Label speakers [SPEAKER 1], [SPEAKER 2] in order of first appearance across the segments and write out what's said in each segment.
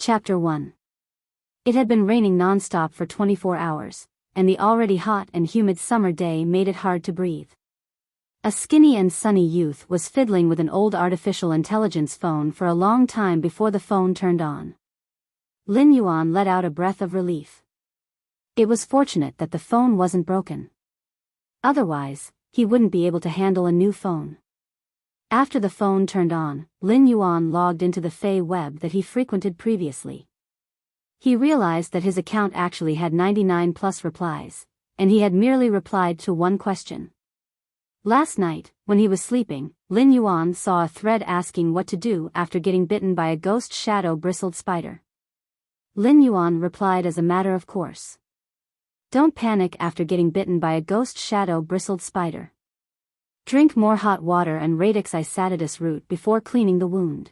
[SPEAKER 1] Chapter 1. It had been raining non-stop for 24 hours, and the already hot and humid summer day made it hard to breathe. A skinny and sunny youth was fiddling with an old artificial intelligence phone for a long time before the phone turned on. Lin Yuan let out a breath of relief. It was fortunate that the phone wasn't broken. Otherwise, he wouldn't be able to handle a new phone. After the phone turned on, Lin Yuan logged into the Fey web that he frequented previously. He realized that his account actually had 99 plus replies, and he had merely replied to one question. Last night, when he was sleeping, Lin Yuan saw a thread asking what to do after getting bitten by a ghost shadow-bristled spider. Lin Yuan replied as a matter of course. Don't panic after getting bitten by a ghost shadow-bristled spider. Drink more hot water and radix isatidus root before cleaning the wound.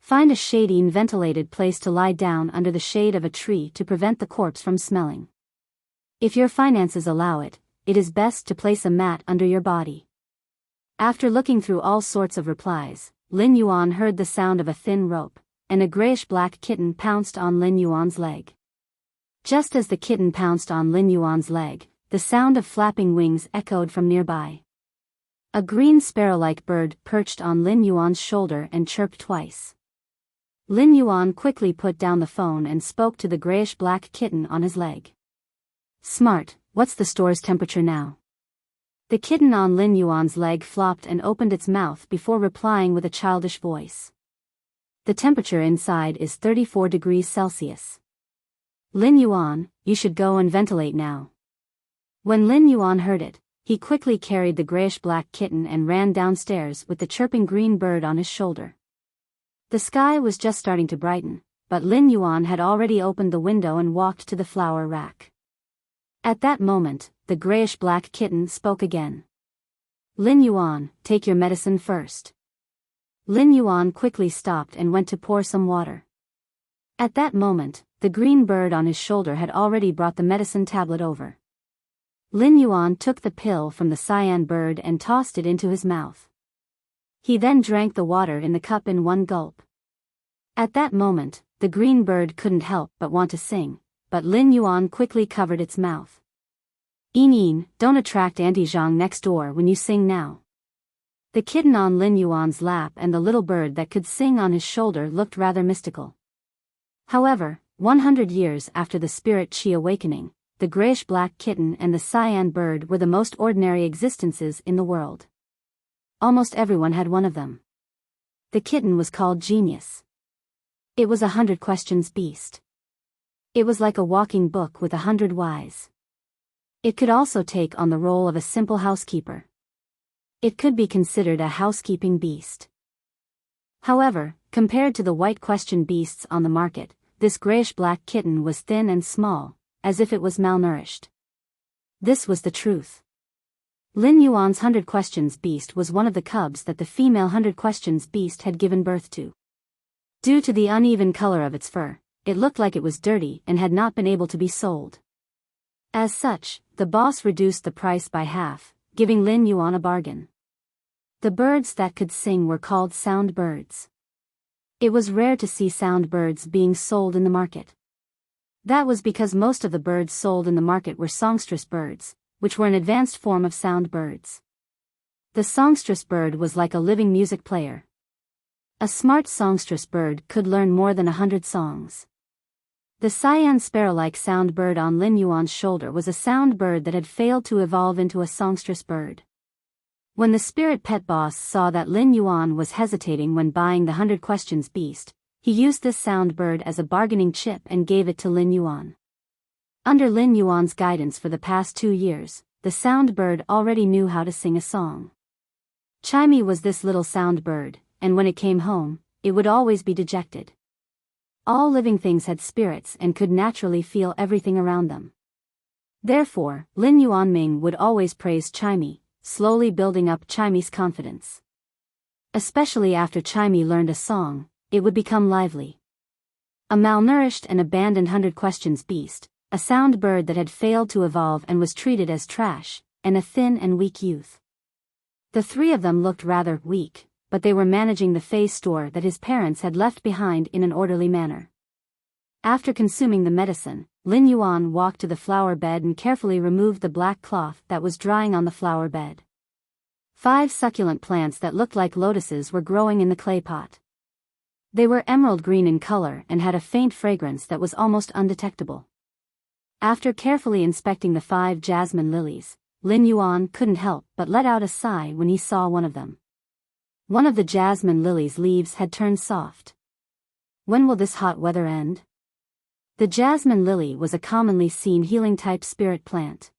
[SPEAKER 1] Find a shady and ventilated place to lie down under the shade of a tree to prevent the corpse from smelling. If your finances allow it, it is best to place a mat under your body. After looking through all sorts of replies, Lin Yuan heard the sound of a thin rope, and a grayish-black kitten pounced on Lin Yuan's leg. Just as the kitten pounced on Lin Yuan's leg, the sound of flapping wings echoed from nearby. A green sparrow-like bird perched on Lin Yuan's shoulder and chirped twice. Lin Yuan quickly put down the phone and spoke to the grayish-black kitten on his leg. Smart, what's the store's temperature now? The kitten on Lin Yuan's leg flopped and opened its mouth before replying with a childish voice. The temperature inside is 34 degrees Celsius. Lin Yuan, you should go and ventilate now. When Lin Yuan heard it, he quickly carried the grayish-black kitten and ran downstairs with the chirping green bird on his shoulder. The sky was just starting to brighten, but Lin Yuan had already opened the window and walked to the flower rack. At that moment, the grayish-black kitten spoke again. Lin Yuan, take your medicine first. Lin Yuan quickly stopped and went to pour some water. At that moment, the green bird on his shoulder had already brought the medicine tablet over. Lin Yuan took the pill from the cyan bird and tossed it into his mouth. He then drank the water in the cup in one gulp. At that moment, the green bird couldn't help but want to sing, but Lin Yuan quickly covered its mouth. Een, don't attract Auntie Zhang next door when you sing now. The kitten on Lin Yuan's lap and the little bird that could sing on his shoulder looked rather mystical. However, 100 years after the spirit Qi awakening, the grayish-black kitten and the cyan bird were the most ordinary existences in the world. Almost everyone had one of them. The kitten was called Genius. It was 100 questions beast. It was like a walking book with 100 whys. It could also take on the role of a simple housekeeper. It could be considered a housekeeping beast. However, compared to the white question beasts on the market, this grayish-black kitten was thin and small, as if it was malnourished. This was the truth. Lin Yuan's 100 questions beast was one of the cubs that the female 100 questions beast had given birth to. Due to the uneven color of its fur, it looked like it was dirty and had not been able to be sold. As such, the boss reduced the price by half, giving Lin Yuan a bargain. The birds that could sing were called sound birds. It was rare to see sound birds being sold in the market. That was because most of the birds sold in the market were songstress birds, which were an advanced form of sound birds. The songstress bird was like a living music player. A smart songstress bird could learn more than 100 songs. The cyan sparrow-like sound bird on Lin Yuan's shoulder was a sound bird that had failed to evolve into a songstress bird. When the spirit pet boss saw that Lin Yuan was hesitating when buying the 100 questions beast, he used this sound bird as a bargaining chip and gave it to Lin Yuan. Under Lin Yuan's guidance for the past 2 years, the sound bird already knew how to sing a song. Chimey was this little sound bird, and when it came home, it would always be dejected. All living things had spirits and could naturally feel everything around them. Therefore, Lin Yuanming would always praise Chimey, slowly building up Chimey's confidence. Especially after Chimey learned a song, it would become lively. A malnourished and abandoned 100 questions beast, a sound bird that had failed to evolve and was treated as trash, and a thin and weak youth. The three of them looked rather weak, but they were managing the Fey store that his parents had left behind in an orderly manner. After consuming the medicine, Lin Yuan walked to the flower bed and carefully removed the black cloth that was drying on the flower bed. 5 succulent plants that looked like lotuses were growing in the clay pot. They were emerald green in color and had a faint fragrance that was almost undetectable. After carefully inspecting the 5 jasmine lilies, Lin Yuan couldn't help but let out a sigh when he saw one of them. One of the jasmine lilies' leaves had turned soft. When will this hot weather end? The jasmine lily was a commonly seen healing-type spirit plant.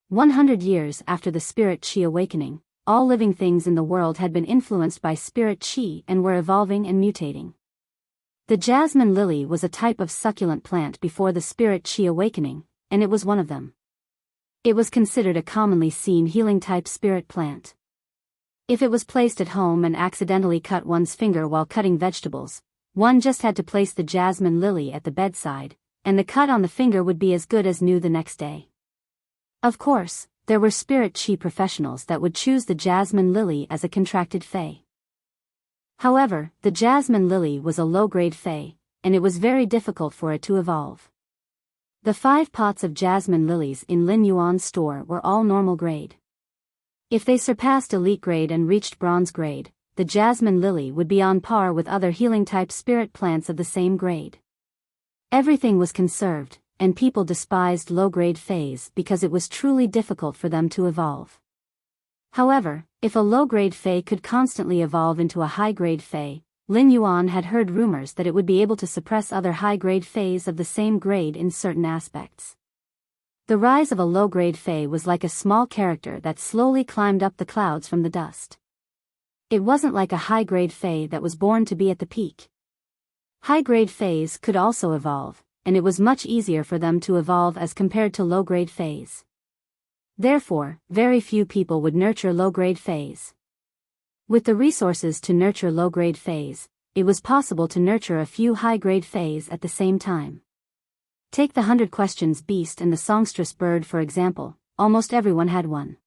[SPEAKER 1] 100 years after the spirit qi awakening, all living things in the world had been influenced by spirit qi and were evolving and mutating. The jasmine lily was a type of succulent plant before the spirit qi awakening, and it was one of them. It was considered a commonly seen healing-type spirit plant. If it was placed at home and accidentally cut one's finger while cutting vegetables, one just had to place the jasmine lily at the bedside, and the cut on the finger would be as good as new the next day. Of course, there were spirit qi professionals that would choose the jasmine lily as a contracted fey. However, the jasmine lily was a low-grade fey, and it was very difficult for it to evolve. The 5 pots of jasmine lilies in Lin Yuan's store were all normal grade. If they surpassed elite grade and reached bronze grade, the jasmine lily would be on par with other healing-type spirit plants of the same grade. Everything was conserved, and people despised low-grade fays because it was truly difficult for them to evolve. However, if a low-grade fey could constantly evolve into a high-grade fey, Lin Yuan had heard rumors that it would be able to suppress other high-grade fays of the same grade in certain aspects. The rise of a low-grade fey was like a small character that slowly climbed up the clouds from the dust. It wasn't like a high-grade fey that was born to be at the peak. High-grade fays could also evolve, and it was much easier for them to evolve as compared to low-grade fays. Therefore, very few people would nurture low-grade fays. With the resources to nurture low-grade fays, it was possible to nurture a few high-grade fays at the same time. Take the 100 Questions beast and the songstress bird for example, almost everyone had one.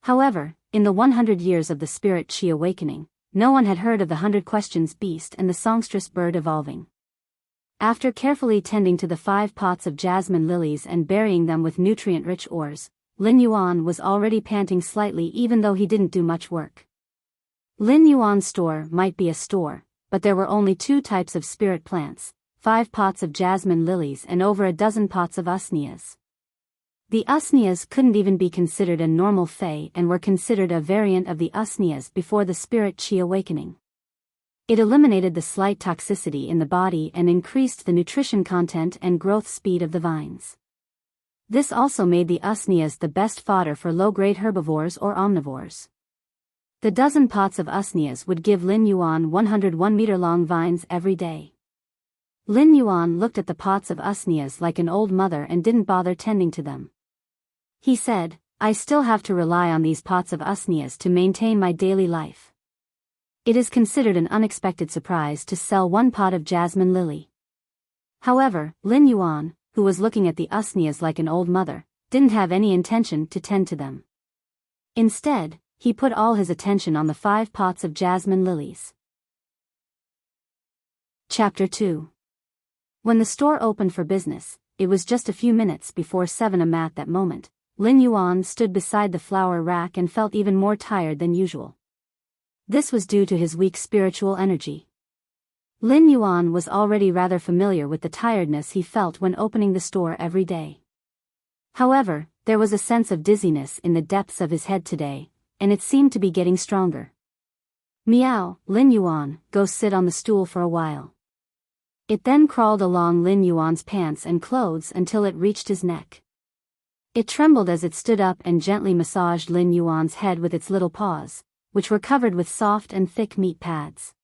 [SPEAKER 1] However, in the 100 years of the spirit qi awakening, no one had heard of the 100 Questions beast and the songstress bird evolving. After carefully tending to the 5 pots of jasmine lilies and burying them with nutrient-rich ores, Lin Yuan was already panting slightly even though he didn't do much work. Lin Yuan's store might be a store, but there were only 2 types of spirit plants, 5 pots of jasmine lilies and over a dozen pots of usneas. The usneas couldn't even be considered a normal fey and were considered a variant of the usneas before the spirit qi awakening. It eliminated the slight toxicity in the body and increased the nutrition content and growth speed of the vines. This also made the usneas the best fodder for low-grade herbivores or omnivores. The dozen pots of usneas would give Lin Yuan 101-meter-long vines every day. Lin Yuan looked at the pots of usneas like an old mother and didn't bother tending to them. He said, I still have to rely on these pots of usneas to maintain my daily life. It is considered an unexpected surprise to sell 1 pot of jasmine lily. However, Lin Yuan, who was looking at the usneas like an old mother, didn't have any intention to tend to them. Instead, he put all his attention on the 5 pots of jasmine lilies. Chapter 2. When the store opened for business, it was just a few minutes before 7 am at that moment. Lin Yuan stood beside the flower rack and felt even more tired than usual. This was due to his weak spiritual energy. Lin Yuan was already rather familiar with the tiredness he felt when opening the store every day. However, there was a sense of dizziness in the depths of his head today, and it seemed to be getting stronger. Meow, Lin Yuan, go sit on the stool for a while. It then crawled along Lin Yuan's pants and clothes until it reached his neck. It trembled as it stood up and gently massaged Lin Yuan's head with its little paws, which were covered with soft and thick meat pads.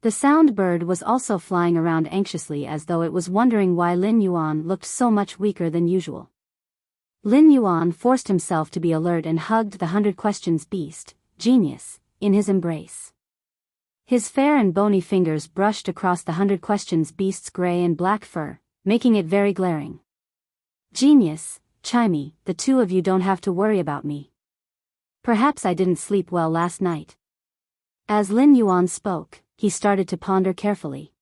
[SPEAKER 1] The sound bird was also flying around anxiously as though it was wondering why Lin Yuan looked so much weaker than usual. Lin Yuan forced himself to be alert and hugged the 100 Questions beast, Genius, in his embrace. His fair and bony fingers brushed across the 100 Questions beast's gray and black fur, making it very glaring. Genius, Chimey, the 2 of you don't have to worry about me. Perhaps I didn't sleep well last night. As Lin Yuan spoke, he started to ponder carefully.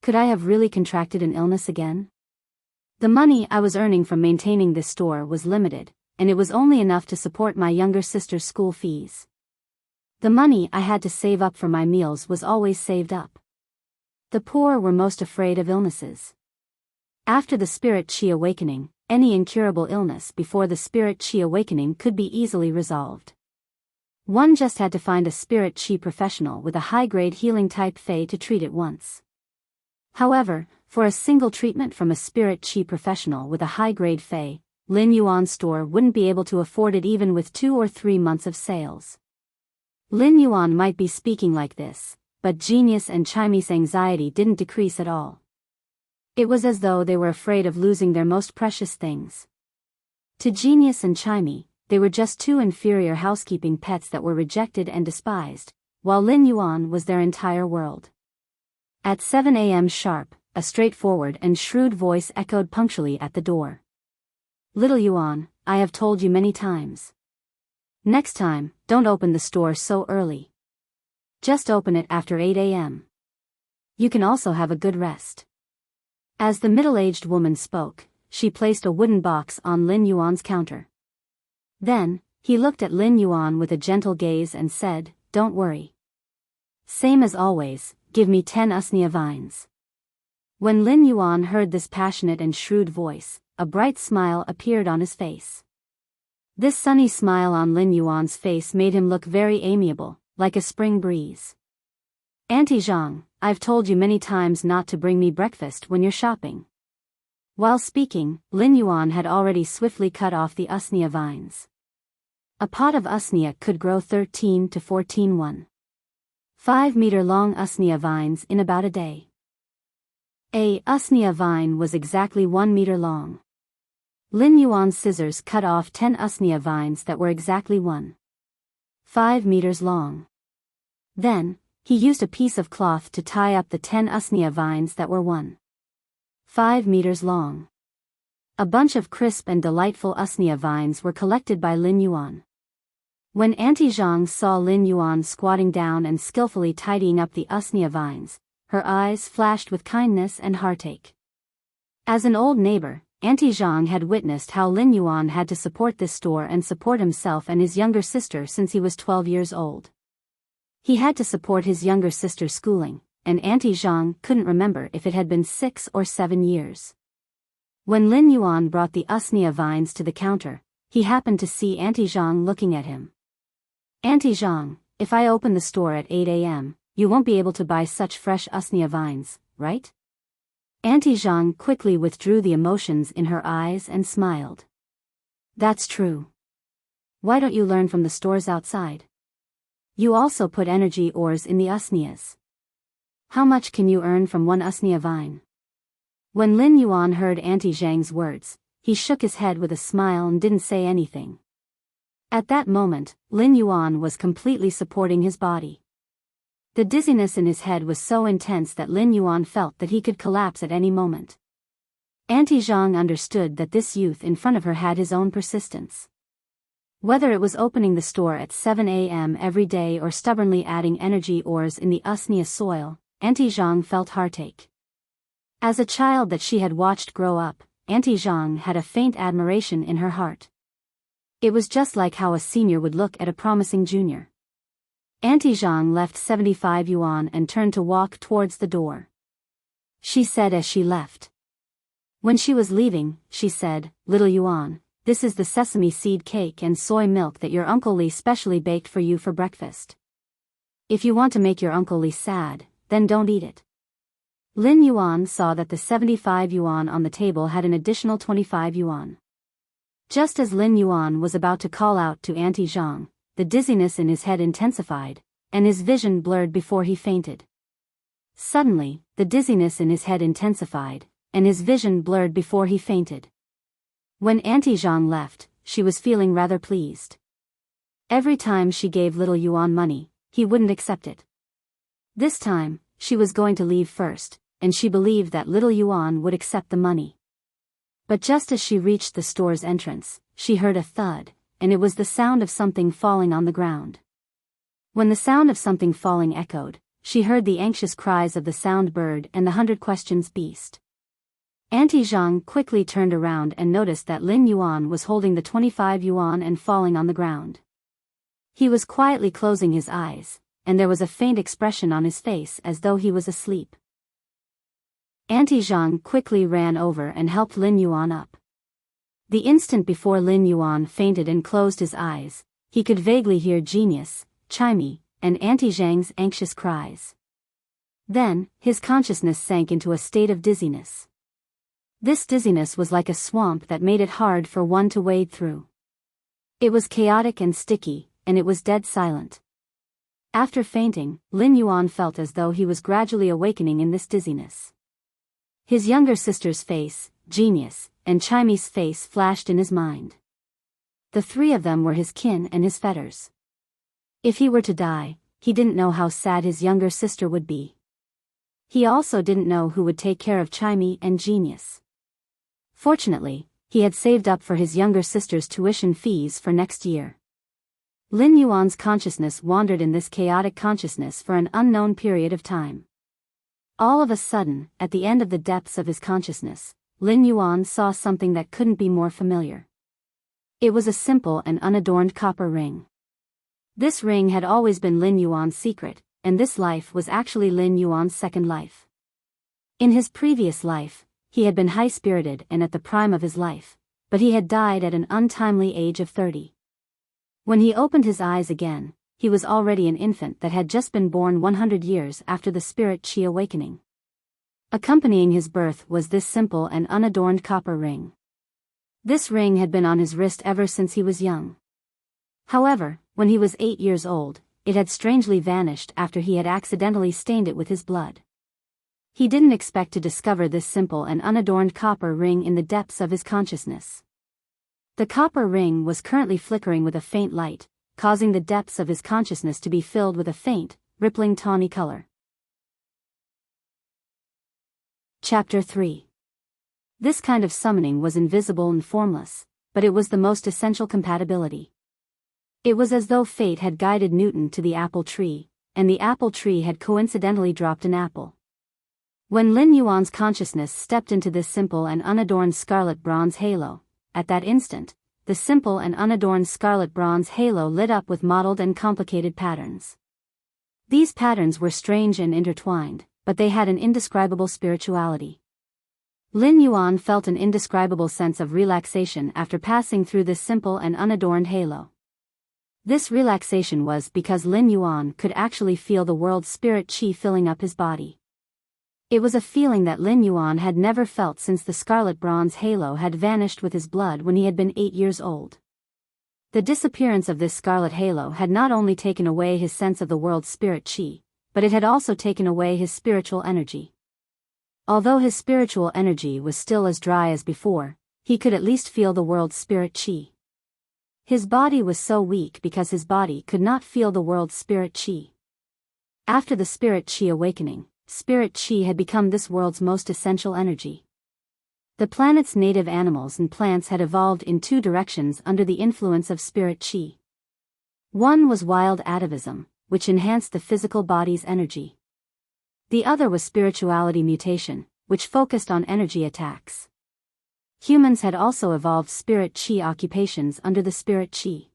[SPEAKER 1] Could I have really contracted an illness again? The money I was earning from maintaining this store was limited, and it was only enough to support my younger sister's school fees. The money I had to save up for my meals was always saved up. The poor were most afraid of illnesses. After the spirit chi awakening, any incurable illness before the spirit chi awakening could be easily resolved. One just had to find a spirit chi professional with a high-grade healing type Fey to treat it once. However, for a single treatment from a spirit chi professional with a high-grade Fey, Lin Yuan's store wouldn't be able to afford it even with 2 or 3 months of sales. Lin Yuan might be speaking like this, but Genius and Chimy's anxiety didn't decrease at all. It was as though they were afraid of losing their most precious things. To Genius and Chimy, they were just 2 inferior housekeeping pets that were rejected and despised, while Lin Yuan was their entire world. At 7 a.m. sharp, a straightforward and shrewd voice echoed punctually at the door. "Little Yuan, I have told you many times. Next time, don't open the store so early. Just open it after 8 a.m. You can also have a good rest." As the middle-aged woman spoke, she placed a wooden box on Lin Yuan's counter. Then, he looked at Lin Yuan with a gentle gaze and said, "Don't worry. Same as always, give me 10 usnea vines." When Lin Yuan heard this passionate and shrewd voice, a bright smile appeared on his face. This sunny smile on Lin Yuan's face made him look very amiable, like a spring breeze. "Auntie Zhang, I've told you many times not to bring me breakfast when you're shopping." While speaking, Lin Yuan had already swiftly cut off the usnea vines. A pot of usnea could grow 13 to 14 1.5-meter-long usnea vines in about a day. A usnea vine was exactly 1 meter long. Lin Yuan's scissors cut off 10 usnea vines that were exactly 1.5 meters long. Then, he used a piece of cloth to tie up the 10 usnea vines that were 1.5 meters long. A bunch of crisp and delightful usnea vines were collected by Lin Yuan. When Auntie Zhang saw Lin Yuan squatting down and skillfully tidying up the usnea vines, her eyes flashed with kindness and heartache. As an old neighbor, Auntie Zhang had witnessed how Lin Yuan had to support this store and support himself and his younger sister since he was 12 years old. He had to support his younger sister's schooling, and Auntie Zhang couldn't remember if it had been 6 or 7 years. When Lin Yuan brought the usnea vines to the counter, he happened to see Auntie Zhang looking at him. "Auntie Zhang, if I open the store at 8 a.m., you won't be able to buy such fresh usnea vines, right?" Auntie Zhang quickly withdrew the emotions in her eyes and smiled. "That's true. Why don't you learn from the stores outside? You also put energy ores in the usneas. How much can you earn from 1 usnea vine?" When Lin Yuan heard Auntie Zhang's words, he shook his head with a smile and didn't say anything. At that moment, Lin Yuan was completely supporting his body. The dizziness in his head was so intense that Lin Yuan felt that he could collapse at any moment. Auntie Zhang understood that this youth in front of her had his own persistence. Whether it was opening the store at 7 a.m. every day or stubbornly adding energy ores in the usnea soil, Auntie Zhang felt heartache. As a child that she had watched grow up, Auntie Zhang had a faint admiration in her heart. It was just like how a senior would look at a promising junior. Auntie Zhang left 75 yuan and turned to walk towards the door. She said as she left. When she was leaving, she said, "Little Yuan, this is the sesame seed cake and soy milk that your Uncle Li specially baked for you for breakfast. If you want to make your Uncle Li sad, then don't eat it." Lin Yuan saw that the 75 yuan on the table had an additional 25 yuan. Just as Lin Yuan was about to call out to Auntie Zhang, the dizziness in his head intensified, and his vision blurred before he fainted. Suddenly, the dizziness in his head intensified, and his vision blurred before he fainted. When Auntie Zhang left, she was feeling rather pleased. Every time she gave Little Yuan money, he wouldn't accept it. This time, she was going to leave first, and she believed that Little Yuan would accept the money. But just as she reached the store's entrance, she heard a thud, and it was the sound of something falling on the ground. When the sound of something falling echoed, she heard the anxious cries of the sound bird and the 100 questions beast. Auntie Zhang quickly turned around and noticed that Lin Yuan was holding the 25 yuan and falling on the ground. He was quietly closing his eyes, and there was a faint expression on his face as though he was asleep. Auntie Zhang quickly ran over and helped Lin Yuan up. The instant before Lin Yuan fainted and closed his eyes, he could vaguely hear Genius, Chimey, and Auntie Zhang's anxious cries. Then, his consciousness sank into a state of dizziness. This dizziness was like a swamp that made it hard for one to wade through. It was chaotic and sticky, and it was dead silent. After fainting, Lin Yuan felt as though he was gradually awakening in this dizziness. His younger sister's face, Genius, and Chimey's face flashed in his mind. The three of them were his kin and his fetters. If he were to die, he didn't know how sad his younger sister would be. He also didn't know who would take care of Chimey and Genius. Fortunately, he had saved up for his younger sister's tuition fees for next year. Lin Yuan's consciousness wandered in this chaotic consciousness for an unknown period of time. All of a sudden, at the end of the depths of his consciousness, Lin Yuan saw something that couldn't be more familiar. It was a simple and unadorned copper ring. This ring had always been Lin Yuan's secret, and this life was actually Lin Yuan's second life. In his previous life, he had been high-spirited and at the prime of his life, but he had died at an untimely age of 30. When he opened his eyes again, he was already an infant that had just been born 100 years after the spirit Qi awakening. Accompanying his birth was this simple and unadorned copper ring. This ring had been on his wrist ever since he was young. However, when he was 8 years old, it had strangely vanished after he had accidentally stained it with his blood. He didn't expect to discover this simple and unadorned copper ring in the depths of his consciousness. The copper ring was currently flickering with a faint light, causing the depths of his consciousness to be filled with a faint, rippling tawny color. Chapter 3. This kind of summoning was invisible and formless, but it was the most essential compatibility. It was as though fate had guided Newton to the apple tree, and the apple tree had coincidentally dropped an apple. When Lin Yuan's consciousness stepped into this simple and unadorned scarlet bronze halo, at that instant, the simple and unadorned scarlet bronze halo lit up with mottled and complicated patterns. These patterns were strange and intertwined, but they had an indescribable spirituality. Lin Yuan felt an indescribable sense of relaxation after passing through this simple and unadorned halo. This relaxation was because Lin Yuan could actually feel the world's spirit Qi filling up his body. It was a feeling that Lin Yuan had never felt since the scarlet bronze halo had vanished with his blood when he had been 8 years old. The disappearance of this scarlet halo had not only taken away his sense of the world's spirit Qi, but it had also taken away his spiritual energy. Although his spiritual energy was still as dry as before, he could at least feel the world's spirit Qi. His body was so weak because his body could not feel the world's spirit Qi. After the spirit Qi awakening, spirit Qi had become this world's most essential energy. The planet's native animals and plants had evolved in two directions under the influence of spirit Qi. One was wild atavism, which enhanced the physical body's energy. The other was spirituality mutation, which focused on energy attacks. Humans had also evolved spirit Qi occupations under the spirit Qi.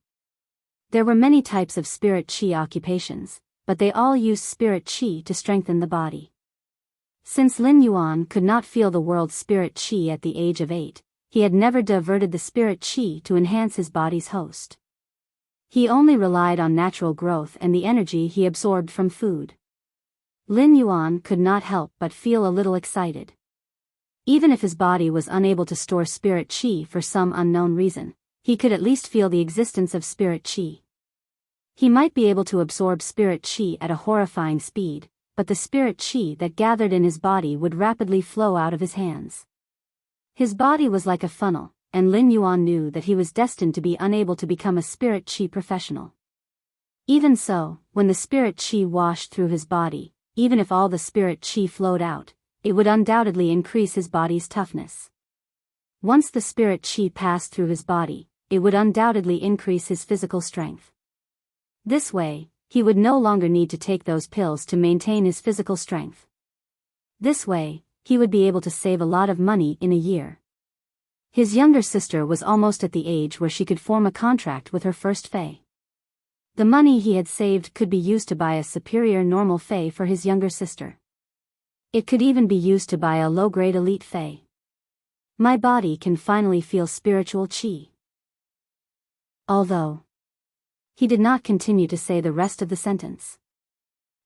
[SPEAKER 1] There were many types of spirit Qi occupations, but they all used spirit Qi to strengthen the body. Since Lin Yuan could not feel the world's spirit Qi at the age of 8, he had never diverted the spirit Qi to enhance his body's host. He only relied on natural growth and the energy he absorbed from food. Lin Yuan could not help but feel a little excited. Even if his body was unable to store spirit Qi for some unknown reason, he could at least feel the existence of spirit Qi. He might be able to absorb spirit Qi at a horrifying speed, but the spirit Qi that gathered in his body would rapidly flow out of his hands. His body was like a funnel, and Lin Yuan knew that he was destined to be unable to become a spirit Qi professional. Even so, when the spirit Qi washed through his body, even if all the spirit Qi flowed out, it would undoubtedly increase his body's toughness. Once the spirit Qi passed through his body, it would undoubtedly increase his physical strength. This way, he would no longer need to take those pills to maintain his physical strength. This way, he would be able to save a lot of money in a year. His younger sister was almost at the age where she could form a contract with her first fae. The money he had saved could be used to buy a superior normal fae for his younger sister. It could even be used to buy a low-grade elite fae. My body can finally feel spiritual chi. Although he did not continue to say the rest of the sentence.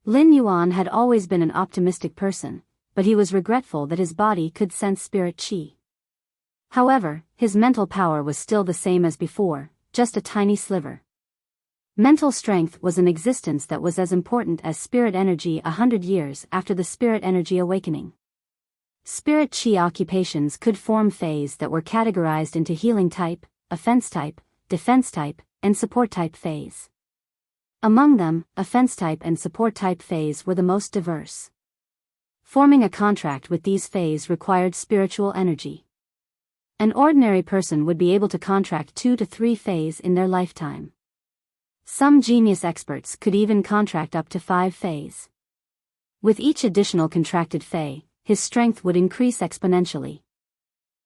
[SPEAKER 1] Lin Yuan had always been an optimistic person, but he was regretful that his body could sense spirit chi. However, his mental power was still the same as before, just a tiny sliver. Mental strength was an existence that was as important as spirit energy 100 years after the spirit energy awakening. Spirit chi occupations could form faes that were categorized into healing type, offense type, defense type, and support type faes. Among them, offense type and support type faes were the most diverse. Forming a contract with these faes required spiritual energy. An ordinary person would be able to contract 2 to 3 faes in their lifetime. Some genius experts could even contract up to 5 faes. With each additional contracted fae, his strength would increase exponentially.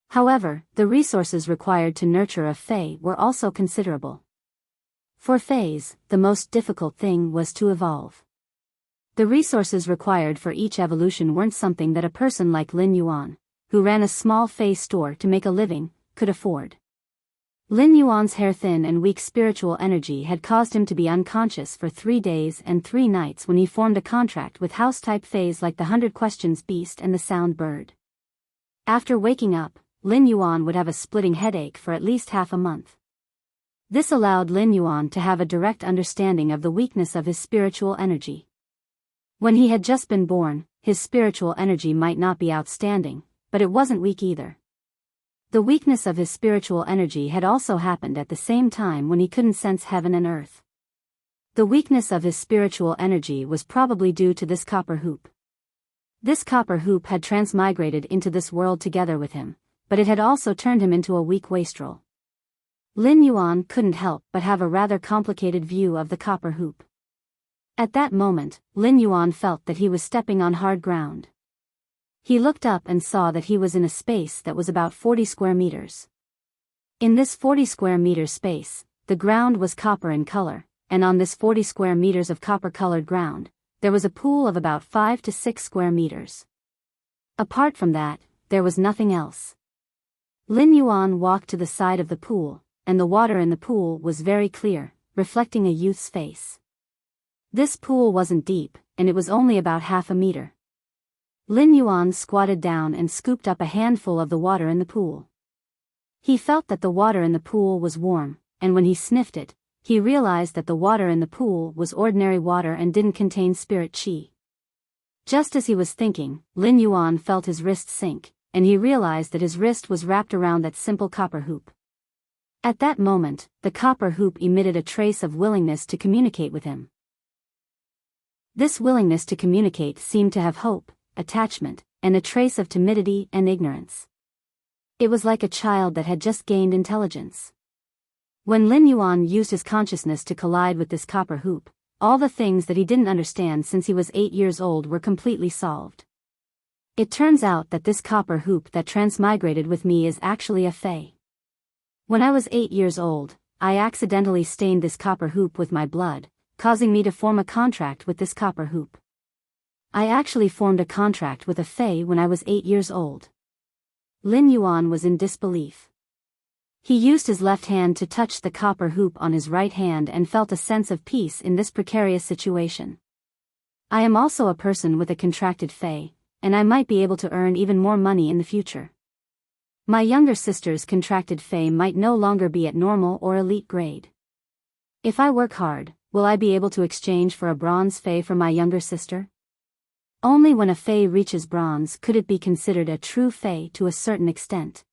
[SPEAKER 1] However, the resources required to nurture a fae were also considerable. For faes, the most difficult thing was to evolve. The resources required for each evolution weren't something that a person like Lin Yuan, who ran a small fae store to make a living, could afford. Lin Yuan's hair-thin and weak spiritual energy had caused him to be unconscious for 3 days and 3 nights when he formed a contract with house-type faes like the 100 Questions Beast and the Sound Bird. After waking up, Lin Yuan would have a splitting headache for at least half a month. This allowed Lin Yuan to have a direct understanding of the weakness of his spiritual energy. When he had just been born, his spiritual energy might not be outstanding, but it wasn't weak either. The weakness of his spiritual energy had also happened at the same time when he couldn't sense heaven and earth. The weakness of his spiritual energy was probably due to this copper hoop. This copper hoop had transmigrated into this world together with him, but it had also turned him into a weak wastrel. Lin Yuan couldn't help but have a rather complicated view of the copper hoop. At that moment, Lin Yuan felt that he was stepping on hard ground. He looked up and saw that he was in a space that was about 40 square meters. In this 40 square meter space, the ground was copper in color, and on this 40 square meters of copper-colored ground, there was a pool of about 5 to 6 square meters. Apart from that, there was nothing else. Lin Yuan walked to the side of the pool, and the water in the pool was very clear, reflecting a youth's face. This pool wasn't deep, and it was only about half a meter. Lin Yuan squatted down and scooped up a handful of the water in the pool. He felt that the water in the pool was warm, and when he sniffed it, he realized that the water in the pool was ordinary water and didn't contain spirit chi. Just as he was thinking, Lin Yuan felt his wrist sink, and he realized that his wrist was wrapped around that simple copper hoop. At that moment, the copper hoop emitted a trace of willingness to communicate with him. This willingness to communicate seemed to have hope, attachment, and a trace of timidity and ignorance. It was like a child that had just gained intelligence. When Lin Yuan used his consciousness to collide with this copper hoop, all the things that he didn't understand since he was 8 years old were completely solved. It turns out that this copper hoop that transmigrated with me is actually a fae. When I was 8 years old, I accidentally stained this copper hoop with my blood, causing me to form a contract with this copper hoop. I actually formed a contract with a fae when I was 8 years old. Lin Yuan was in disbelief. He used his left hand to touch the copper hoop on his right hand and felt a sense of peace in this precarious situation. I am also a person with a contracted fae, and I might be able to earn even more money in the future. My younger sister's contracted fae might no longer be at normal or elite grade. If I work hard, will I be able to exchange for a bronze fae for my younger sister? Only when a fae reaches bronze could it be considered a true fae to a certain extent.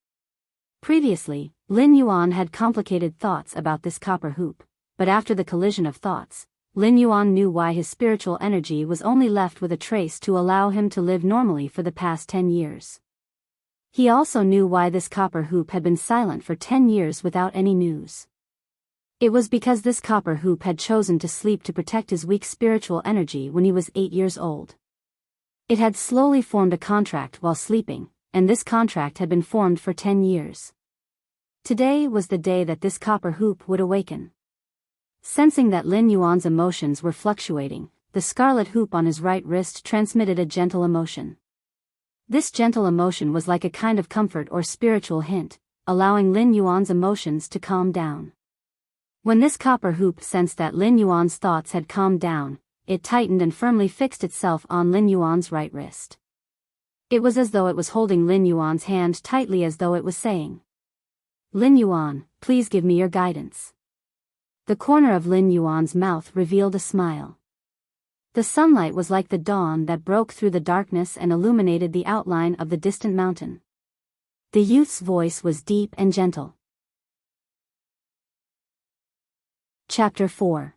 [SPEAKER 1] Previously, Lin Yuan had complicated thoughts about this copper hoop, but after the collision of thoughts, Lin Yuan knew why his spiritual energy was only left with a trace to allow him to live normally for the past 10 years. He also knew why this copper hoop had been silent for 10 years without any news. It was because this copper hoop had chosen to sleep to protect his weak spiritual energy when he was 8 years old. It had slowly formed a contract while sleeping, and this contract had been formed for 10 years. Today was the day that this copper hoop would awaken. Sensing that Lin Yuan's emotions were fluctuating, the scarlet hoop on his right wrist transmitted a gentle emotion. This gentle emotion was like a kind of comfort or spiritual hint, allowing Lin Yuan's emotions to calm down. When this copper hoop sensed that Lin Yuan's thoughts had calmed down, it tightened and firmly fixed itself on Lin Yuan's right wrist. It was as though it was holding Lin Yuan's hand tightly, as though it was saying, "Lin Yuan, please give me your guidance." The corner of Lin Yuan's mouth revealed a smile. The sunlight was like the dawn that broke through the darkness and illuminated the outline of the distant mountain. The youth's voice was deep and gentle. Chapter 4.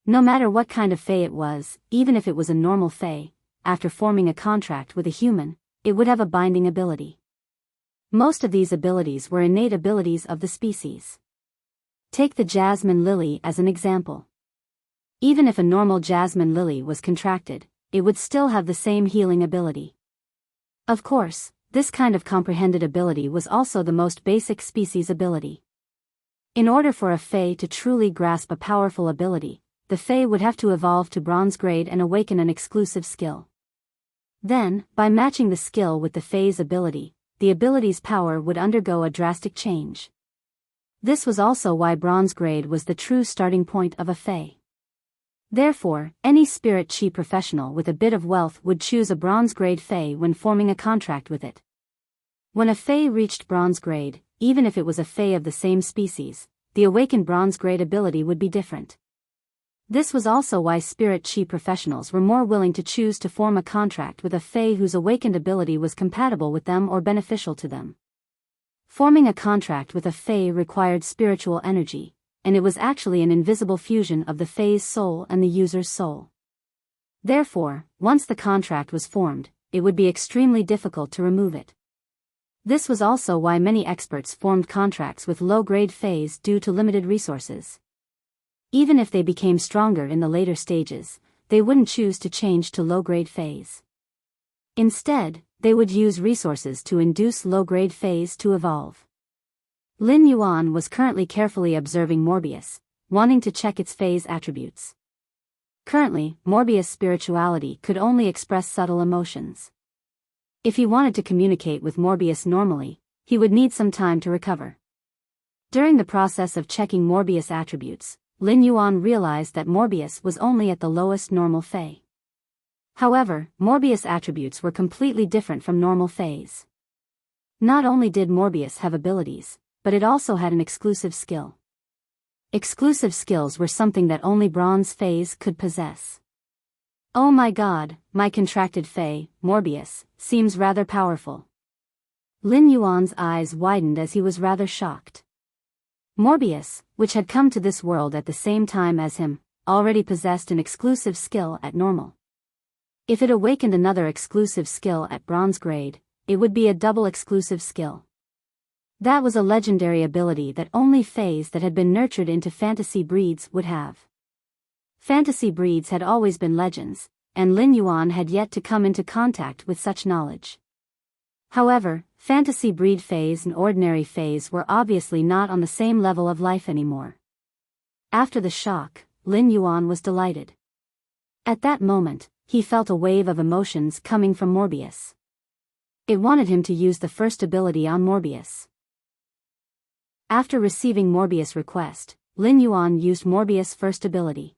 [SPEAKER 1] No matter what kind of fae it was, even if it was a normal fae, after forming a contract with a human, it would have a binding ability. Most of these abilities were innate abilities of the species. Take the jasmine lily as an example. Even if a normal jasmine lily was contracted, it would still have the same healing ability. Of course, this kind of comprehended ability was also the most basic species ability. In order for a fae to truly grasp a powerful ability, the fae would have to evolve to bronze grade and awaken an exclusive skill. Then, by matching the skill with the fae's ability, the ability's power would undergo a drastic change. This was also why bronze grade was the true starting point of a fae. Therefore, any spirit chi professional with a bit of wealth would choose a bronze grade fae when forming a contract with it. When a fae reached bronze grade, even if it was a fae of the same species, the awakened bronze grade ability would be different. This was also why spirit chi professionals were more willing to choose to form a contract with a fae whose awakened ability was compatible with them or beneficial to them. Forming a contract with a fae required spiritual energy, and it was actually an invisible fusion of the fae's soul and the user's soul. Therefore, once the contract was formed, it would be extremely difficult to remove it. This was also why many experts formed contracts with low-grade faes due to limited resources. Even if they became stronger in the later stages, they wouldn't choose to change to low-grade faes. Instead, they would use resources to induce low-grade faes to evolve. Lin Yuan was currently carefully observing Morbius, wanting to check its fae's attributes. Currently, Morbius' spirituality could only express subtle emotions. If he wanted to communicate with Morbius normally, he would need some time to recover. During the process of checking Morbius' attributes, Lin Yuan realized that Morbius was only at the lowest normal fae. However, Morbius' attributes were completely different from normal faes. Not only did Morbius have abilities, but it also had an exclusive skill. Exclusive skills were something that only bronze faes could possess. Oh my god, my contracted fae, Morbius, seems rather powerful. Lin Yuan's eyes widened as he was rather shocked. Morbius, which had come to this world at the same time as him, already possessed an exclusive skill at normal. If it awakened another exclusive skill at bronze grade, it would be a double exclusive skill. That was a legendary ability that only faes that had been nurtured into fantasy breeds would have. Fantasy breeds had always been legends, and Lin Yuan had yet to come into contact with such knowledge. However, fantasy breed faes and ordinary faes were obviously not on the same level of life anymore. After the shock, Lin Yuan was delighted. At that moment, he felt a wave of emotions coming from Morbius. It wanted him to use the first ability on Morbius. After receiving Morbius' request, Lin Yuan used Morbius' first ability.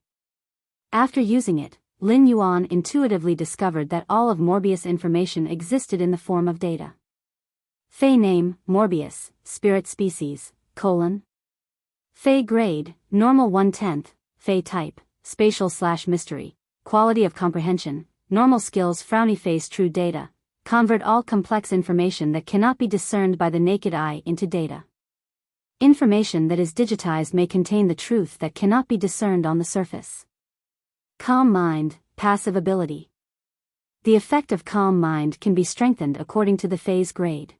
[SPEAKER 1] After using it, Lin Yuan intuitively discovered that all of Morbius' information existed in the form of data. Fae name, Morbius, spirit species, : Fae grade, normal 1/10, Fae type, spatial/mystery, quality of comprehension, normal skills frowny face true data, convert all complex information that cannot be discerned by the naked eye into data. Information that is digitized may contain the truth that cannot be discerned on the surface. Calm mind, passive ability. The effect of calm mind can be strengthened according to the fae's grade.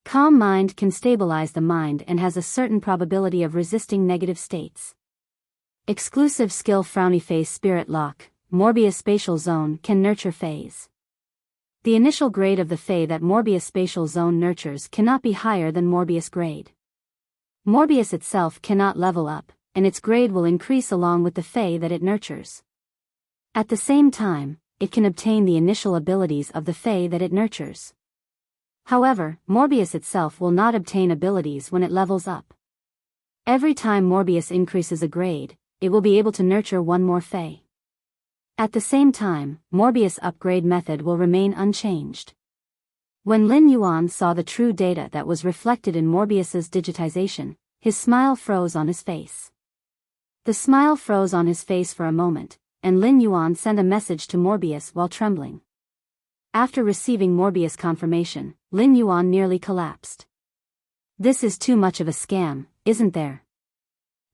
[SPEAKER 1] Calm mind can stabilize the mind and has a certain probability of resisting negative states. Exclusive skill frowny face spirit lock, Morbius spatial zone can nurture phase. The initial grade of the Fae that Morbius spatial zone nurtures cannot be higher than Morbius grade. Morbius itself cannot level up, and its grade will increase along with the Fae that it nurtures. At the same time, it can obtain the initial abilities of the Fae that it nurtures. However, Morbius itself will not obtain abilities when it levels up. Every time Morbius increases a grade, it will be able to nurture one more Fae. At the same time, Morbius upgrade method will remain unchanged. When Lin Yuan saw the true data that was reflected in Morbius's digitization, his smile froze on his face. The smile froze on his face for a moment, and Lin Yuan sent a message to Morbius while trembling. After receiving Morbius confirmation, Lin Yuan nearly collapsed. This is too much of a scam, isn't there?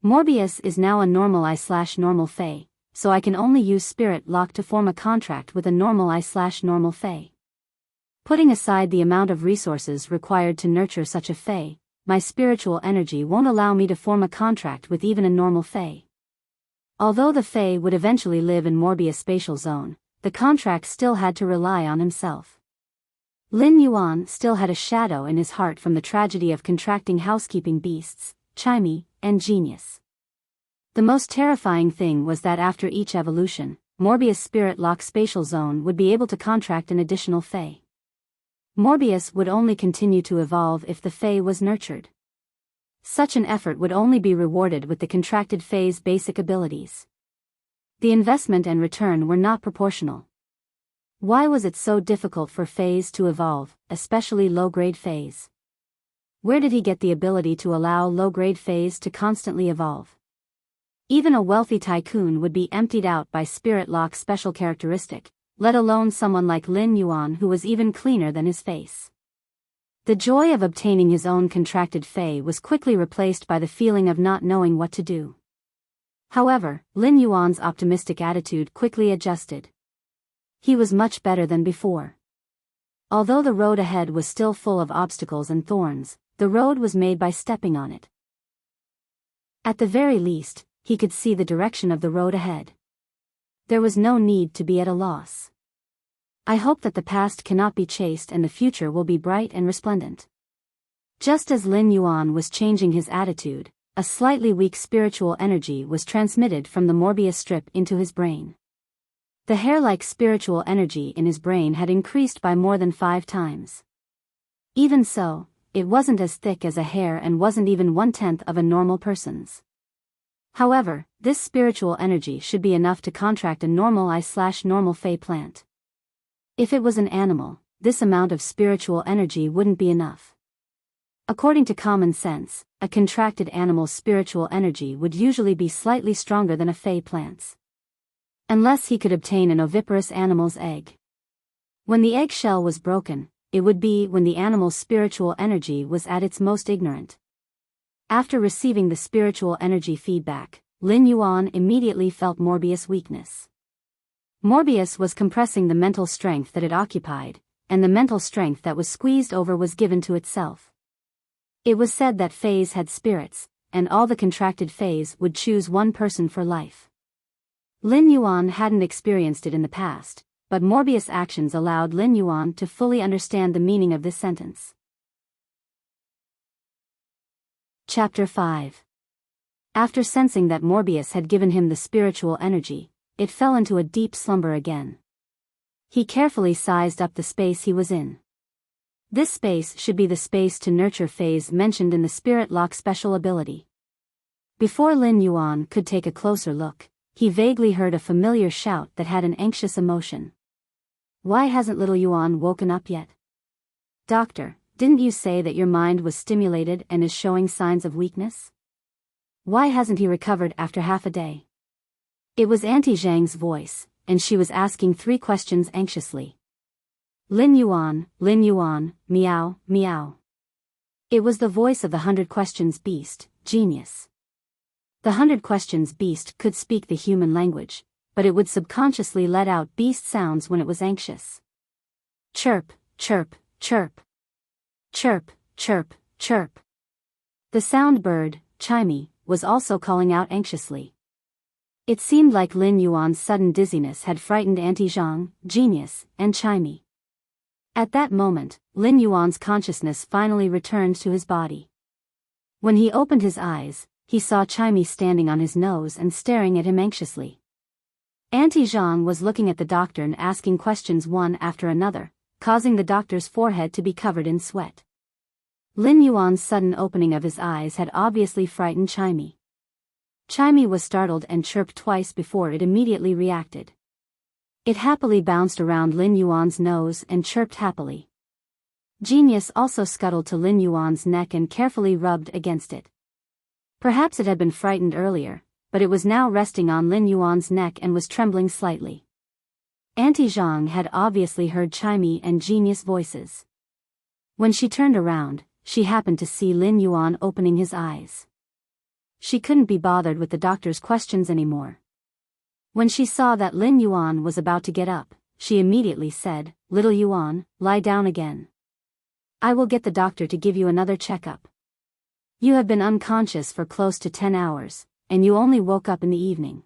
[SPEAKER 1] Morbius is now a normal I/normal Fae, so I can only use Spirit Lock to form a contract with a normal I/normal Fae. Putting aside the amount of resources required to nurture such a Fae, my spiritual energy won't allow me to form a contract with even a normal Fae. Although the Fae would eventually live in Morbius spatial zone, the contract still had to rely on himself. Lin Yuan still had a shadow in his heart from the tragedy of contracting housekeeping beasts, Chimey, and Genius. The most terrifying thing was that after each evolution, Morbius Spirit Lock spatial zone would be able to contract an additional Fae. Morbius would only continue to evolve if the Fae was nurtured. Such an effort would only be rewarded with the contracted Fae's basic abilities. The investment and return were not proportional. Why was it so difficult for Faes to evolve, especially low-grade Faes? Where did he get the ability to allow low-grade Faes to constantly evolve? Even a wealthy tycoon would be emptied out by Spirit Lock's special characteristic, let alone someone like Lin Yuan who was even cleaner than his face. The joy of obtaining his own contracted Fae was quickly replaced by the feeling of not knowing what to do. However, Lin Yuan's optimistic attitude quickly adjusted. He was much better than before. Although the road ahead was still full of obstacles and thorns, the road was made by stepping on it. At the very least, he could see the direction of the road ahead. There was no need to be at a loss. I hope that the past cannot be chased and the future will be bright and resplendent. Just as Lin Yuan was changing his attitude, a slightly weak spiritual energy was transmitted from the Morbius strip into his brain. The hair-like spiritual energy in his brain had increased by more than 5 times. Even so, it wasn't as thick as a hair and wasn't even 1/10 of a normal person's. However, this spiritual energy should be enough to contract a normal I/normal Fae plant. If it was an animal, this amount of spiritual energy wouldn't be enough. According to common sense, a contracted animal's spiritual energy would usually be slightly stronger than a Fae plant's. Unless he could obtain an oviparous animal's egg. When the egg shell was broken, it would be when the animal's spiritual energy was at its most ignorant. After receiving the spiritual energy feedback, Lin Yuan immediately felt Morbius' weakness. Morbius was compressing the mental strength that it occupied, and the mental strength that was squeezed over was given to itself. It was said that Faes had spirits, and all the contracted Faes would choose one person for life. Lin Yuan hadn't experienced it in the past, but Morbius' actions allowed Lin Yuan to fully understand the meaning of this sentence. Chapter 5. After sensing that Morbius had given him the spiritual energy, it fell into a deep slumber again. He carefully sized up the space he was in. This space should be the space to nurture Faes mentioned in the Spirit Lock special ability. Before Lin Yuan could take a closer look, he vaguely heard a familiar shout that had an anxious emotion. Why hasn't little Yuan woken up yet? Doctor, didn't you say that your mind was stimulated and is showing signs of weakness? Why hasn't he recovered after half a day? It was Auntie Zhang's voice, and she was asking 3 questions anxiously. Lin Yuan, meow, meow. It was the voice of the 100 Questions Beast, Genius. The 100 Questions Beast could speak the human language, but it would subconsciously let out beast sounds when it was anxious. Chirp, chirp, chirp. Chirp, chirp, chirp. The sound bird, Chimey, was also calling out anxiously. It seemed like Lin Yuan's sudden dizziness had frightened Auntie Zhang, Genius, and Chimey. At that moment, Lin Yuan's consciousness finally returned to his body. When he opened his eyes, he saw Chimey standing on his nose and staring at him anxiously. Auntie Zhang was looking at the doctor and asking questions one after another, causing the doctor's forehead to be covered in sweat. Lin Yuan's sudden opening of his eyes had obviously frightened Chimey. Chimey was startled and chirped twice before it immediately reacted. It happily bounced around Lin Yuan's nose and chirped happily. Genius also scuttled to Lin Yuan's neck and carefully rubbed against it. Perhaps it had been frightened earlier, but it was now resting on Lin Yuan's neck and was trembling slightly. Auntie Zhang had obviously heard Chimey and Genius voices. When she turned around, she happened to see Lin Yuan opening his eyes. She couldn't be bothered with the doctor's questions anymore. When she saw that Lin Yuan was about to get up, she immediately said, "Little Yuan, lie down again. I will get the doctor to give you another checkup. You have been unconscious for close to 10 hours, and you only woke up in the evening.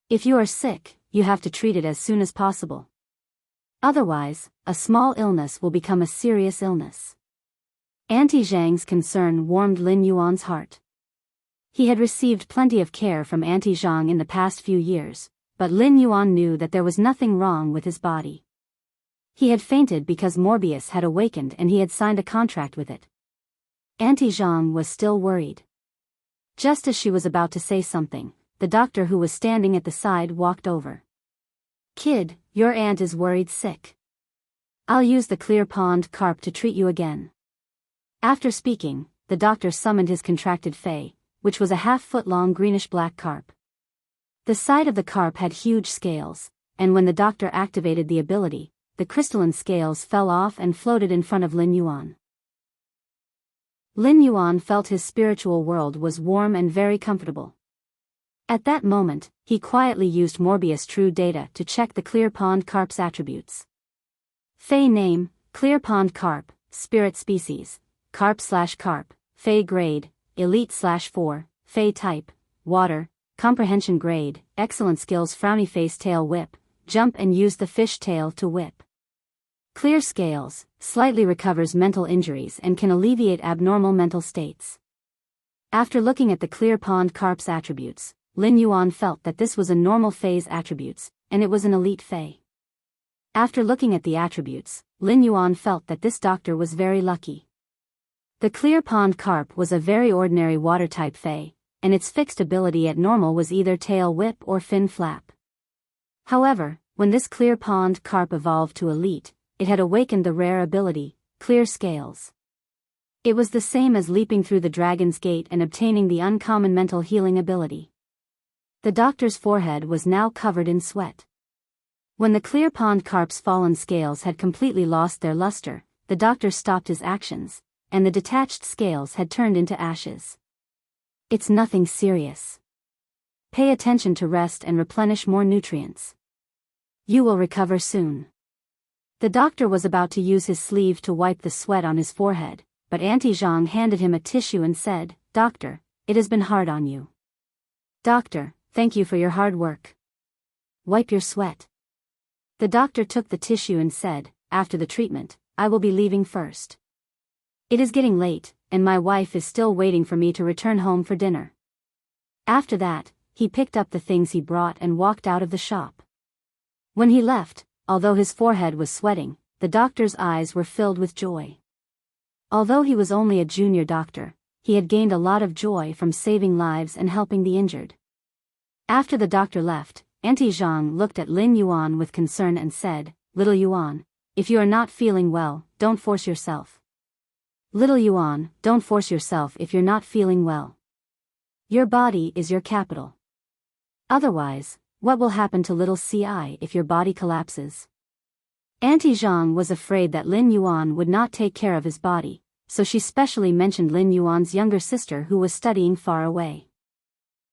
[SPEAKER 1] If you are sick, you have to treat it as soon as possible. Otherwise, a small illness will become a serious illness." Auntie Zhang's concern warmed Lin Yuan's heart. He had received plenty of care from Auntie Zhang in the past few years, but Lin Yuan knew that there was nothing wrong with his body. He had fainted because Morbius had awakened and he had signed a contract with it. Auntie Zhang was still worried. Just as she was about to say something, the doctor who was standing at the side walked over. "Kid, your aunt is worried sick. I'll use the clear pond carp to treat you again." After speaking, the doctor summoned his contracted fae, which was a half-foot-long greenish-black carp. The side of the carp had huge scales, and when the doctor activated the ability, the crystalline scales fell off and floated in front of Lin Yuan. Lin Yuan felt his spiritual world was warm and very comfortable. At that moment, he quietly used Morbius True Data to check the Clear Pond Carp's attributes. Fae name, Clear Pond Carp, Spirit Species, Carp/Carp, Fae Grade, Elite/4, Fae Type, Water, Comprehension Grade, Excellent Skills Frowny Face Tail Whip, Jump and use the fish tail to whip. Clear Scales, slightly recovers mental injuries and can alleviate abnormal mental states. After looking at the Clear Pond Carp's attributes, Lin Yuan felt that this was a normal Fae's attributes, and it was an elite Fae. After looking at the attributes, Lin Yuan felt that this doctor was very lucky. The Clear Pond Carp was a very ordinary water-type Fae, and its fixed ability at normal was either Tail Whip or Fin Flap. However, when this Clear Pond Carp evolved to Elite, it had awakened the rare ability, Clear Scales. It was the same as leaping through the Dragon's Gate and obtaining the uncommon mental healing ability. The doctor's forehead was now covered in sweat. When the Clear Pond Carp's fallen scales had completely lost their luster, the doctor stopped his actions, and the detached scales had turned into ashes. "It's nothing serious. Pay attention to rest and replenish more nutrients. You will recover soon." The doctor was about to use his sleeve to wipe the sweat on his forehead, but Auntie Zhang handed him a tissue and said, "Doctor, it has been hard on you." "Doctor, thank you for your hard work. Wipe your sweat." The doctor took the tissue and said, "After the treatment, I will be leaving first. It is getting late, and my wife is still waiting for me to return home for dinner." After that, he picked up the things he brought and walked out of the shop. When he left, although his forehead was sweating, the doctor's eyes were filled with joy. Although he was only a junior doctor, he had gained a lot of joy from saving lives and helping the injured. After the doctor left, Auntie Zhang looked at Lin Yuan with concern and said, "Little Yuan, if you are not feeling well, don't force yourself. Little Yuan, don't force yourself if you're not feeling well. Your body is your capital. Otherwise, what will happen to little CI if your body collapses?" Auntie Zhang was afraid that Lin Yuan would not take care of his body, so she specially mentioned Lin Yuan's younger sister who was studying far away.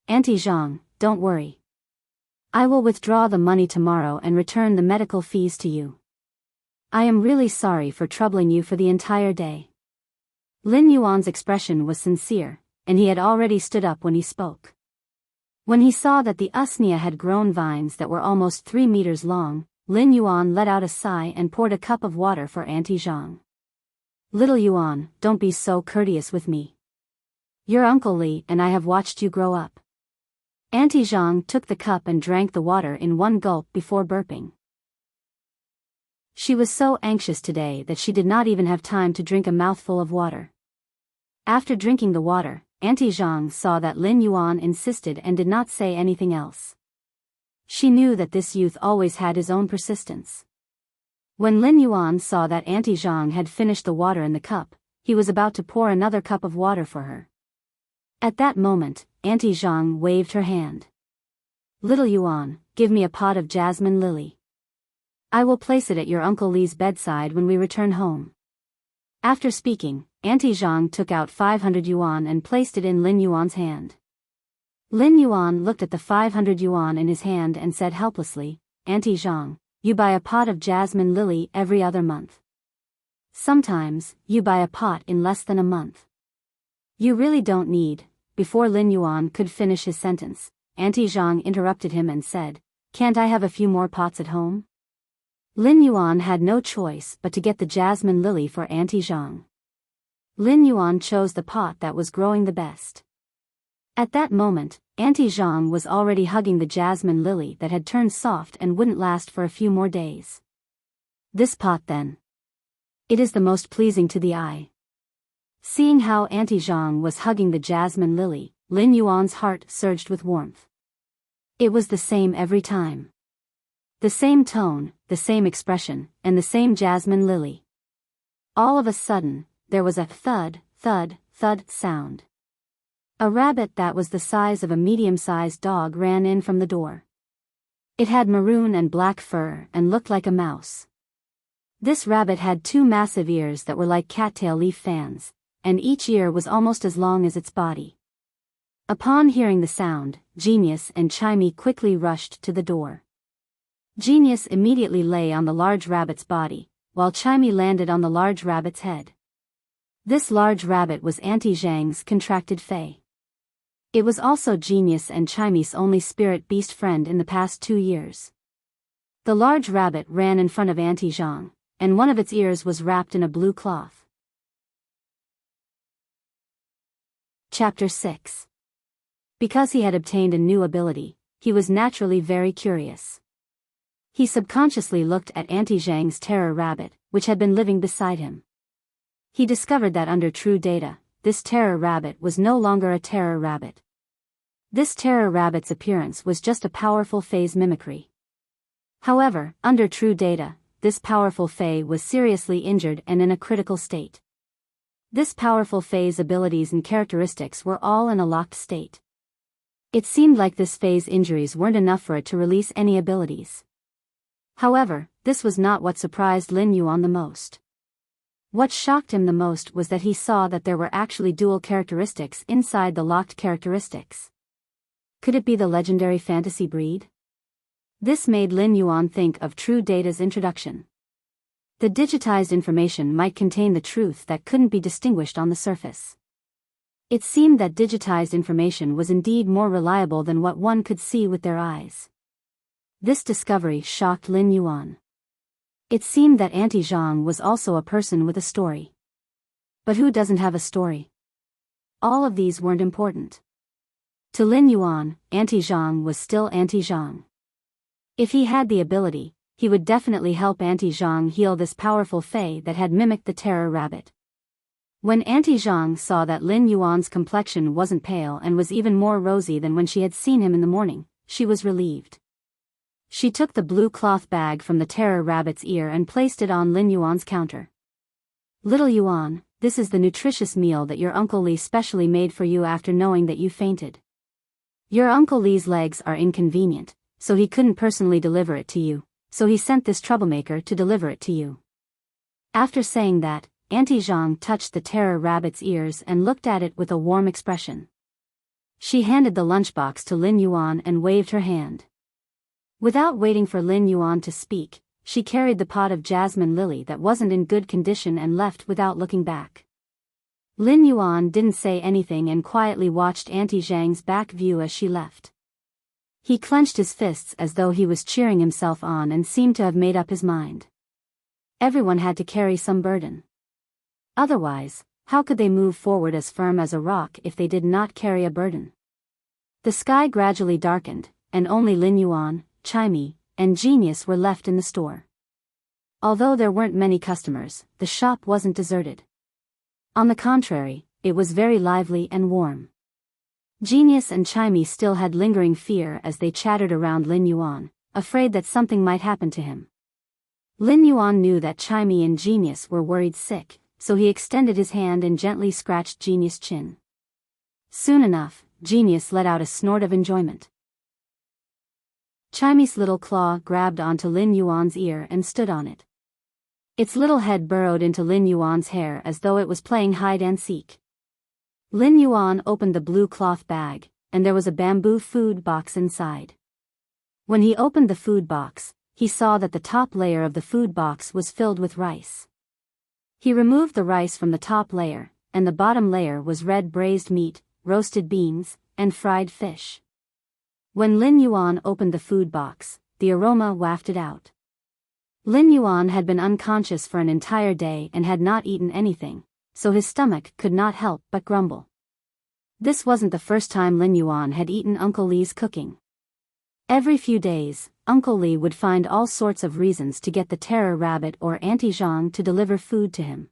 [SPEAKER 1] "Auntie Zhang, don't worry. I will withdraw the money tomorrow and return the medical fees to you. I am really sorry for troubling you for the entire day. Lin Yuan's expression was sincere, and he had already stood up when he spoke. When he saw that the usnea had grown vines that were almost 3 meters long, Lin Yuan let out a sigh and poured a cup of water for Auntie Zhang. "Little Yuan, don't be so courteous with me. Your Uncle Li and I have watched you grow up." Auntie Zhang took the cup and drank the water in one gulp before burping. She was so anxious today that she did not even have time to drink a mouthful of water. After drinking the water, Auntie Zhang saw that Lin Yuan insisted and did not say anything else. She knew that this youth always had his own persistence. When Lin Yuan saw that Auntie Zhang had finished the water in the cup, he was about to pour another cup of water for her. At that moment, Auntie Zhang waved her hand. "Little Yuan, give me a pot of jasmine lily. I will place it at your Uncle Li's bedside when we return home." After speaking, Auntie Zhang took out 500 yuan and placed it in Lin Yuan's hand. Lin Yuan looked at the 500 yuan in his hand and said helplessly, "Auntie Zhang, you buy a pot of jasmine lily every other month. Sometimes, you buy a pot in less than a month. You really don't need." Before Lin Yuan could finish his sentence, Auntie Zhang interrupted him and said, "Can't I have a few more pots at home?" Lin Yuan had no choice but to get the jasmine lily for Auntie Zhang. Lin Yuan chose the pot that was growing the best. At that moment, Auntie Zhang was already hugging the jasmine lily that had turned soft and wouldn't last for a few more days. "This pot then. It is the most pleasing to the eye." Seeing how Auntie Zhang was hugging the jasmine lily, Lin Yuan's heart surged with warmth. It was the same every time. The same tone, the same expression, and the same jasmine lily. All of a sudden, there was a thud, thud, thud sound. A rabbit that was the size of a medium-sized dog ran in from the door. It had maroon and black fur and looked like a mouse. This rabbit had 2 massive ears that were like cattail leaf fans, and each ear was almost as long as its body. Upon hearing the sound, Genius and Chimey quickly rushed to the door. Genius immediately lay on the large rabbit's body, while Chimey landed on the large rabbit's head. This large rabbit was Auntie Zhang's contracted fae. It was also Genius and Chimey's only spirit beast friend in the past 2 years. The large rabbit ran in front of Auntie Zhang, and one of its ears was wrapped in a blue cloth. Chapter 6. Because he had obtained a new ability, he was naturally very curious. He subconsciously looked at Auntie Zhang's terror rabbit, which had been living beside him. He discovered that under true data, this terror rabbit was no longer a terror rabbit. This terror rabbit's appearance was just a powerful phase mimicry. However, under true data, this powerful fae was seriously injured and in a critical state. This powerful fae's abilities and characteristics were all in a locked state. It seemed like this fae's injuries weren't enough for it to release any abilities. However, this was not what surprised Lin Yuan the most. What shocked him the most was that he saw that there were actually dual characteristics inside the locked characteristics. Could it be the legendary fantasy breed? This made Lin Yuan think of True Data's introduction. The digitized information might contain the truth that couldn't be distinguished on the surface. It seemed that digitized information was indeed more reliable than what one could see with their eyes. This discovery shocked Lin Yuan. It seemed that Auntie Zhang was also a person with a story. But who doesn't have a story? All of these weren't important. To Lin Yuan, Auntie Zhang was still Auntie Zhang. If he had the ability, he would definitely help Auntie Zhang heal this powerful fae that had mimicked the terror rabbit. When Auntie Zhang saw that Lin Yuan's complexion wasn't pale and was even more rosy than when she had seen him in the morning, she was relieved. She took the blue cloth bag from the terror rabbit's ear and placed it on Lin Yuan's counter. "Little Yuan, this is the nutritious meal that your Uncle Li specially made for you after knowing that you fainted. Your Uncle Li's legs are inconvenient, so he couldn't personally deliver it to you, so he sent this troublemaker to deliver it to you." After saying that, Auntie Zhang touched the terror rabbit's ears and looked at it with a warm expression. She handed the lunchbox to Lin Yuan and waved her hand. Without waiting for Lin Yuan to speak, she carried the pot of jasmine lily that wasn't in good condition and left without looking back. Lin Yuan didn't say anything and quietly watched Auntie Zhang's back view as she left. He clenched his fists as though he was cheering himself on and seemed to have made up his mind. Everyone had to carry some burden. Otherwise, how could they move forward as firm as a rock if they did not carry a burden? The sky gradually darkened, and only Lin Yuan, Chimey, and Genius were left in the store. Although there weren't many customers, the shop wasn't deserted. On the contrary, it was very lively and warm. Genius and Chimey still had lingering fear as they chattered around Lin Yuan, afraid that something might happen to him. Lin Yuan knew that Chimey and Genius were worried sick, so he extended his hand and gently scratched Genius' chin. Soon enough, Genius let out a snort of enjoyment. Chimey's little claw grabbed onto Lin Yuan's ear and stood on it. Its little head burrowed into Lin Yuan's hair as though it was playing hide and seek. Lin Yuan opened the blue cloth bag, and there was a bamboo food box inside. When he opened the food box, he saw that the top layer of the food box was filled with rice. He removed the rice from the top layer, and the bottom layer was red braised meat, roasted beans, and fried fish. When Lin Yuan opened the food box, the aroma wafted out. Lin Yuan had been unconscious for an entire day and had not eaten anything, so his stomach could not help but grumble. This wasn't the first time Lin Yuan had eaten Uncle Li's cooking. Every few days, Uncle Li would find all sorts of reasons to get the terror rabbit or Auntie Zhang to deliver food to him.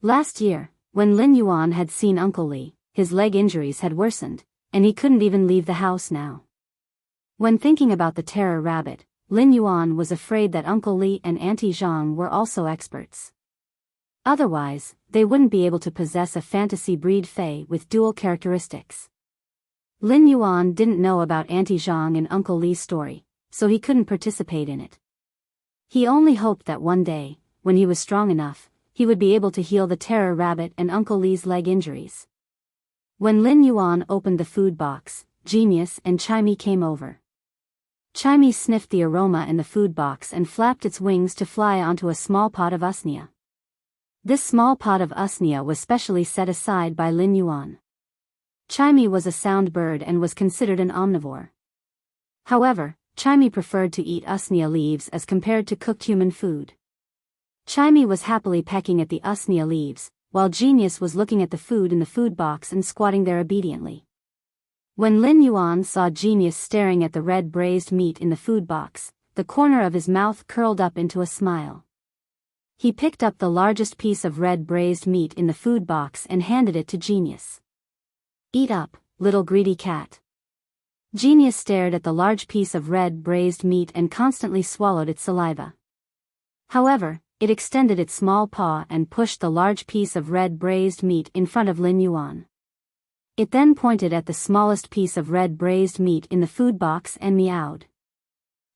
[SPEAKER 1] Last year, when Lin Yuan had seen Uncle Li, his leg injuries had worsened, and he couldn't even leave the house now. When thinking about the terror rabbit, Lin Yuan was afraid that Uncle Li and Auntie Zhang were also experts. Otherwise, they wouldn't be able to possess a fantasy breed fae with dual characteristics. Lin Yuan didn't know about Auntie Zhang and Uncle Li's story, so he couldn't participate in it. He only hoped that one day, when he was strong enough, he would be able to heal the terror rabbit and Uncle Li's leg injuries. When Lin Yuan opened the food box, Genius and Chimey came over. Chimey sniffed the aroma in the food box and flapped its wings to fly onto a small pot of usnia. This small pot of usnia was specially set aside by Lin Yuan. Chimey was a sound bird and was considered an omnivore. However, Chimey preferred to eat usnia leaves as compared to cooked human food. Chimey was happily pecking at the usnia leaves, while Genius was looking at the food in the food box and squatting there obediently. When Lin Yuan saw Genius staring at the red braised meat in the food box, the corner of his mouth curled up into a smile. He picked up the largest piece of red braised meat in the food box and handed it to Genius. "Eat up, little greedy cat." Genius stared at the large piece of red braised meat and constantly swallowed its saliva. However, it extended its small paw and pushed the large piece of red braised meat in front of Lin Yuan. It then pointed at the smallest piece of red braised meat in the food box and meowed.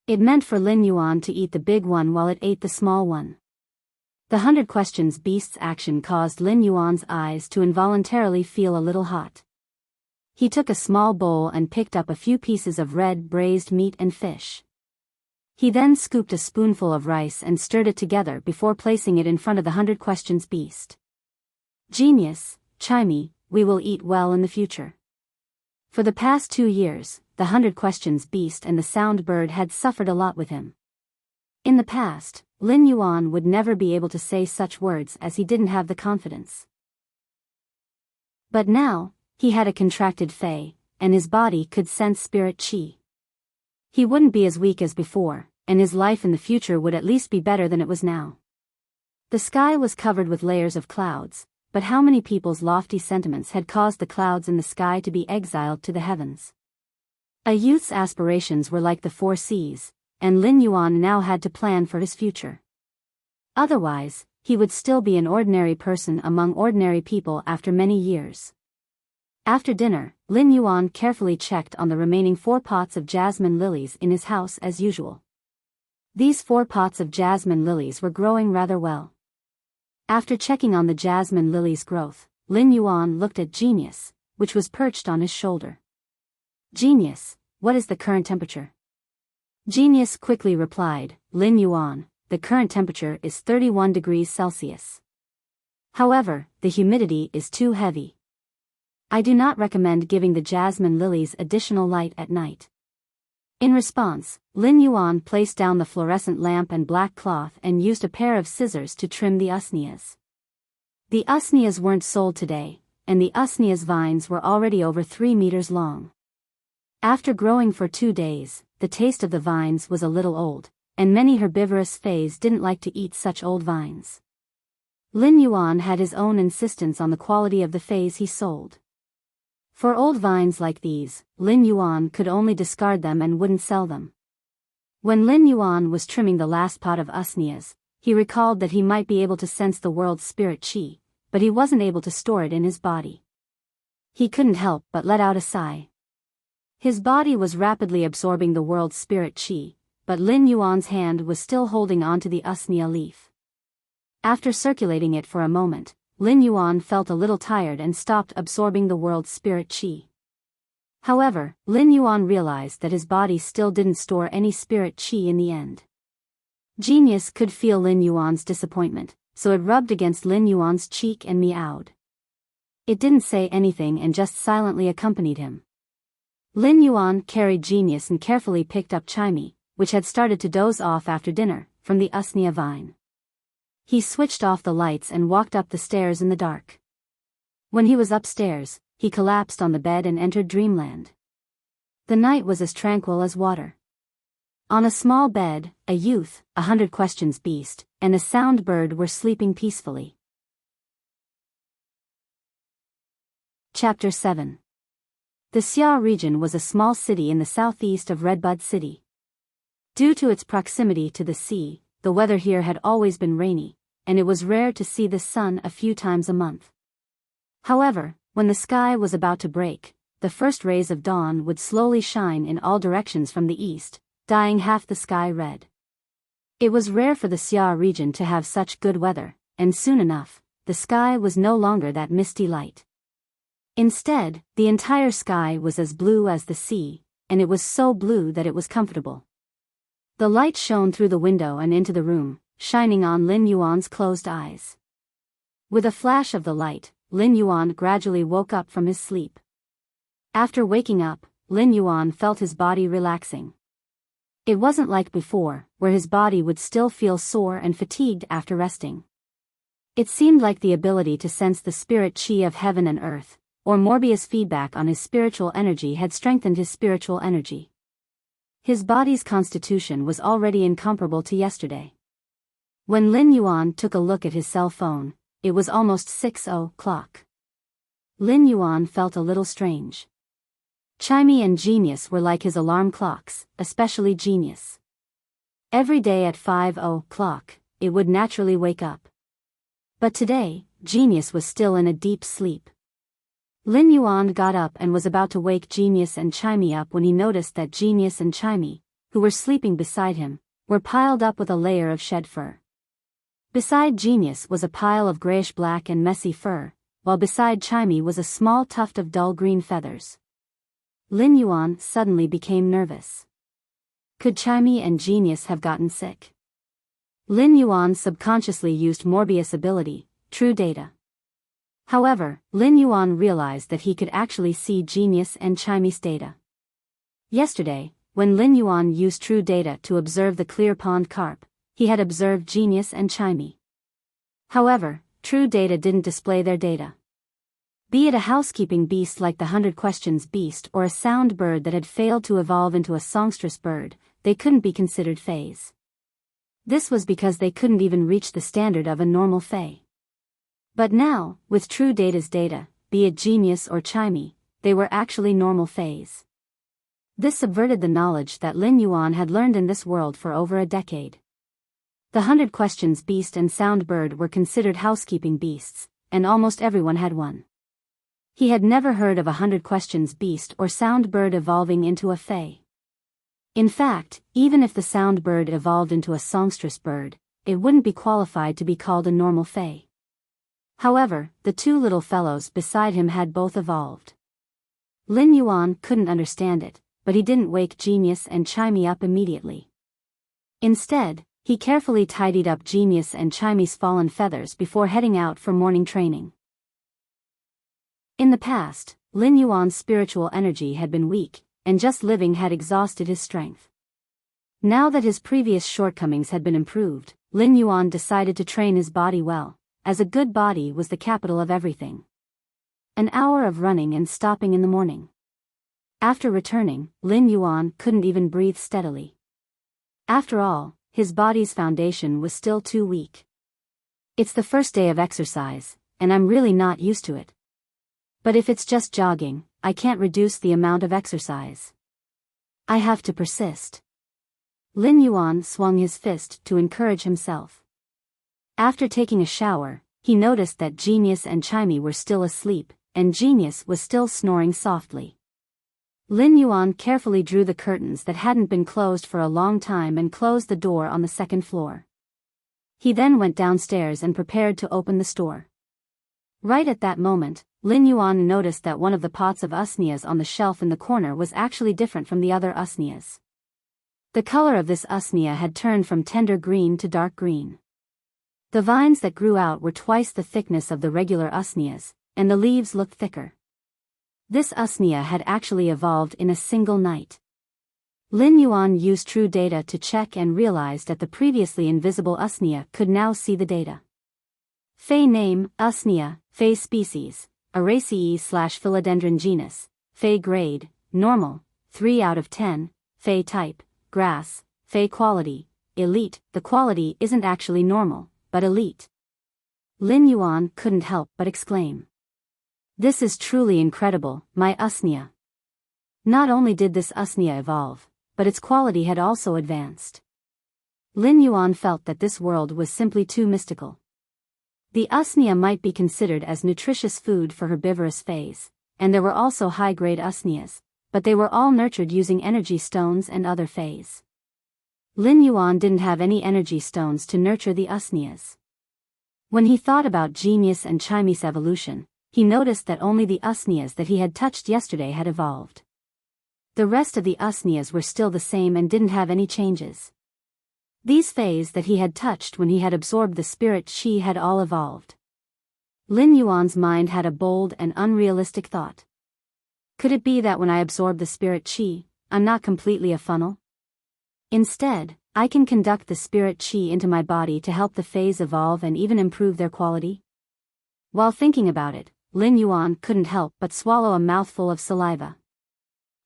[SPEAKER 1] It meant for Lin Yuan to eat the big one while it ate the small one. The 100 Questions Beast's action caused Lin Yuan's eyes to involuntarily feel a little hot. He took a small bowl and picked up a few pieces of red braised meat and fish. He then scooped a spoonful of rice and stirred it together before placing it in front of the 100 Questions Beast. "Genius, Chimey, we will eat well in the future." For the past 2 years, the 100 Questions Beast and the sound bird had suffered a lot with him. In the past, Lin Yuan would never be able to say such words as he didn't have the confidence. But now, he had a contracted fae, and his body could sense spirit chi. He wouldn't be as weak as before, and his life in the future would at least be better than it was now. The sky was covered with layers of clouds, but how many people's lofty sentiments had caused the clouds in the sky to be exiled to the heavens? A youth's aspirations were like the 4 seas, and Lin Yuan now had to plan for his future. Otherwise, he would still be an ordinary person among ordinary people after many years. After dinner, Lin Yuan carefully checked on the remaining 4 pots of jasmine lilies in his house as usual. These 4 pots of jasmine lilies were growing rather well. After checking on the jasmine lilies' growth, Lin Yuan looked at Genius, which was perched on his shoulder. "Genius, what is the current temperature?" Genius quickly replied, "Lin Yuan, the current temperature is 31 degrees Celsius. However, the humidity is too heavy. I do not recommend giving the jasmine lilies additional light at night. In response, Lin Yuan placed down the fluorescent lamp and black cloth and used a pair of scissors to trim the usneas. The usneas weren't sold today, and the usneas vines were already over 3 meters long. After growing for 2 days, the taste of the vines was a little old, and many herbivorous fays didn't like to eat such old vines. Lin Yuan had his own insistence on the quality of the fays he sold. For old vines like these, Lin Yuan could only discard them and wouldn't sell them. When Lin Yuan was trimming the last pot of usneas, he recalled that he might be able to sense the world's spirit qi, but he wasn't able to store it in his body. He couldn't help but let out a sigh. His body was rapidly absorbing the world's spirit qi, but Lin Yuan's hand was still holding onto the usnea leaf. After circulating it for a moment, Lin Yuan felt a little tired and stopped absorbing the world's spirit qi. However, Lin Yuan realized that his body still didn't store any spirit qi in the end. Genius could feel Lin Yuan's disappointment, so it rubbed against Lin Yuan's cheek and meowed. It didn't say anything and just silently accompanied him. Lin Yuan carried Genius and carefully picked up Chimey, which had started to doze off after dinner, from the usnea vine. He switched off the lights and walked up the stairs in the dark. When he was upstairs, he collapsed on the bed and entered dreamland. The night was as tranquil as water. On a small bed, a youth, 100 questions beast, and a sound bird were sleeping peacefully. Chapter 7. The Xia region was a small city in the southeast of Redbud City. Due to its proximity to the sea, the weather here had always been rainy, and it was rare to see the sun a few times a month. However, when the sky was about to break, the first rays of dawn would slowly shine in all directions from the east, dyeing half the sky red. It was rare for the Xia region to have such good weather, and soon enough, the sky was no longer that misty light. Instead, the entire sky was as blue as the sea, and it was so blue that it was comfortable. The light shone through the window and into the room, shining on Lin Yuan's closed eyes. With a flash of the light, Lin Yuan gradually woke up from his sleep. After waking up, Lin Yuan felt his body relaxing. It wasn't like before, where his body would still feel sore and fatigued after resting. It seemed like the ability to sense the spirit qi of heaven and earth, or Morbius feedback on his spiritual energy, had strengthened his spiritual energy. His body's constitution was already incomparable to yesterday. When Lin Yuan took a look at his cell phone, it was almost 6 o'clock. Lin Yuan felt a little strange. Chimey and Genius were like his alarm clocks, especially Genius. Every day at 5 o'clock, it would naturally wake up. But today, Genius was still in a deep sleep. Lin Yuan got up and was about to wake Genius and Chimey up when he noticed that Genius and Chimey, who were sleeping beside him, were piled up with a layer of shed fur. Beside Genius was a pile of grayish-black and messy fur, while beside Chimey was a small tuft of dull green feathers. Lin Yuan suddenly became nervous. Could Chimey and Genius have gotten sick? Lin Yuan subconsciously used Morbius' ability, True Data. However, Lin Yuan realized that he could actually see Genius and Chimey's data. Yesterday, when Lin Yuan used True Data to observe the clear pond carp, he had observed Genius and Chimey. However, True Data didn't display their data. Be it a housekeeping beast like the 100 Questions beast or a sound bird that had failed to evolve into a songstress bird, they couldn't be considered fays. This was because they couldn't even reach the standard of a normal fay. But now, with True Data's data, be it Genius or Chimey, they were actually normal fays. This subverted the knowledge that Lin Yuan had learned in this world for over a decade. The 100 Questions beast and sound bird were considered housekeeping beasts, and almost everyone had one. He had never heard of a 100 Questions beast or sound bird evolving into a fae. In fact, even if the sound bird evolved into a songstress bird, it wouldn't be qualified to be called a normal fae. However, the two little fellows beside him had both evolved. Lin Yuan couldn't understand it, but he didn't wake Genius and Chimey up immediately. Instead, he carefully tidied up Genius and Chimy's fallen feathers before heading out for morning training. In the past, Lin Yuan's spiritual energy had been weak, and just living had exhausted his strength. Now that his previous shortcomings had been improved, Lin Yuan decided to train his body well, as a good body was the capital of everything. An hour of running and stopping in the morning. After returning, Lin Yuan couldn't even breathe steadily. After all, his body's foundation was still too weak. It's the first day of exercise, and I'm really not used to it. But if it's just jogging, I can't reduce the amount of exercise. I have to persist. Lin Yuan swung his fist to encourage himself. After taking a shower, he noticed that Genius and Chimy were still asleep, and Genius was still snoring softly. Lin Yuan carefully drew the curtains that hadn't been closed for a long time and closed the door on the second floor. He then went downstairs and prepared to open the store. Right at that moment, Lin Yuan noticed that one of the pots of usneas on the shelf in the corner was actually different from the other usneas. The color of this usnea had turned from tender green to dark green. The vines that grew out were twice the thickness of the regular usneas, and the leaves looked thicker. This usnea had actually evolved in a single night. Lin Yuan used true data to check and realized that the previously invisible usnea could now see the data. Fey name, usnea, Fey species, Araceae/philodendron genus, Fey grade, normal, 3 out of 10, Fey type, grass, Fey quality, elite. The quality isn't actually normal, but elite. Lin Yuan couldn't help but exclaim. This is truly incredible, my usnea. Not only did this usnea evolve, but its quality had also advanced. Lin Yuan felt that this world was simply too mystical. The usnea might be considered as nutritious food for herbivorous Feys, and there were also high-grade usneas, but they were all nurtured using energy stones and other Feys. Lin Yuan didn't have any energy stones to nurture the usneas. When he thought about Genius and Chimy's evolution, he noticed that only the usneas that he had touched yesterday had evolved. The rest of the usneas were still the same and didn't have any changes. These Feys that he had touched when he had absorbed the spirit chi had all evolved. Lin Yuan's mind had a bold and unrealistic thought. Could it be that when I absorb the spirit chi, I'm not completely a funnel? Instead, I can conduct the spirit chi into my body to help the Feys evolve and even improve their quality? While thinking about it, Lin Yuan couldn't help but swallow a mouthful of saliva.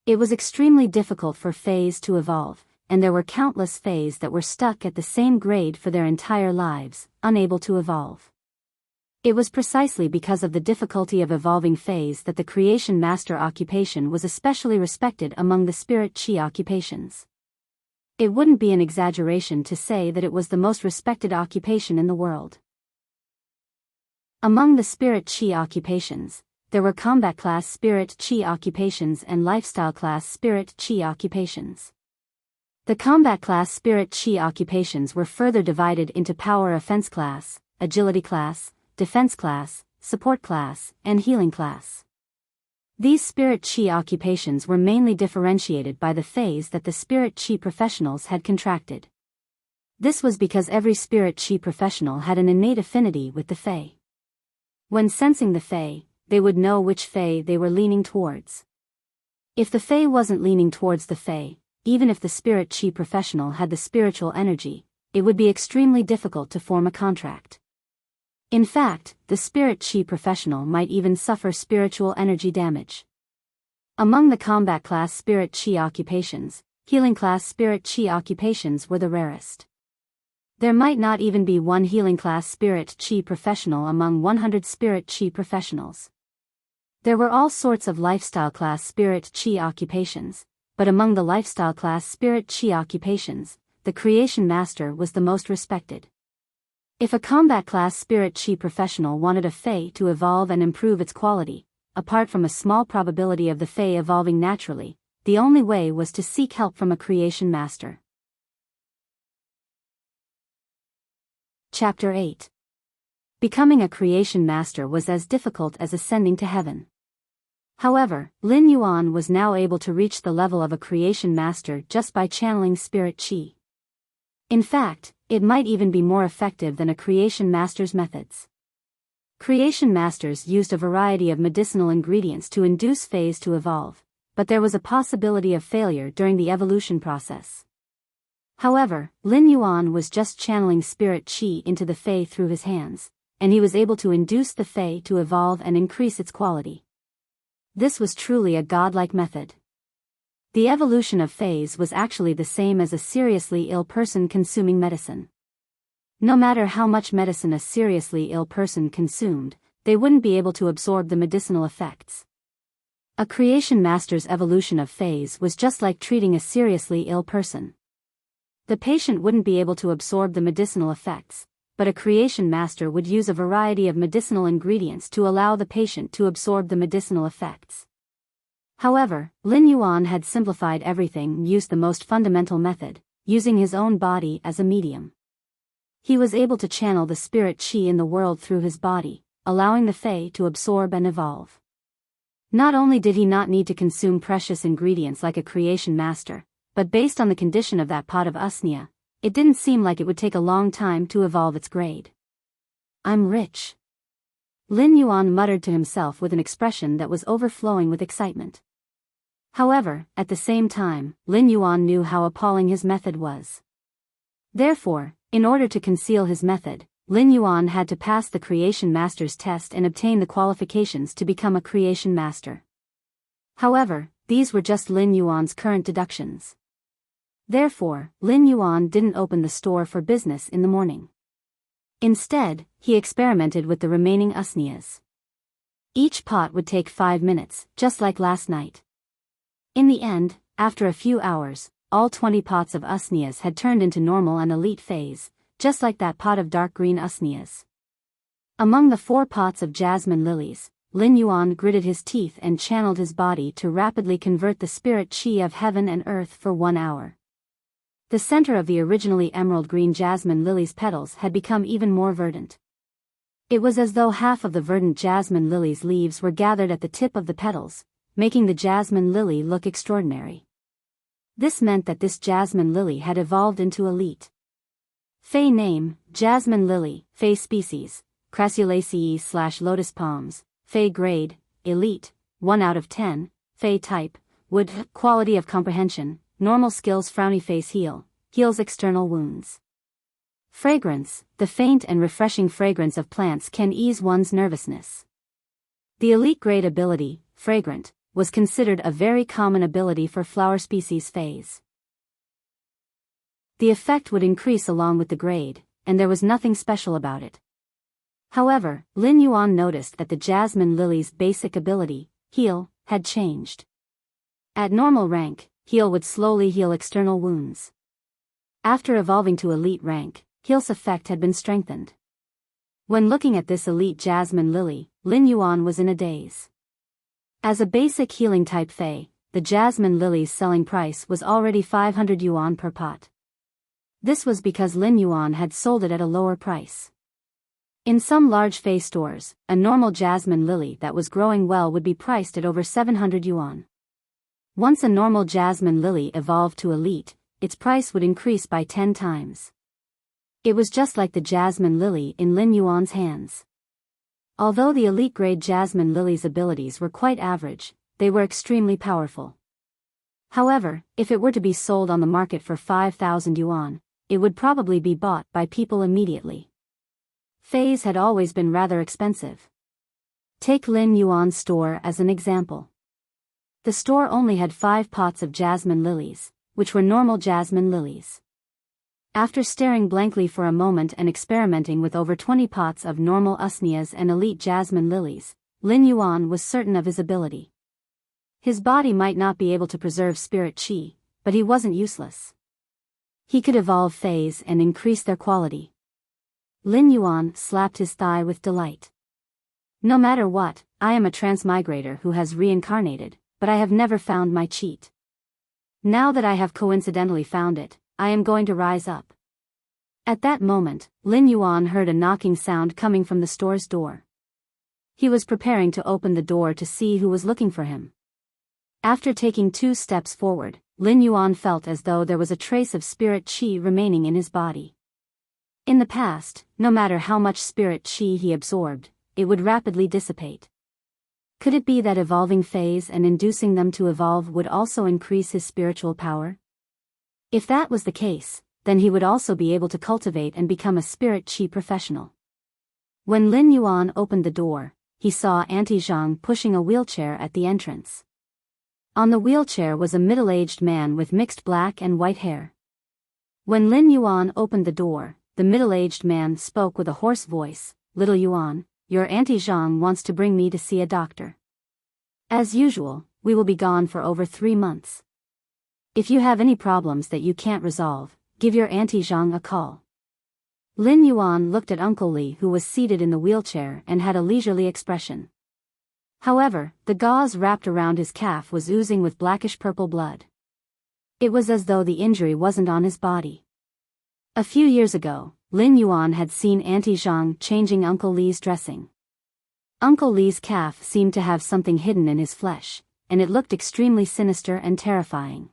[SPEAKER 1] It was extremely difficult for Feys to evolve, and there were countless Feys that were stuck at the same grade for their entire lives, unable to evolve. It was precisely because of the difficulty of evolving Feys that the Creation Master occupation was especially respected among the Spirit Chi occupations. It wouldn't be an exaggeration to say that it was the most respected occupation in the world. Among the Spirit Chi occupations, there were combat class Spirit Chi occupations and lifestyle class Spirit Chi occupations. The combat class Spirit Chi occupations were further divided into power offense class, agility class, defense class, support class, and healing class. These Spirit Chi occupations were mainly differentiated by the Feys that the Spirit Chi professionals had contracted. This was because every Spirit Chi professional had an innate affinity with the Fey. When sensing the Fey, they would know which Fey they were leaning towards. If the Fey wasn't leaning towards the Fey, even if the Spirit Chi professional had the spiritual energy, it would be extremely difficult to form a contract. In fact, the Spirit Chi professional might even suffer spiritual energy damage. Among the combat class Spirit Chi occupations, healing class Spirit Chi occupations were the rarest. There might not even be one healing class Spirit Chi professional among 100 Spirit Chi professionals. There were all sorts of lifestyle class Spirit Chi occupations, but among the lifestyle class Spirit Chi occupations, the Creation Master was the most respected. If a combat class Spirit Chi professional wanted a Fey to evolve and improve its quality, apart from a small probability of the Fey evolving naturally, the only way was to seek help from a Creation Master. Chapter 8. Becoming a Creation Master was as difficult as ascending to heaven. However, Lin Yuan was now able to reach the level of a Creation Master just by channeling Spirit Chi. In fact, it might even be more effective than a creation master's methods. Creation masters used a variety of medicinal ingredients to induce Fays to evolve, but there was a possibility of failure during the evolution process. However, Lin Yuan was just channeling spirit qi into the Fey through his hands, and he was able to induce the Fey to evolve and increase its quality. This was truly a godlike method. The evolution of Fays was actually the same as a seriously ill person consuming medicine. No matter how much medicine a seriously ill person consumed, they wouldn't be able to absorb the medicinal effects. A creation master's evolution of Fays was just like treating a seriously ill person. The patient wouldn't be able to absorb the medicinal effects, but a creation master would use a variety of medicinal ingredients to allow the patient to absorb the medicinal effects. However, Lin Yuan had simplified everything and used the most fundamental method, using his own body as a medium. He was able to channel the spirit qi in the world through his body, allowing the Fey to absorb and evolve. Not only did he not need to consume precious ingredients like a creation master, but based on the condition of that pot of usnia, it didn't seem like it would take a long time to evolve its grade. I'm rich. Lin Yuan muttered to himself with an expression that was overflowing with excitement. However, at the same time, Lin Yuan knew how appalling his method was. Therefore, in order to conceal his method, Lin Yuan had to pass the creation master's test and obtain the qualifications to become a creation master. However, these were just Lin Yuan's current deductions. Therefore, Lin Yuan didn't open the store for business in the morning. Instead, he experimented with the remaining usnias. Each pot would take 5 minutes, just like last night. In the end, after a few hours, all 20 pots of usnias had turned into normal and elite phase, just like that pot of dark green usnias. Among the 4 pots of jasmine lilies, Lin Yuan gritted his teeth and channeled his body to rapidly convert the spirit qi of heaven and earth for 1 hour. The center of the originally emerald green jasmine lily's petals had become even more verdant. It was as though half of the verdant jasmine lily's leaves were gathered at the tip of the petals, making the jasmine lily look extraordinary. This meant that this jasmine lily had evolved into elite. Fey name, jasmine lily, Fey species, Crassulaceae/lotus palms, Fey grade, elite, 1 out of 10, Fey type, wood, quality of comprehension, normal skills frowny face heals external wounds. Fragrance, the faint and refreshing fragrance of plants can ease one's nervousness. The elite grade ability, fragrant, was considered a very common ability for flower species Fays. The effect would increase along with the grade, and there was nothing special about it. However, Lin Yuan noticed that the jasmine lily's basic ability, heal, had changed. At normal rank, heal would slowly heal external wounds. After evolving to elite rank, heal's effect had been strengthened. When looking at this elite jasmine lily, Lin Yuan was in a daze. As a basic healing type Fey, the jasmine lily's selling price was already 500 yuan per pot. This was because Lin Yuan had sold it at a lower price. In some large Fey stores, a normal jasmine lily that was growing well would be priced at over 700 yuan. Once a normal jasmine lily evolved to elite, its price would increase by 10 times. It was just like the jasmine lily in Lin Yuan's hands. Although the elite-grade jasmine lily's abilities were quite average, they were extremely powerful. However, if it were to be sold on the market for 5,000 yuan, it would probably be bought by people immediately. Fays had always been rather expensive. Take Lin Yuan's store as an example. The store only had 5 pots of jasmine lilies, which were normal jasmine lilies. After staring blankly for a moment and experimenting with over 20 pots of normal usnias and elite jasmine lilies, Lin Yuan was certain of his ability. His body might not be able to preserve spirit qi, but he wasn't useless. He could evolve Fays and increase their quality. Lin Yuan slapped his thigh with delight. No matter what, I am a transmigrator who has reincarnated, but I have never found my cheat. Now that I have coincidentally found it, I am going to rise up. At that moment, Lin Yuan heard a knocking sound coming from the store's door. He was preparing to open the door to see who was looking for him. After taking 2 steps forward, Lin Yuan felt as though there was a trace of spirit qi remaining in his body. In the past, no matter how much spirit chi he absorbed, it would rapidly dissipate. Could it be that evolving phase and inducing them to evolve would also increase his spiritual power? If that was the case, then he would also be able to cultivate and become a spirit chi professional. When Lin Yuan opened the door, he saw Auntie Zhang pushing a wheelchair at the entrance. On the wheelchair was a middle-aged man with mixed black and white hair. When Lin Yuan opened the door, the middle-aged man spoke with a hoarse voice, "Little Yuan, your Auntie Zhang wants to bring me to see a doctor. As usual, we will be gone for over 3 months. If you have any problems that you can't resolve, give your Auntie Zhang a call." Lin Yuan looked at Uncle Li, who was seated in the wheelchair and had a leisurely expression. However, the gauze wrapped around his calf was oozing with blackish-purple blood. It was as though the injury wasn't on his body. A few years ago, Lin Yuan had seen Auntie Zhang changing Uncle Li's dressing. Uncle Li's calf seemed to have something hidden in his flesh, and it looked extremely sinister and terrifying.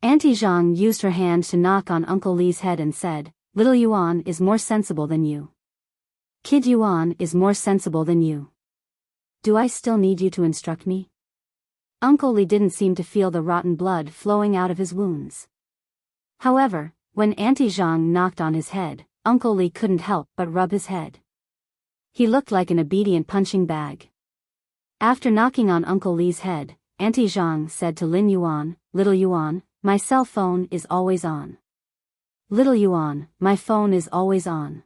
[SPEAKER 1] Auntie Zhang used her hand to knock on Uncle Li's head and said, "Little Yuan is more sensible than you. Kid Yuan is more sensible than you. Do I still need you to instruct me?" Uncle Li didn't seem to feel the rotten blood flowing out of his wounds. However, when Auntie Zhang knocked on his head, Uncle Li couldn't help but rub his head. He looked like an obedient punching bag. After knocking on Uncle Li's head, Auntie Zhang said to Lin Yuan, "Little Yuan, my cell phone is always on. Little Yuan, my phone is always on.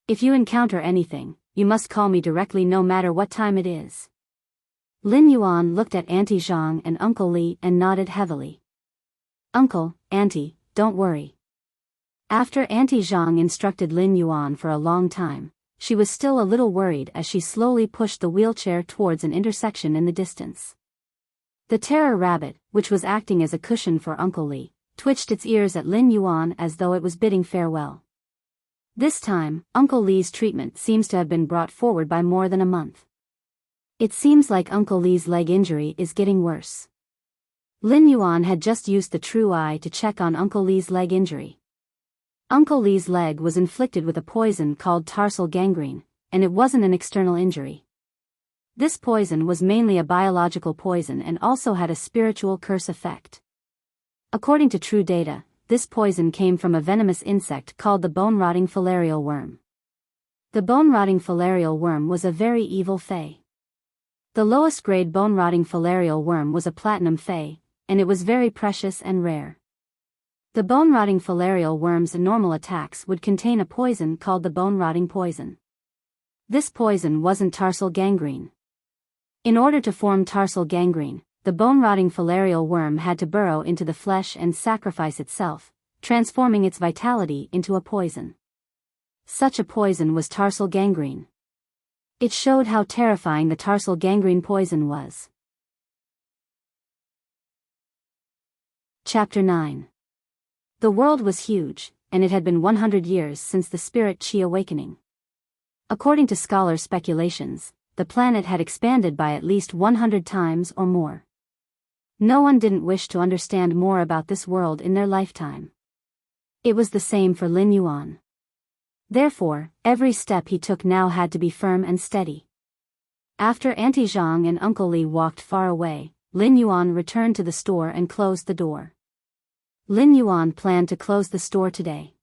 [SPEAKER 1] If you encounter anything, you must call me directly no matter what time it is." Lin Yuan looked at Auntie Zhang and Uncle Li and nodded heavily. "Uncle, Auntie, don't worry." After Auntie Zhang instructed Lin Yuan for a long time, she was still a little worried as she slowly pushed the wheelchair towards an intersection in the distance. The terror rabbit, which was acting as a cushion for Uncle Li, twitched its ears at Lin Yuan as though it was bidding farewell. This time, Uncle Li's treatment seems to have been brought forward by more than a month. It seems like Uncle Li's leg injury is getting worse. Lin Yuan had just used the true eye to check on Uncle Li's leg injury. Uncle Li's leg was inflicted with a poison called tarsal gangrene, and it wasn't an external injury. This poison was mainly a biological poison and also had a spiritual curse effect. According to true data, this poison came from a venomous insect called the bone-rotting filarial worm. The bone-rotting filarial worm was a very evil fae. The lowest grade bone-rotting filarial worm was a platinum fae, and it was very precious and rare. The bone-rotting filarial worm's normal attacks would contain a poison called the bone-rotting poison. This poison wasn't tarsal gangrene. In order to form tarsal gangrene, the bone-rotting filarial worm had to burrow into the flesh and sacrifice itself, transforming its vitality into a poison. Such a poison was tarsal gangrene. It showed how terrifying the tarsal gangrene poison was. Chapter 9. The world was huge, and it had been 100 years since the spirit chi awakening. According to scholars' speculations, the planet had expanded by at least 100 times or more. No one didn't wish to understand more about this world in their lifetime. It was the same for Lin Yuan. Therefore, every step he took now had to be firm and steady. After Auntie Zhang and Uncle Li walked far away, Lin Yuan returned to the store and closed the door. Lin Yuan planned to close the store today.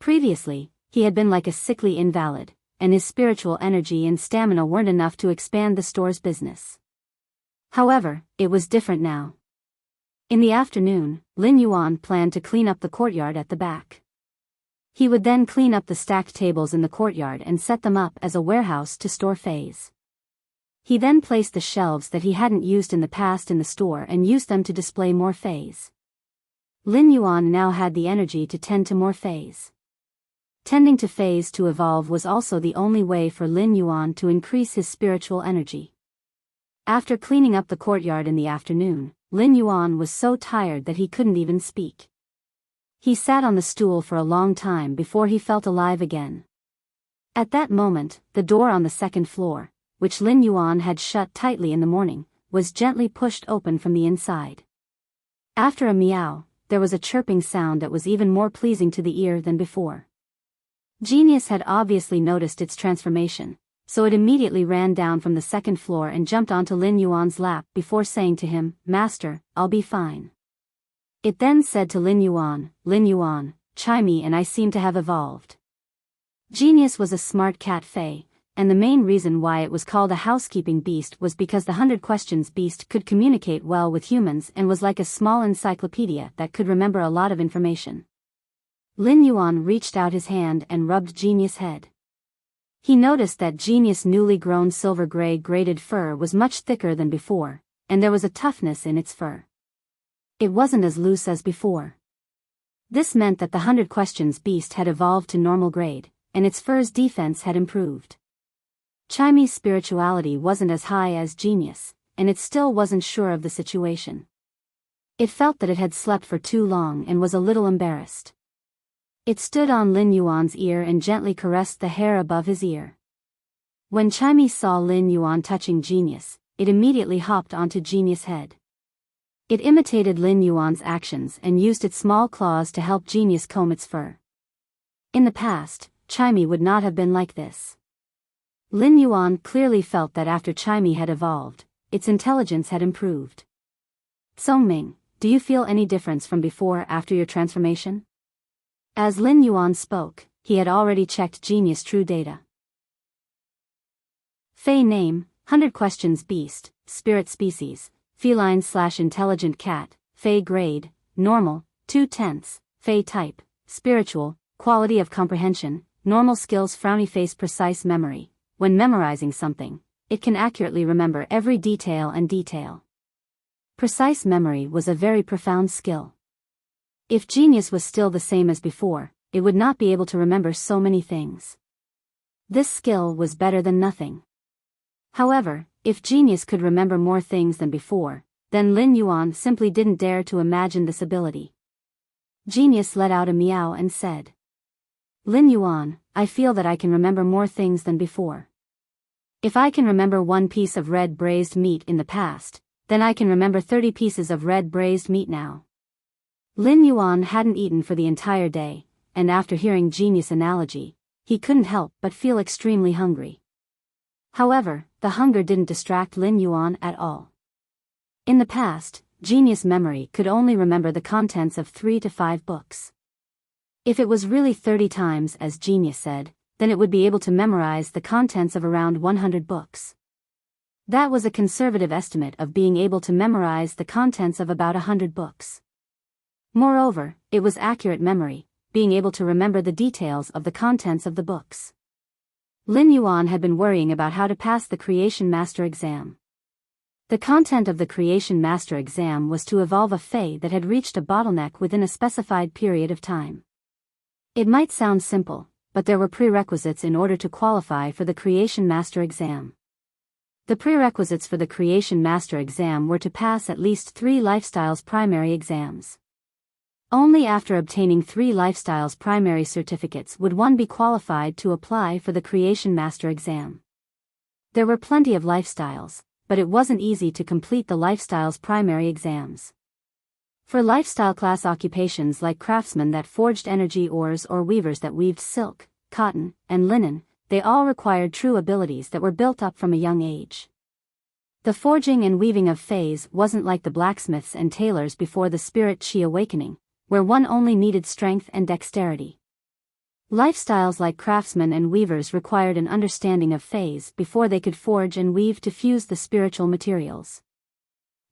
[SPEAKER 1] Previously, he had been like a sickly invalid, and his spiritual energy and stamina weren't enough to expand the store's business. However, it was different now. In the afternoon, Lin Yuan planned to clean up the courtyard at the back. He would then clean up the stacked tables in the courtyard and set them up as a warehouse to store phase. He then placed the shelves that he hadn't used in the past in the store and used them to display more phase. Lin Yuan now had the energy to tend to more phase. Tending to phase to evolve was also the only way for Lin Yuan to increase his spiritual energy. After cleaning up the courtyard in the afternoon, Lin Yuan was so tired that he couldn't even speak. He sat on the stool for a long time before he felt alive again. At that moment, the door on the second floor, which Lin Yuan had shut tightly in the morning, was gently pushed open from the inside. After a meow, there was a chirping sound that was even more pleasing to the ear than before. Genius had obviously noticed its transformation, so it immediately ran down from the second floor and jumped onto Lin Yuan's lap before saying to him, "Master, I'll be fine." It then said to Lin Yuan, Chimey and I seem to have evolved. Genius was a smart cat fae, and the main reason why it was called a housekeeping beast was because the 100 Questions beast could communicate well with humans and was like a small encyclopedia that could remember a lot of information. Lin Yuan reached out his hand and rubbed Genius' head. He noticed that Genius' newly grown silver-gray braided fur was much thicker than before, and there was a toughness in its fur. It wasn't as loose as before. This meant that the 100 Questions beast had evolved to normal grade, and its fur's defense had improved. Chimey's spirituality wasn't as high as Genius, and it still wasn't sure of the situation. It felt that it had slept for too long and was a little embarrassed. It stood on Lin Yuan's ear and gently caressed the hair above his ear. When Chimey saw Lin Yuan touching Genius, it immediately hopped onto Genius' head. It imitated Lin Yuan's actions and used its small claws to help Genius comb its fur. In the past, Chimey would not have been like this. Lin Yuan clearly felt that after Chimey had evolved, its intelligence had improved. "Songming, do you feel any difference from before after your transformation?" As Lin Yuan spoke, he had already checked Genius' true data. Fey name, 100 Questions beast, spirit species, feline/intelligent cat, Fey grade, normal, 2/10, Fey type, spiritual, quality of comprehension, normal skills, frowny face, precise memory. When memorizing something, it can accurately remember every detail and detail. Precise memory was a very profound skill. If Genius was still the same as before, it would not be able to remember so many things. This skill was better than nothing. However, if Genius could remember more things than before, then Lin Yuan simply didn't dare to imagine this ability. Genius let out a meow and said, "Lin Yuan, I feel that I can remember more things than before. If I can remember 1 piece of red braised meat in the past, then I can remember 30 pieces of red braised meat now." Lin Yuan hadn't eaten for the entire day, and after hearing Genius' analogy, he couldn't help but feel extremely hungry. However, the hunger didn't distract Lin Yuan at all. In the past, Genius' memory could only remember the contents of 3 to 5 books. If it was really 30 times as Genius said, then it would be able to memorize the contents of around 100 books. That was a conservative estimate of being able to memorize the contents of about 100 books. Moreover, it was accurate memory, being able to remember the details of the contents of the books. Lin Yuan had been worrying about how to pass the Creation Master exam. The content of the Creation Master exam was to evolve a Fey that had reached a bottleneck within a specified period of time. It might sound simple, but there were prerequisites in order to qualify for the Creation Master exam. The prerequisites for the Creation Master exam were to pass at least 3 Lifestyles primary exams. Only after obtaining 3 Lifestyles primary certificates would one be qualified to apply for the Creation Master exam. There were plenty of Lifestyles, but it wasn't easy to complete the Lifestyles primary exams. For lifestyle class occupations like craftsmen that forged energy ores or weavers that weaved silk, cotton, and linen, they all required true abilities that were built up from a young age. The forging and weaving of Fays wasn't like the blacksmiths and tailors before the Spirit Chi awakening, where one only needed strength and dexterity. Lifestyles like craftsmen and weavers required an understanding of Fays before they could forge and weave to fuse the spiritual materials.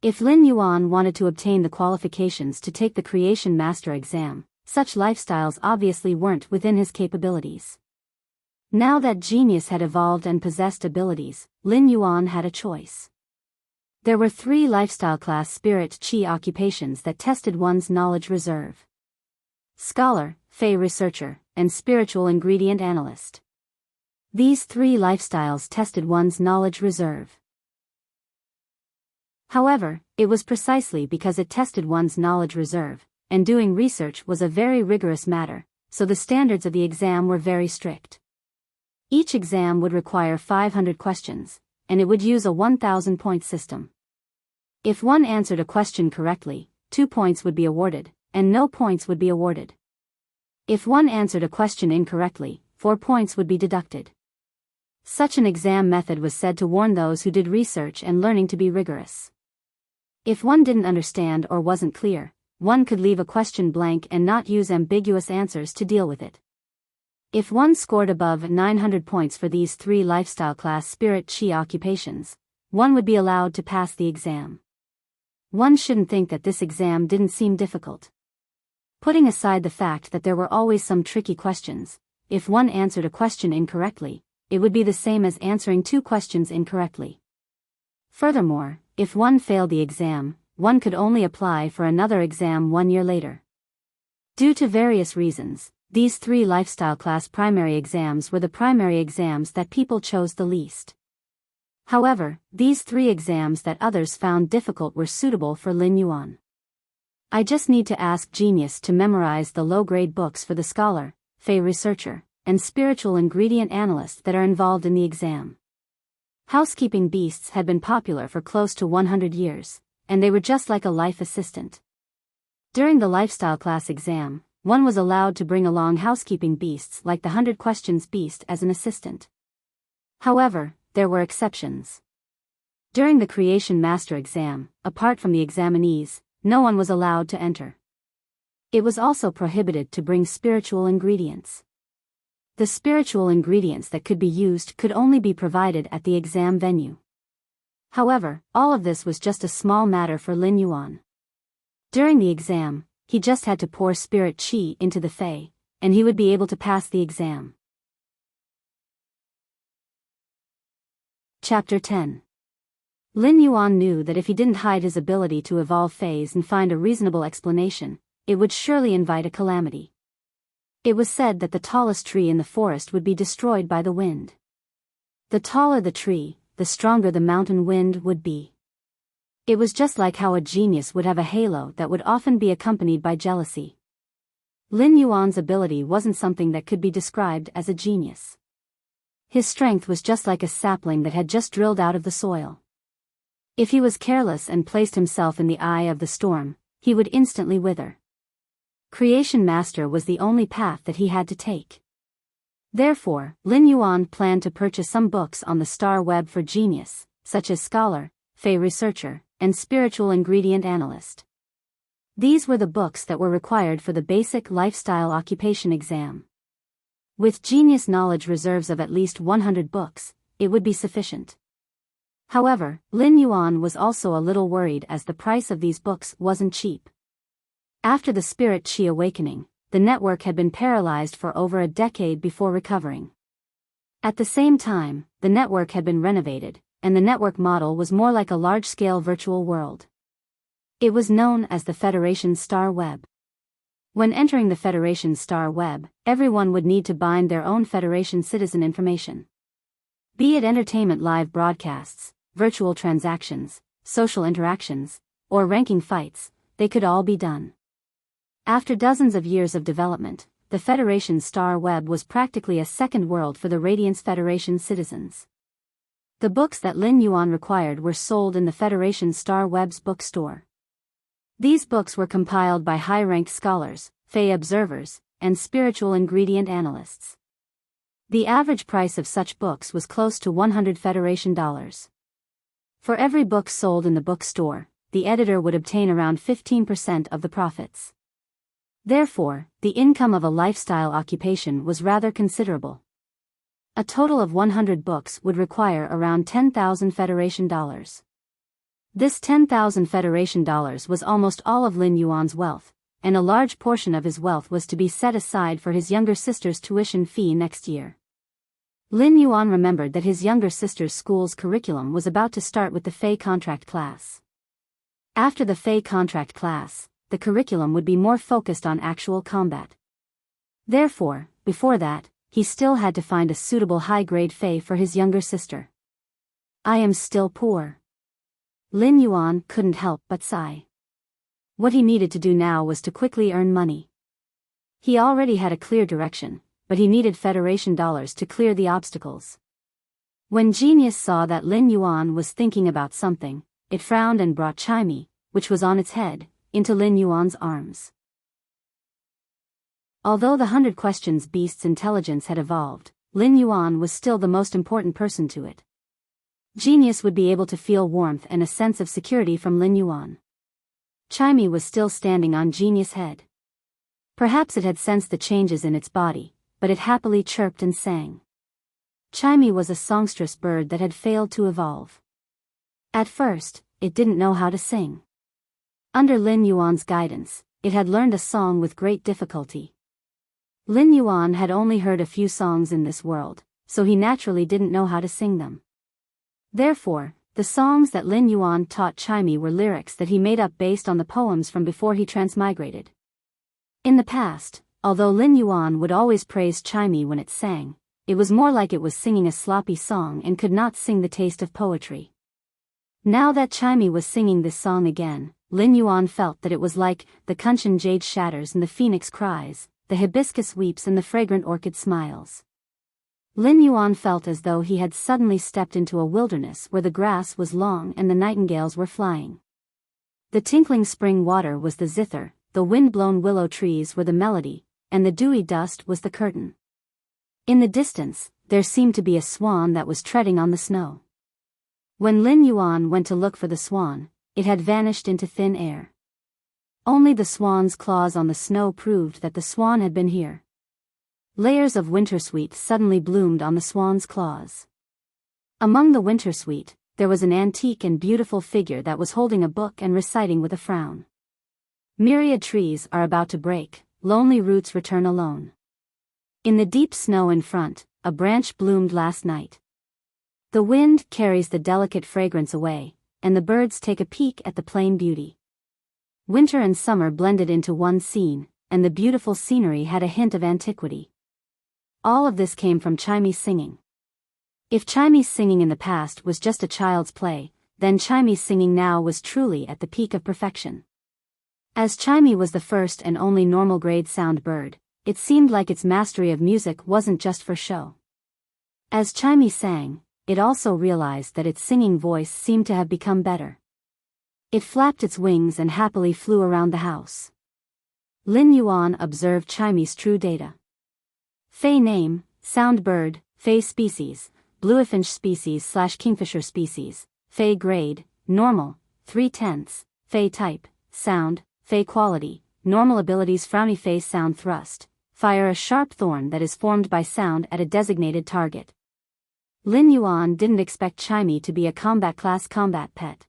[SPEAKER 1] If Lin Yuan wanted to obtain the qualifications to take the Creation Master exam, such lifestyles obviously weren't within his capabilities. Now that Genius had evolved and possessed abilities, Lin Yuan had a choice. There were 3 lifestyle class Spirit Chi occupations that tested one's knowledge reserve: Scholar, Fey Researcher, and Spiritual Ingredient Analyst. These 3 lifestyles tested one's knowledge reserve. However, it was precisely because it tested one's knowledge reserve, and doing research was a very rigorous matter, so the standards of the exam were very strict. Each exam would require 500 questions, and it would use a 1,000-point system. If one answered a question correctly, 2 points would be awarded, and no points would be awarded. If one answered a question incorrectly, 4 points would be deducted. Such an exam method was said to warn those who did research and learning to be rigorous. If one didn't understand or wasn't clear, one could leave a question blank and not use ambiguous answers to deal with it. If one scored above 900 points for these 3 lifestyle class spirit chi occupations, one would be allowed to pass the exam. One shouldn't think that this exam didn't seem difficult. Putting aside the fact that there were always some tricky questions, if one answered a question incorrectly, it would be the same as answering 2 questions incorrectly. Furthermore, if one failed the exam, one could only apply for another exam 1 year later. Due to various reasons, these 3 lifestyle class primary exams were the primary exams that people chose the least. However, these 3 exams that others found difficult were suitable for Lin Yuan. I just need to ask Genius to memorize the low-grade books for the scholar, Fey researcher, and spiritual ingredient analyst that are involved in the exam. Housekeeping beasts had been popular for close to 100 years, and they were just like a life assistant. During the lifestyle class exam, one was allowed to bring along housekeeping beasts like the 100 Questions beast as an assistant. However, there were exceptions. During the Creation Master exam, apart from the examinees, no one was allowed to enter. It was also prohibited to bring spiritual ingredients. The spiritual ingredients that could be used could only be provided at the exam venue. However, all of this was just a small matter for Lin Yuan. During the exam, he just had to pour spirit chi into the Fey, and he would be able to pass the exam. Chapter 10. Lin Yuan knew that if he didn't hide his ability to evolve Feys and find a reasonable explanation, it would surely invite a calamity. It was said that the tallest tree in the forest would be destroyed by the wind. The taller the tree, the stronger the mountain wind would be. It was just like how a genius would have a halo that would often be accompanied by jealousy. Lin Yuan's ability wasn't something that could be described as a genius. His strength was just like a sapling that had just drilled out of the soil. If he was careless and placed himself in the eye of the storm, he would instantly wither. Creation Master was the only path that he had to take. Therefore, Lin Yuan planned to purchase some books on the star web for genius, such as Scholar, Fey Researcher, and Spiritual Ingredient Analyst. These were the books that were required for the basic lifestyle occupation exam. With genius knowledge reserves of at least 100 books, it would be sufficient. However, Lin Yuan was also a little worried as the price of these books wasn't cheap. After the Spirit Chi awakening, the network had been paralyzed for over a decade before recovering. At the same time, the network had been renovated, and the network model was more like a large-scale virtual world. It was known as the Federation Star Web. When entering the Federation Star Web, everyone would need to bind their own Federation citizen information. Be it entertainment live broadcasts, virtual transactions, social interactions, or ranking fights, they could all be done. After dozens of years of development, the Federation Star Web was practically a second world for the Radiance Federation citizens. The books that Lin Yuan required were sold in the Federation Star Web's bookstore. These books were compiled by high-ranked scholars, Fey observers, and spiritual ingredient analysts. The average price of such books was close to 100 Federation dollars. For every book sold in the bookstore, the editor would obtain around 15% of the profits. Therefore, the income of a lifestyle occupation was rather considerable. A total of 100 books would require around 10,000 Federation dollars. This 10,000 Federation dollars was almost all of Lin Yuan's wealth, and a large portion of his wealth was to be set aside for his younger sister's tuition fee next year. Lin Yuan remembered that his younger sister's school's curriculum was about to start with the Fey contract class. After the Fey contract class, the curriculum would be more focused on actual combat. Therefore, before that, he still had to find a suitable high-grade Fey for his younger sister. I am still poor. Lin Yuan couldn't help but sigh. What he needed to do now was to quickly earn money. He already had a clear direction, but he needed Federation dollars to clear the obstacles. When Genius saw that Lin Yuan was thinking about something, it frowned and brought Chimey, which was on its head, into Lin Yuan's arms. Although the 100 Questions beast's intelligence had evolved, Lin Yuan was still the most important person to it. Genius would be able to feel warmth and a sense of security from Lin Yuan. Chimey was still standing on Genius' head. Perhaps it had sensed the changes in its body, but it happily chirped and sang. Chimey was a songstress bird that had failed to evolve. At first, it didn't know how to sing. Under Lin Yuan's guidance, it had learned a song with great difficulty. Lin Yuan had only heard a few songs in this world, so he naturally didn't know how to sing them. Therefore, the songs that Lin Yuan taught Chimey were lyrics that he made up based on the poems from before he transmigrated. In the past, although Lin Yuan would always praise Chimey when it sang, it was more like it was singing a sloppy song and could not sing the taste of poetry. Now that Chimey was singing this song again, Lin Yuan felt that it was like the Kunshan jade shatters and the phoenix cries, the hibiscus weeps and the fragrant orchid smiles. Lin Yuan felt as though he had suddenly stepped into a wilderness where the grass was long and the nightingales were flying. The tinkling spring water was the zither, the wind-blown willow trees were the melody, and the dewy dust was the curtain. In the distance, there seemed to be a swan that was treading on the snow. When Lin Yuan went to look for the swan, it had vanished into thin air. Only the swan's claws on the snow proved that the swan had been here. Layers of wintersweet suddenly bloomed on the swan's claws. Among the wintersweet, there was an antique and beautiful figure that was holding a book and reciting with a frown. Myriad trees are about to break, lonely roots return alone. In the deep snow in front, a branch bloomed last night. The wind carries the delicate fragrance away, and the birds take a peek at the plain beauty. Winter and summer blended into one scene, and the beautiful scenery had a hint of antiquity. All of this came from Chimey's singing. If Chimey's singing in the past was just a child's play, then Chimey's singing now was truly at the peak of perfection. As Chimey was the first and only normal grade sound bird, it seemed like its mastery of music wasn't just for show. As Chimey sang, it also realized that its singing voice seemed to have become better. It flapped its wings and happily flew around the house. Lin Yuan observed Chimey's true data. Fei name, sound bird, Fei species, bluefinch species/kingfisher species, Fei grade, normal, 3/10, Fei type, sound, Fei quality, normal abilities frowny face sound thrust, fire a sharp thorn that is formed by sound at a designated target. Lin Yuan didn't expect Chimey to be a combat class combat pet.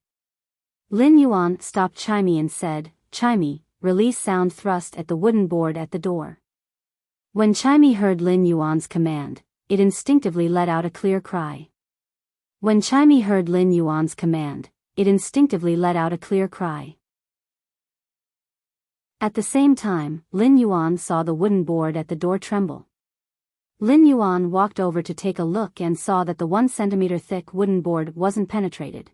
[SPEAKER 1] Lin Yuan stopped Chimey and said, "Chimey, release sound thrust at the wooden board at the door." When Chimey heard Lin Yuan's command, it instinctively let out a clear cry. When Chimey heard Lin Yuan's command, it instinctively let out a clear cry. At the same time, Lin Yuan saw the wooden board at the door tremble. Lin Yuan walked over to take a look and saw that the 1 centimeter thick wooden board wasn't penetrated.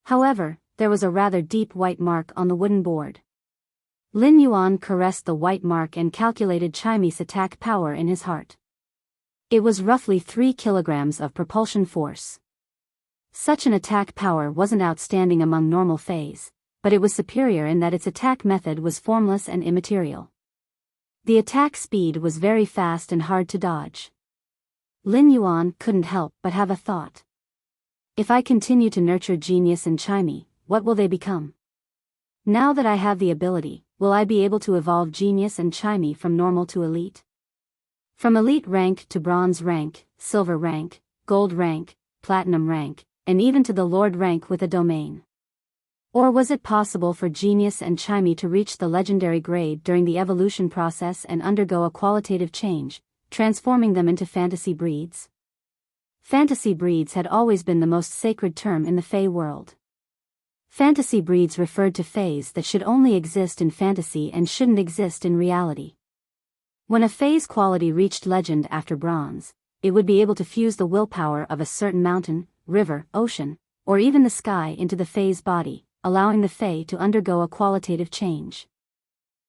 [SPEAKER 1] However, there was a rather deep white mark on the wooden board. Lin Yuan caressed the white mark and calculated Chimey's attack power in his heart. It was roughly 3 kilograms of propulsion force. Such an attack power wasn't outstanding among normal Feis, but it was superior in that its attack method was formless and immaterial. The attack speed was very fast and hard to dodge. Lin Yuan couldn't help but have a thought. If I continue to nurture Genius and Chimey, what will they become? Now that I have the ability, will I be able to evolve Genius and Chimey from normal to elite? From elite rank to bronze rank, silver rank, gold rank, platinum rank, and even to the lord rank with a domain? Or was it possible for Genius and Chimey to reach the legendary grade during the evolution process and undergo a qualitative change, transforming them into fantasy breeds? Fantasy breeds had always been the most sacred term in the Fey world. Fantasy breeds referred to Feys that should only exist in fantasy and shouldn't exist in reality. When a Fey's quality reached legend after bronze, it would be able to fuse the willpower of a certain mountain, river, ocean, or even the sky into the Fey's body, allowing the Fey to undergo a qualitative change.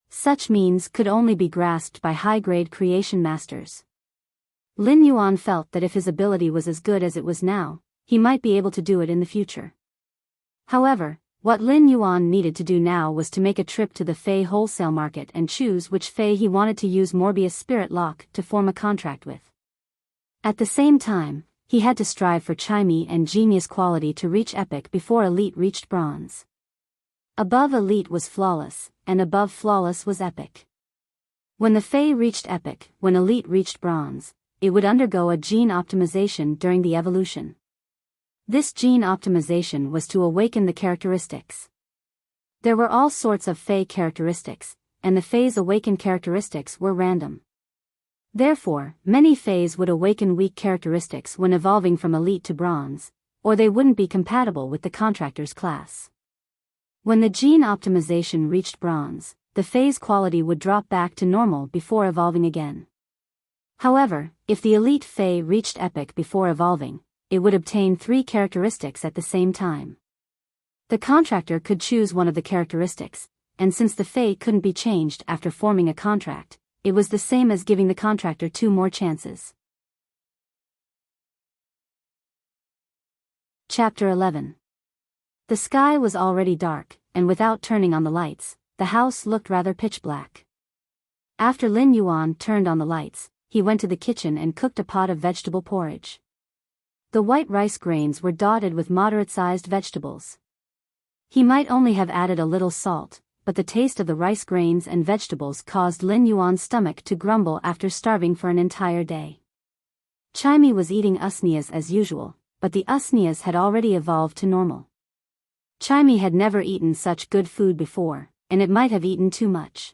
[SPEAKER 1] Such means could only be grasped by high-grade creation masters. Lin Yuan felt that if his ability was as good as it was now, he might be able to do it in the future. However, What Lin Yuan needed to do now was to make a trip to the Fey wholesale market and choose which Fey he wanted to use Morbius Spirit Lock to form a contract with. At the same time, he had to strive for Chimey and Genius quality to reach Epic before Elite reached Bronze. Above Elite was Flawless, and above Flawless was Epic. When the Fey reached Epic, when Elite reached Bronze, it would undergo a gene optimization during the evolution. This gene optimization was to awaken the characteristics. There were all sorts of Fey characteristics, and the Fey's awakened characteristics were random. Therefore, many Feys would awaken weak characteristics when evolving from Elite to Bronze, or they wouldn't be compatible with the Contractor's class. When the gene optimization reached Bronze, the Fey's quality would drop back to normal before evolving again. However, if the Elite Fey reached Epic before evolving, it would obtain 3 characteristics at the same time. The Contractor could choose one of the characteristics, and since the Fey couldn't be changed after forming a contract, it was the same as giving the Contractor 2 more chances. Chapter 11. The sky was already dark, and without turning on the lights, the house looked rather pitch black. After Lin Yuan turned on the lights, he went to the kitchen and cooked a pot of vegetable porridge. The white rice grains were dotted with moderate-sized vegetables. He might only have added a little salt, but the taste of the rice grains and vegetables caused Lin Yuan's stomach to grumble after starving for an entire day. Chimey was eating usnias as usual, but the usnias had already evolved to normal. Chimey had never eaten such good food before, and it might have eaten too much.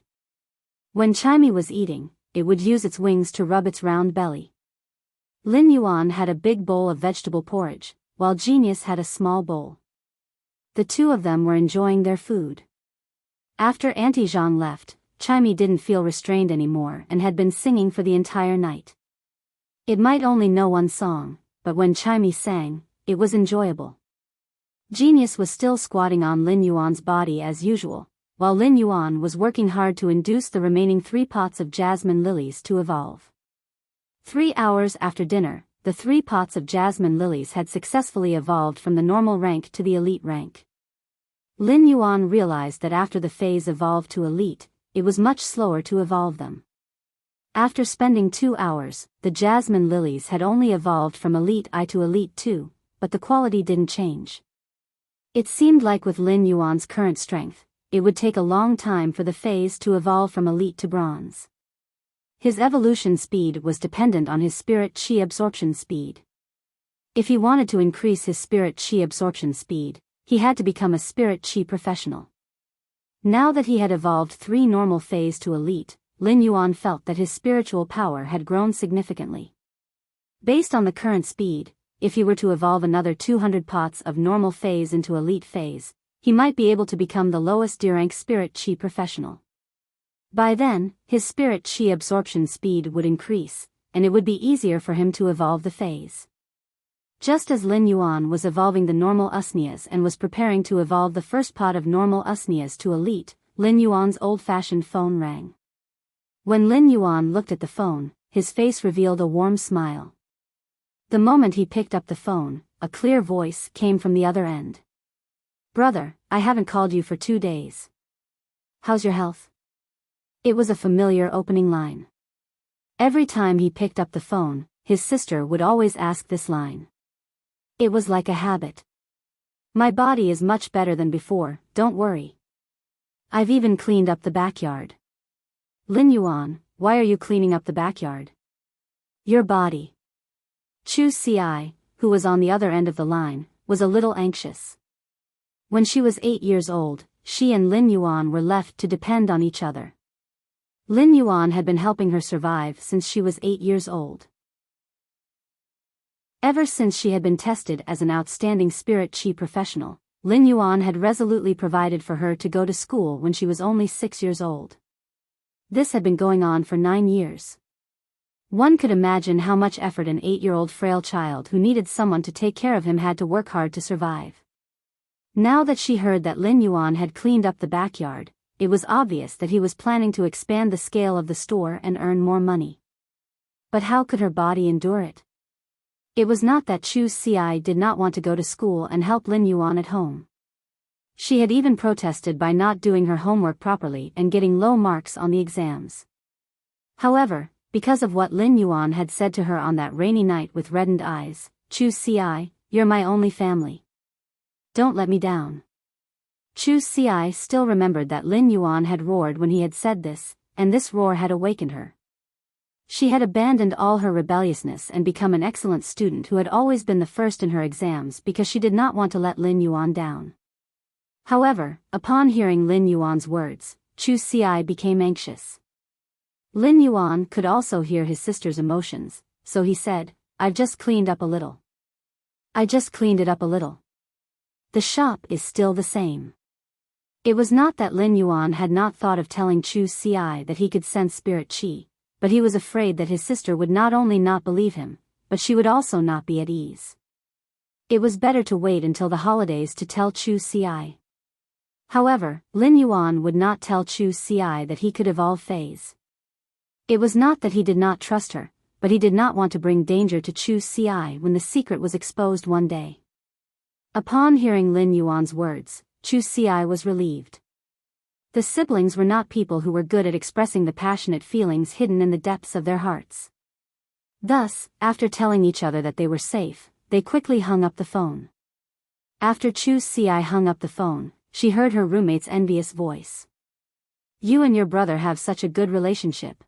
[SPEAKER 1] When Chimey was eating, it would use its wings to rub its round belly. Lin Yuan had a big bowl of vegetable porridge, while Genius had a small bowl. The two of them were enjoying their food. After Auntie Zhang left, Chimey didn't feel restrained anymore and had been singing for the entire night. It might only know one song, but when Chimey sang, it was enjoyable. Genius was still squatting on Lin Yuan's body as usual, while Lin Yuan was working hard to induce the remaining 3 pots of jasmine lilies to evolve. 3 hours after dinner, the 3 pots of jasmine lilies had successfully evolved from the normal rank to the elite rank. Lin Yuan realized that after the phase evolved to elite, it was much slower to evolve them. After spending 2 hours, the jasmine lilies had only evolved from elite I to elite 2, but the quality didn't change. It seemed like with Lin Yuan's current strength, it would take a long time for the phase to evolve from elite to bronze. His evolution speed was dependent on his spirit chi absorption speed. If he wanted to increase his spirit chi absorption speed, he had to become a spirit chi professional. Now that he had evolved 3 normal phase to elite, Lin Yuan felt that his spiritual power had grown significantly. Based on the current speed, if he were to evolve another 200 pots of normal phase into elite phase, he might be able to become the lowest D rank spirit chi professional. By then, his spirit chi absorption speed would increase, and it would be easier for him to evolve the phase. Just as Lin Yuan was evolving the normal usnias and was preparing to evolve the first pot of normal usnias to elite, Lin Yuan's old-fashioned phone rang. When Lin Yuan looked at the phone, his face revealed a warm smile. The moment he picked up the phone, a clear voice came from the other end. "Brother, I haven't called you for 2 days. How's your health?" It was a familiar opening line. Every time he picked up the phone, his sister would always ask this line. It was like a habit. "My body is much better than before, don't worry. I've even cleaned up the backyard." "Lin Yuan, why are you cleaning up the backyard?" "Your body." Chu Ci, who was on the other end of the line, was a little anxious. When she was 8 years old, she and Lin Yuan were left to depend on each other. Lin Yuan had been helping her survive since she was 8 years old. Ever since she had been tested as an outstanding spirit chi professional, Lin Yuan had resolutely provided for her to go to school when she was only 6 years old. This had been going on for 9 years. One could imagine how much effort an 8-year-old frail child who needed someone to take care of him had to work hard to survive. Now that she heard that Lin Yuan had cleaned up the backyard, it was obvious that he was planning to expand the scale of the store and earn more money. But how could her body endure it? It was not that Chu Ci did not want to go to school and help Lin Yuan at home. She had even protested by not doing her homework properly and getting low marks on the exams. However, because of what Lin Yuan had said to her on that rainy night with reddened eyes, "Chu Ci, you're my only family. Don't let me down." Chu Ci still remembered that Lin Yuan had roared when he had said this, and this roar had awakened her. She had abandoned all her rebelliousness and become an excellent student who had always been the first in her exams because she did not want to let Lin Yuan down. However, upon hearing Lin Yuan's words, Chu Ci became anxious. Lin Yuan could also hear his sister's emotions, so he said, "I've just cleaned up a little. I just cleaned it up a little. The shop is still the same." It was not that Lin Yuan had not thought of telling Chu Ci that he could sense spirit qi, but he was afraid that his sister would not only not believe him, but she would also not be at ease. It was better to wait until the holidays to tell Chu Ci. However, Lin Yuan would not tell Chu Ci that he could evolve phase. It was not that he did not trust her, but he did not want to bring danger to Chu Ci when the secret was exposed one day. Upon hearing Lin Yuan's words, Chu Ci was relieved. The siblings were not people who were good at expressing the passionate feelings hidden in the depths of their hearts. Thus, after telling each other that they were safe, they quickly hung up the phone. After Chu Ci hung up the phone, she heard her roommate's envious voice. "You and your brother have such a good relationship.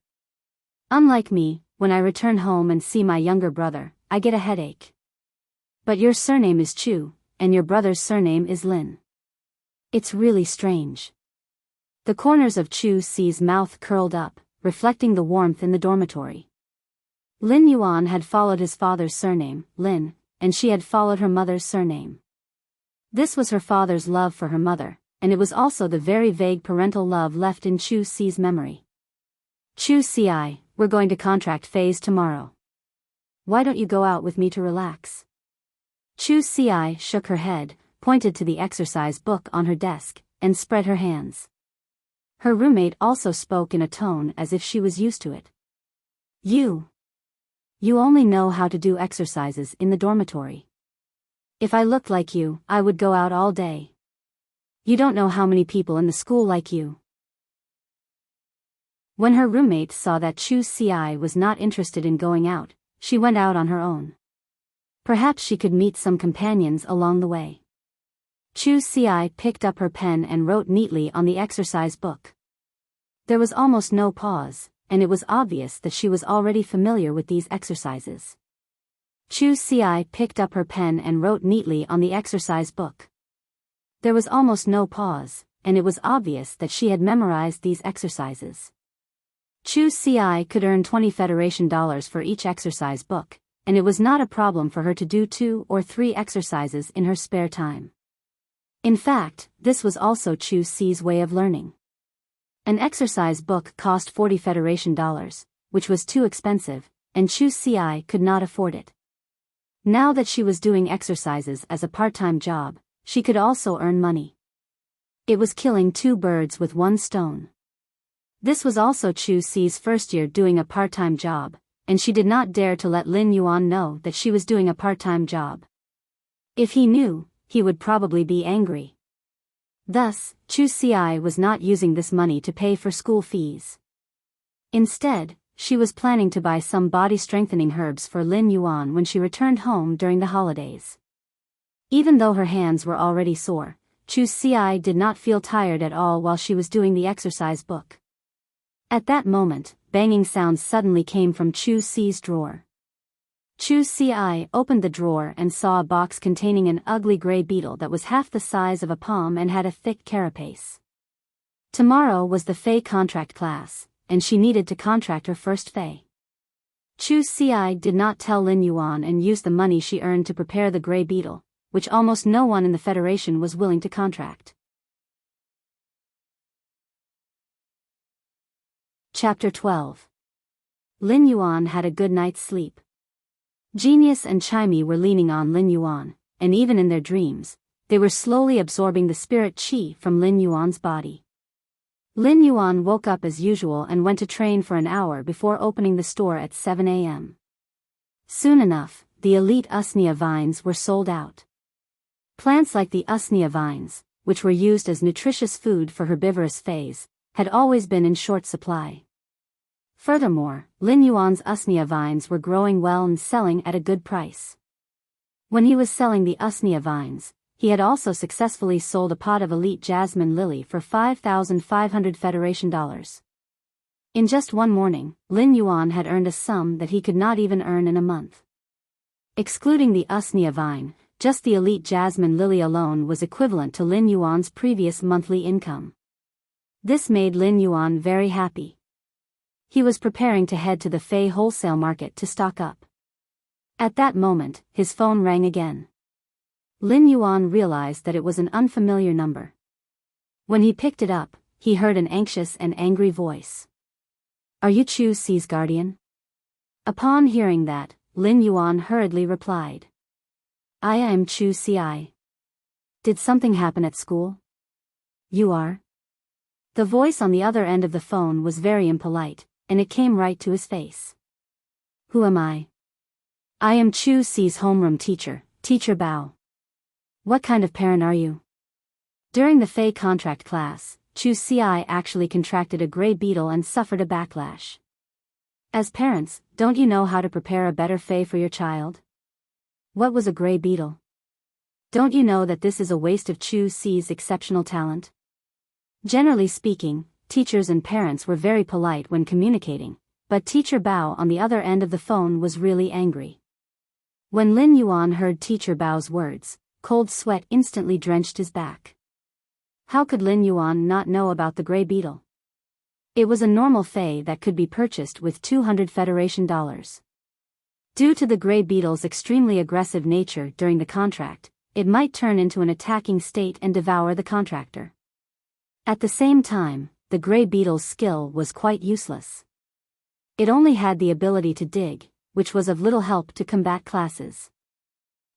[SPEAKER 1] Unlike me, when I return home and see my younger brother, I get a headache. But your surname is Chu, and your brother's surname is Lin. It's really strange." The corners of Chu Ci's mouth curled up, reflecting the warmth in the dormitory. Lin Yuan had followed his father's surname, Lin, and she had followed her mother's surname. This was her father's love for her mother, and it was also the very vague parental love left in Chu Ci's memory. "Chu Ci, we're going to contract phase tomorrow. Why don't you go out with me to relax?" Chu Ci shook her head, pointed to the exercise book on her desk, and spread her hands. Her roommate also spoke in a tone as if she was used to it. You only know how to do exercises in the dormitory. If I looked like you, I would go out all day. You don't know how many people in the school like you." When her roommate saw that Chu Ci was not interested in going out, she went out on her own. Perhaps she could meet some companions along the way. Chu Ci picked up her pen and wrote neatly on the exercise book. There was almost no pause, and it was obvious that she was already familiar with these exercises. Chu Ci picked up her pen and wrote neatly on the exercise book. There was almost no pause, and it was obvious that she had memorized these exercises. Chu Ci could earn 20 Federation dollars for each exercise book, and it was not a problem for her to do 2 or 3 exercises in her spare time. In fact, this was also Chu Ci's way of learning. An exercise book cost 40 Federation dollars, which was too expensive, and Chu Ci could not afford it. Now that she was doing exercises as a part-time job, she could also earn money. It was killing 2 birds with 1 stone. This was also Chu Ci's first year doing a part-time job, and she did not dare to let Lin Yuan know that she was doing a part-time job. If he knew, he would probably be angry. Thus, Chu Ci was not using this money to pay for school fees. Instead, she was planning to buy some body-strengthening herbs for Lin Yuan when she returned home during the holidays. Even though her hands were already sore, Chu Ci did not feel tired at all while she was doing the exercise book. At that moment, banging sounds suddenly came from Chu Ci's drawer. Chu Ci opened the drawer and saw a box containing an ugly gray beetle that was half the size of a palm and had a thick carapace. Tomorrow was the Fey contract class, and she needed to contract her first Fey. Chu Ci did not tell Lin Yuan and used the money she earned to prepare the gray beetle, which almost no one in the Federation was willing to contract. Chapter 12. Lin Yuan had a good night's sleep. Genius and Chimey were leaning on Lin Yuan, and even in their dreams, they were slowly absorbing the spirit qi from Lin Yuan's body. Lin Yuan woke up as usual and went to train for an hour before opening the store at 7 a.m. Soon enough, the elite usnea vines were sold out. Plants like the usnea vines, which were used as nutritious food for herbivorous Fays, had always been in short supply. Furthermore, Lin Yuan's usnea vines were growing well and selling at a good price. When he was selling the usnea vines, he had also successfully sold a pot of elite jasmine lily for 5,500 Federation dollars. In just one morning, Lin Yuan had earned a sum that he could not even earn in a month. Excluding the usnea vine, just the elite jasmine lily alone was equivalent to Lin Yuan's previous monthly income. This made Lin Yuan very happy. He was preparing to head to the Fei wholesale market to stock up. At that moment, his phone rang again. Lin Yuan realized that it was an unfamiliar number. When he picked it up, he heard an anxious and angry voice. "Are you Chu Si's guardian?" Upon hearing that, Lin Yuan hurriedly replied. "I am Chu Si. Did something happen at school?" "You are?" The voice on the other end of the phone was very impolite, and it came right to his face. "Who am I?" "I am Chu Si's homeroom teacher, Teacher Bao." "What kind of parent are you?" During the Fei contract class, Chu Si actually contracted a gray beetle and suffered a backlash. As parents, don't you know how to prepare a better Fei for your child? What was a gray beetle? Don't you know that this is a waste of Chu Si's exceptional talent? Generally speaking, teachers and parents were very polite when communicating, but Teacher Bao on the other end of the phone was really angry. When Lin Yuan heard Teacher Bao's words, cold sweat instantly drenched his back. How could Lin Yuan not know about the gray beetle? It was a normal Fei that could be purchased with 200 Federation dollars. Due to the gray beetle's extremely aggressive nature during the contract, it might turn into an attacking state and devour the contractor. At the same time, the gray beetle's skill was quite useless. It only had the ability to dig, which was of little help to combat classes.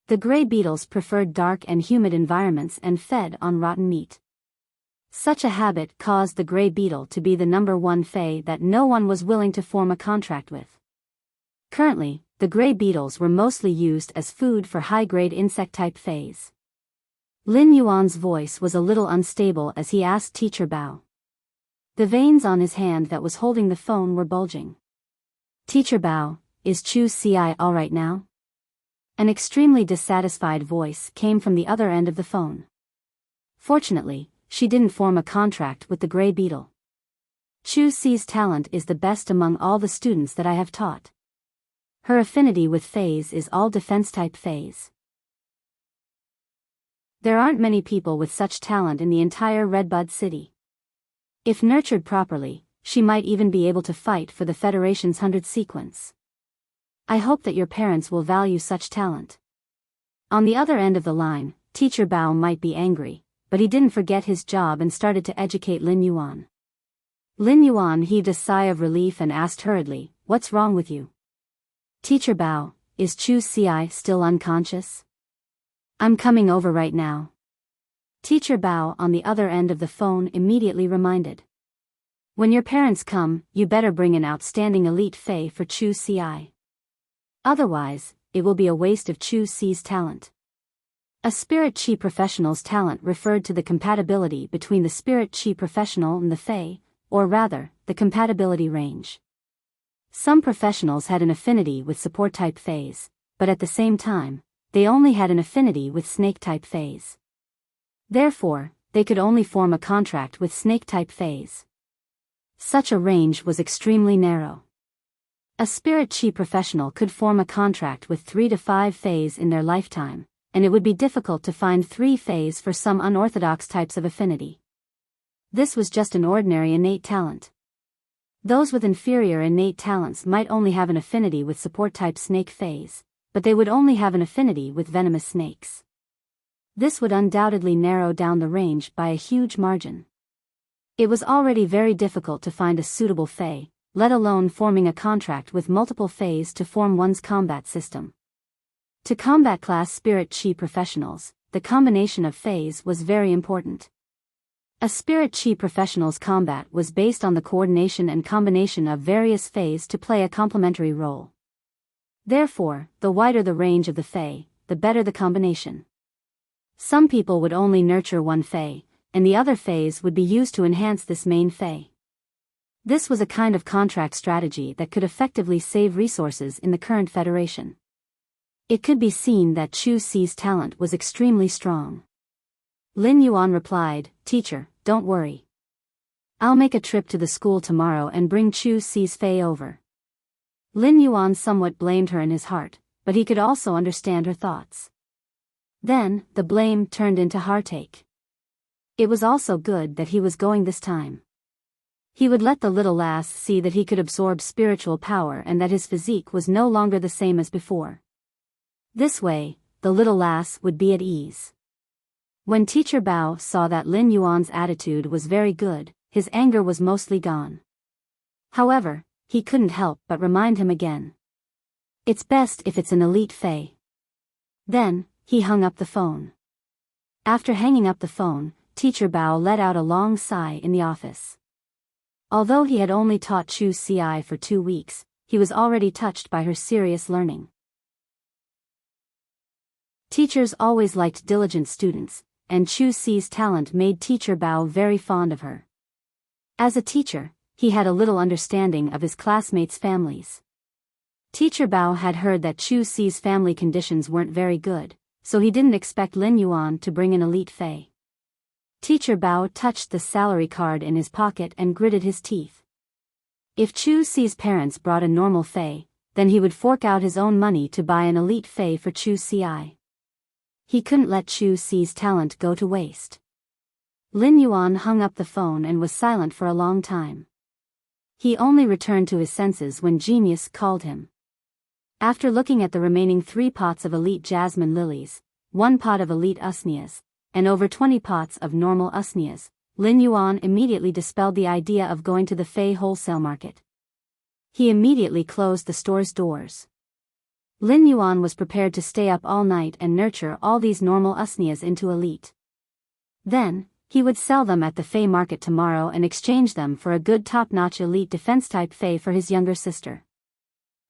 [SPEAKER 1] The gray beetles preferred dark and humid environments and fed on rotten meat. Such a habit caused the gray beetle to be the number one Fei that no one was willing to form a contract with. Currently, the gray beetles were mostly used as food for high-grade insect-type Feis. Lin Yuan's voice was a little unstable as he asked Teacher Bao. The veins on his hand that was holding the phone were bulging. "Teacher Bao, is Chu Si all right now?" An extremely dissatisfied voice came from the other end of the phone. Fortunately, she didn't form a contract with the gray beetle. Chu Si's talent is the best among all the students that I have taught. Her affinity with Feis is all defense-type Feis. There aren't many people with such talent in the entire Redbud City. If nurtured properly, she might even be able to fight for the Federation's 100 sequence. I hope that your parents will value such talent. On the other end of the line, Teacher Bao might be angry, but he didn't forget his job and started to educate Lin Yuan. Lin Yuan heaved a sigh of relief and asked hurriedly, "What's wrong with you?" "Teacher Bao, is Chu Si still unconscious?" "I'm coming over right now." Teacher Bao on the other end of the phone immediately reminded. "When your parents come, you better bring an outstanding elite Fei for Chu Si. Otherwise, it will be a waste of Chu Si's talent." A Spirit Chi professional's talent referred to the compatibility between the Spirit Chi professional and the Fei, or rather, the compatibility range. Some professionals had an affinity with support-type Feis, but at the same time, they only had an affinity with snake-type Feis. Therefore, they could only form a contract with snake-type Feis. Such a range was extremely narrow. A Spirit Chi professional could form a contract with 3 to 5 Feis in their lifetime, and it would be difficult to find 3 Feis for some unorthodox types of affinity. This was just an ordinary innate talent. Those with inferior innate talents might only have an affinity with support-type snake Feis, but they would only have an affinity with venomous snakes. This would undoubtedly narrow down the range by a huge margin. It was already very difficult to find a suitable Fei, let alone forming a contract with multiple Feis to form one's combat system. To combat class Spirit Chi professionals, the combination of Feis was very important. A Spirit Chi professional's combat was based on the coordination and combination of various Feis to play a complementary role. Therefore, the wider the range of the Fei, the better the combination. Some people would only nurture one Fey, and the other Feys would be used to enhance this main Fey. This was a kind of contract strategy that could effectively save resources in the current Federation. It could be seen that Chu Si's talent was extremely strong. Lin Yuan replied, "Teacher, don't worry. I'll make a trip to the school tomorrow and bring Chu Si's Fei over." Lin Yuan somewhat blamed her in his heart, but he could also understand her thoughts. Then, the blame turned into heartache. It was also good that he was going this time. He would let the little lass see that he could absorb spiritual power and that his physique was no longer the same as before. This way, the little lass would be at ease. When Teacher Bao saw that Lin Yuan's attitude was very good, his anger was mostly gone. However, he couldn't help but remind him again. It's best if it's an elite Fey. Then, he hung up the phone. After hanging up the phone, Teacher Bao let out a long sigh in the office. Although he had only taught Chu Si for 2 weeks, he was already touched by her serious learning. Teachers always liked diligent students, and Chu Si's talent made Teacher Bao very fond of her. As a teacher, he had a little understanding of his classmates' families. Teacher Bao had heard that Chu Si's family conditions weren't very good, so he didn't expect Lin Yuan to bring an elite Fei. Teacher Bao touched the salary card in his pocket and gritted his teeth. If Chu Si's parents brought a normal Fei, then he would fork out his own money to buy an elite Fei for Chu Si. He couldn't let Chu Si's talent go to waste. Lin Yuan hung up the phone and was silent for a long time. He only returned to his senses when Genius called him. After looking at the remaining 3 pots of elite jasmine lilies, 1 pot of elite usneas, and over 20 pots of normal usneas, Lin Yuan immediately dispelled the idea of going to the Fei wholesale market. He immediately closed the store's doors. Lin Yuan was prepared to stay up all night and nurture all these normal usneas into elite. Then, he would sell them at the Fei market tomorrow and exchange them for a good top-notch elite defense-type Fei for his younger sister.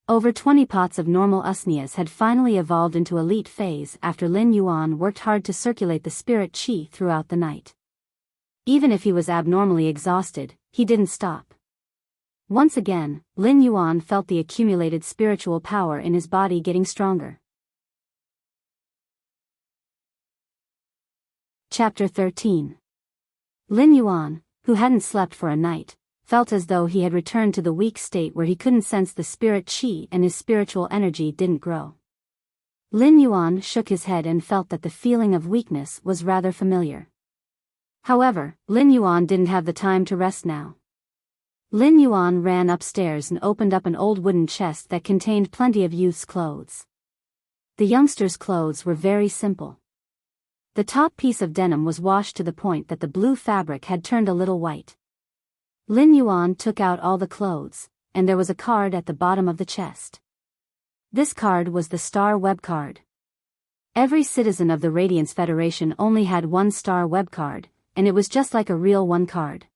[SPEAKER 1] Over 20 pots of normal usneas had finally evolved into elite Feis after Lin Yuan worked hard to circulate the spirit qi throughout the night. Even if he was abnormally exhausted, he didn't stop. Once again, Lin Yuan felt the accumulated spiritual power in his body getting stronger. Chapter 13. Lin Yuan, who hadn't slept for a night, felt as though he had returned to the weak state where he couldn't sense the spirit qi and his spiritual energy didn't grow. Lin Yuan shook his head and felt that the feeling of weakness was rather familiar. However, Lin Yuan didn't have the time to rest now. Lin Yuan ran upstairs and opened up an old wooden chest that contained plenty of youth's clothes. The youngster's clothes were very simple. The top piece of denim was washed to the point that the blue fabric had turned a little white. Lin Yuan took out all the clothes, and there was a card at the bottom of the chest. This card was the Star Web card. Every citizen of the Radiance Federation only had 1 Star Web card, and it was just like a real 1 card.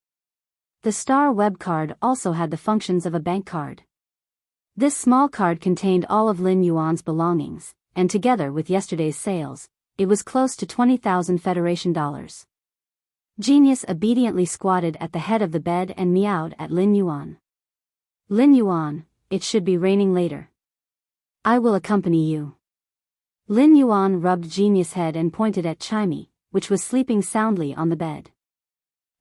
[SPEAKER 1] The Star Web card also had the functions of a bank card. This small card contained all of Lin Yuan's belongings, and together with yesterday's sales, it was close to 20,000 Federation dollars. Genius obediently squatted at the head of the bed and meowed at Lin Yuan. "Lin Yuan, it should be raining later. I will accompany you." Lin Yuan rubbed Genius' head and pointed at Chimey, which was sleeping soundly on the bed.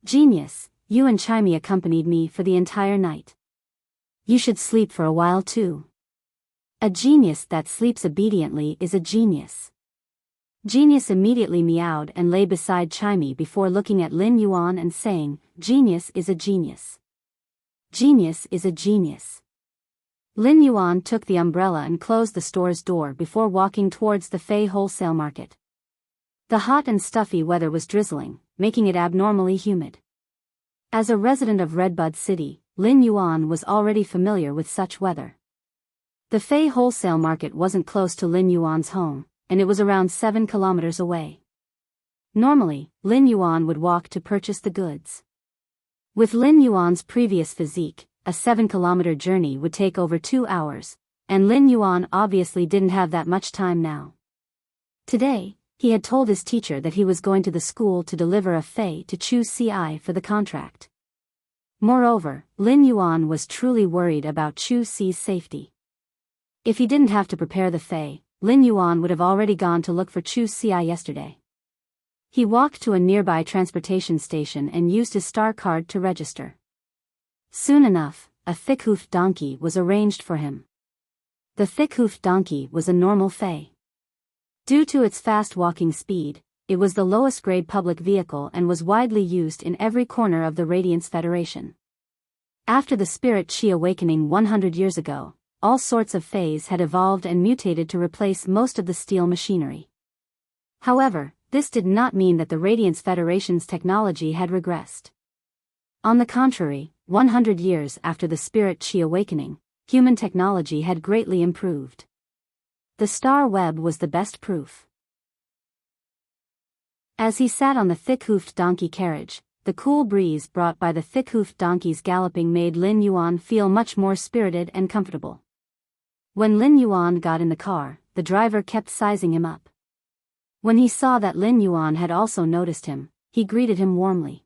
[SPEAKER 1] "Genius, you and Chimey accompanied me for the entire night. You should sleep for a while too. A genius that sleeps obediently is a genius." Genius immediately meowed and lay beside Chimey before looking at Lin Yuan and saying, "Genius is a genius. Genius is a genius." Lin Yuan took the umbrella and closed the store's door before walking towards the Fei wholesale market. The hot and stuffy weather was drizzling, making it abnormally humid. As a resident of Redbud City, Lin Yuan was already familiar with such weather. The Fei wholesale market wasn't close to Lin Yuan's home, and it was around 7 kilometers away. Normally, Lin Yuan would walk to purchase the goods. With Lin Yuan's previous physique, a 7-kilometer journey would take over 2 hours, and Lin Yuan obviously didn't have that much time now. Today, He had told his teacher that he was going to the school to deliver a fei to Chu Ci for the contract. Moreover, Lin Yuan was truly worried about Chu Ci's safety. If he didn't have to prepare the fei, Lin Yuan would have already gone to look for Chu Ci yesterday. He walked to a nearby transportation station and used his star card to register. Soon enough, a thick-hoofed donkey was arranged for him. The thick-hoofed donkey was a normal fei. Due to its fast walking speed, it was the lowest grade public vehicle and was widely used in every corner of the Radiance Federation. After the Spirit Qi awakening 100 years ago, all sorts of feis had evolved and mutated to replace most of the steel machinery. However, this did not mean that the Radiance Federation's technology had regressed. On the contrary, 100 years after the Spirit Qi awakening, human technology had greatly improved. The star web was the best proof. As he sat on the thick-hoofed donkey carriage, the cool breeze brought by the thick-hoofed donkeys galloping made Lin Yuan feel much more spirited and comfortable. When Lin Yuan got in the car, the driver kept sizing him up. When he saw that Lin Yuan had also noticed him, he greeted him warmly.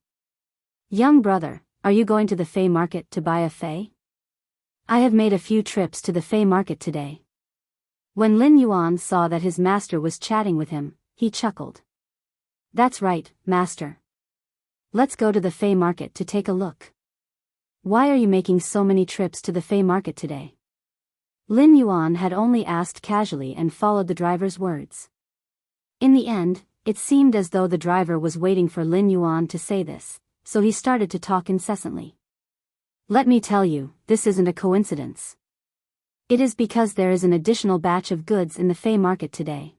[SPEAKER 1] "Young brother, are you going to the fei market to buy a fei? I have made a few trips to the fei market today." When Lin Yuan saw that his master was chatting with him, he chuckled. "That's right, master. Let's go to the fei market to take a look." "Why are you making so many trips to the fei market today?" Lin Yuan had only asked casually and followed the driver's words. In the end, it seemed as though the driver was waiting for Lin Yuan to say this, so he started to talk incessantly. "Let me tell you, this isn't a coincidence. It is because there is an additional batch of goods in the fei market today."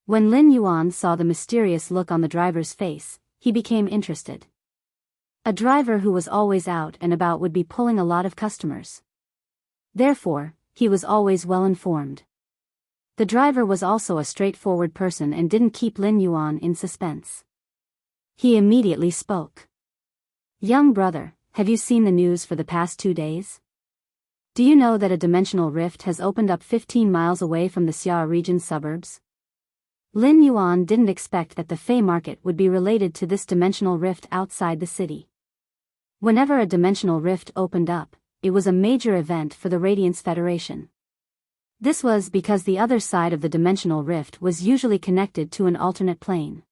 [SPEAKER 1] When Lin Yuan saw the mysterious look on the driver's face, he became interested. A driver who was always out and about would be pulling a lot of customers. Therefore, he was always well informed. The driver was also a straightforward person and didn't keep Lin Yuan in suspense. He immediately spoke. "Young brother, have you seen the news for the past 2 days? Do you know that a dimensional rift has opened up 15 miles away from the Xia region suburbs?" Lin Yuan didn't expect that the fei market would be related to this dimensional rift outside the city. Whenever a dimensional rift opened up, it was a major event for the Radiance Federation. This was because the other side of the dimensional rift was usually connected to an alternate plane.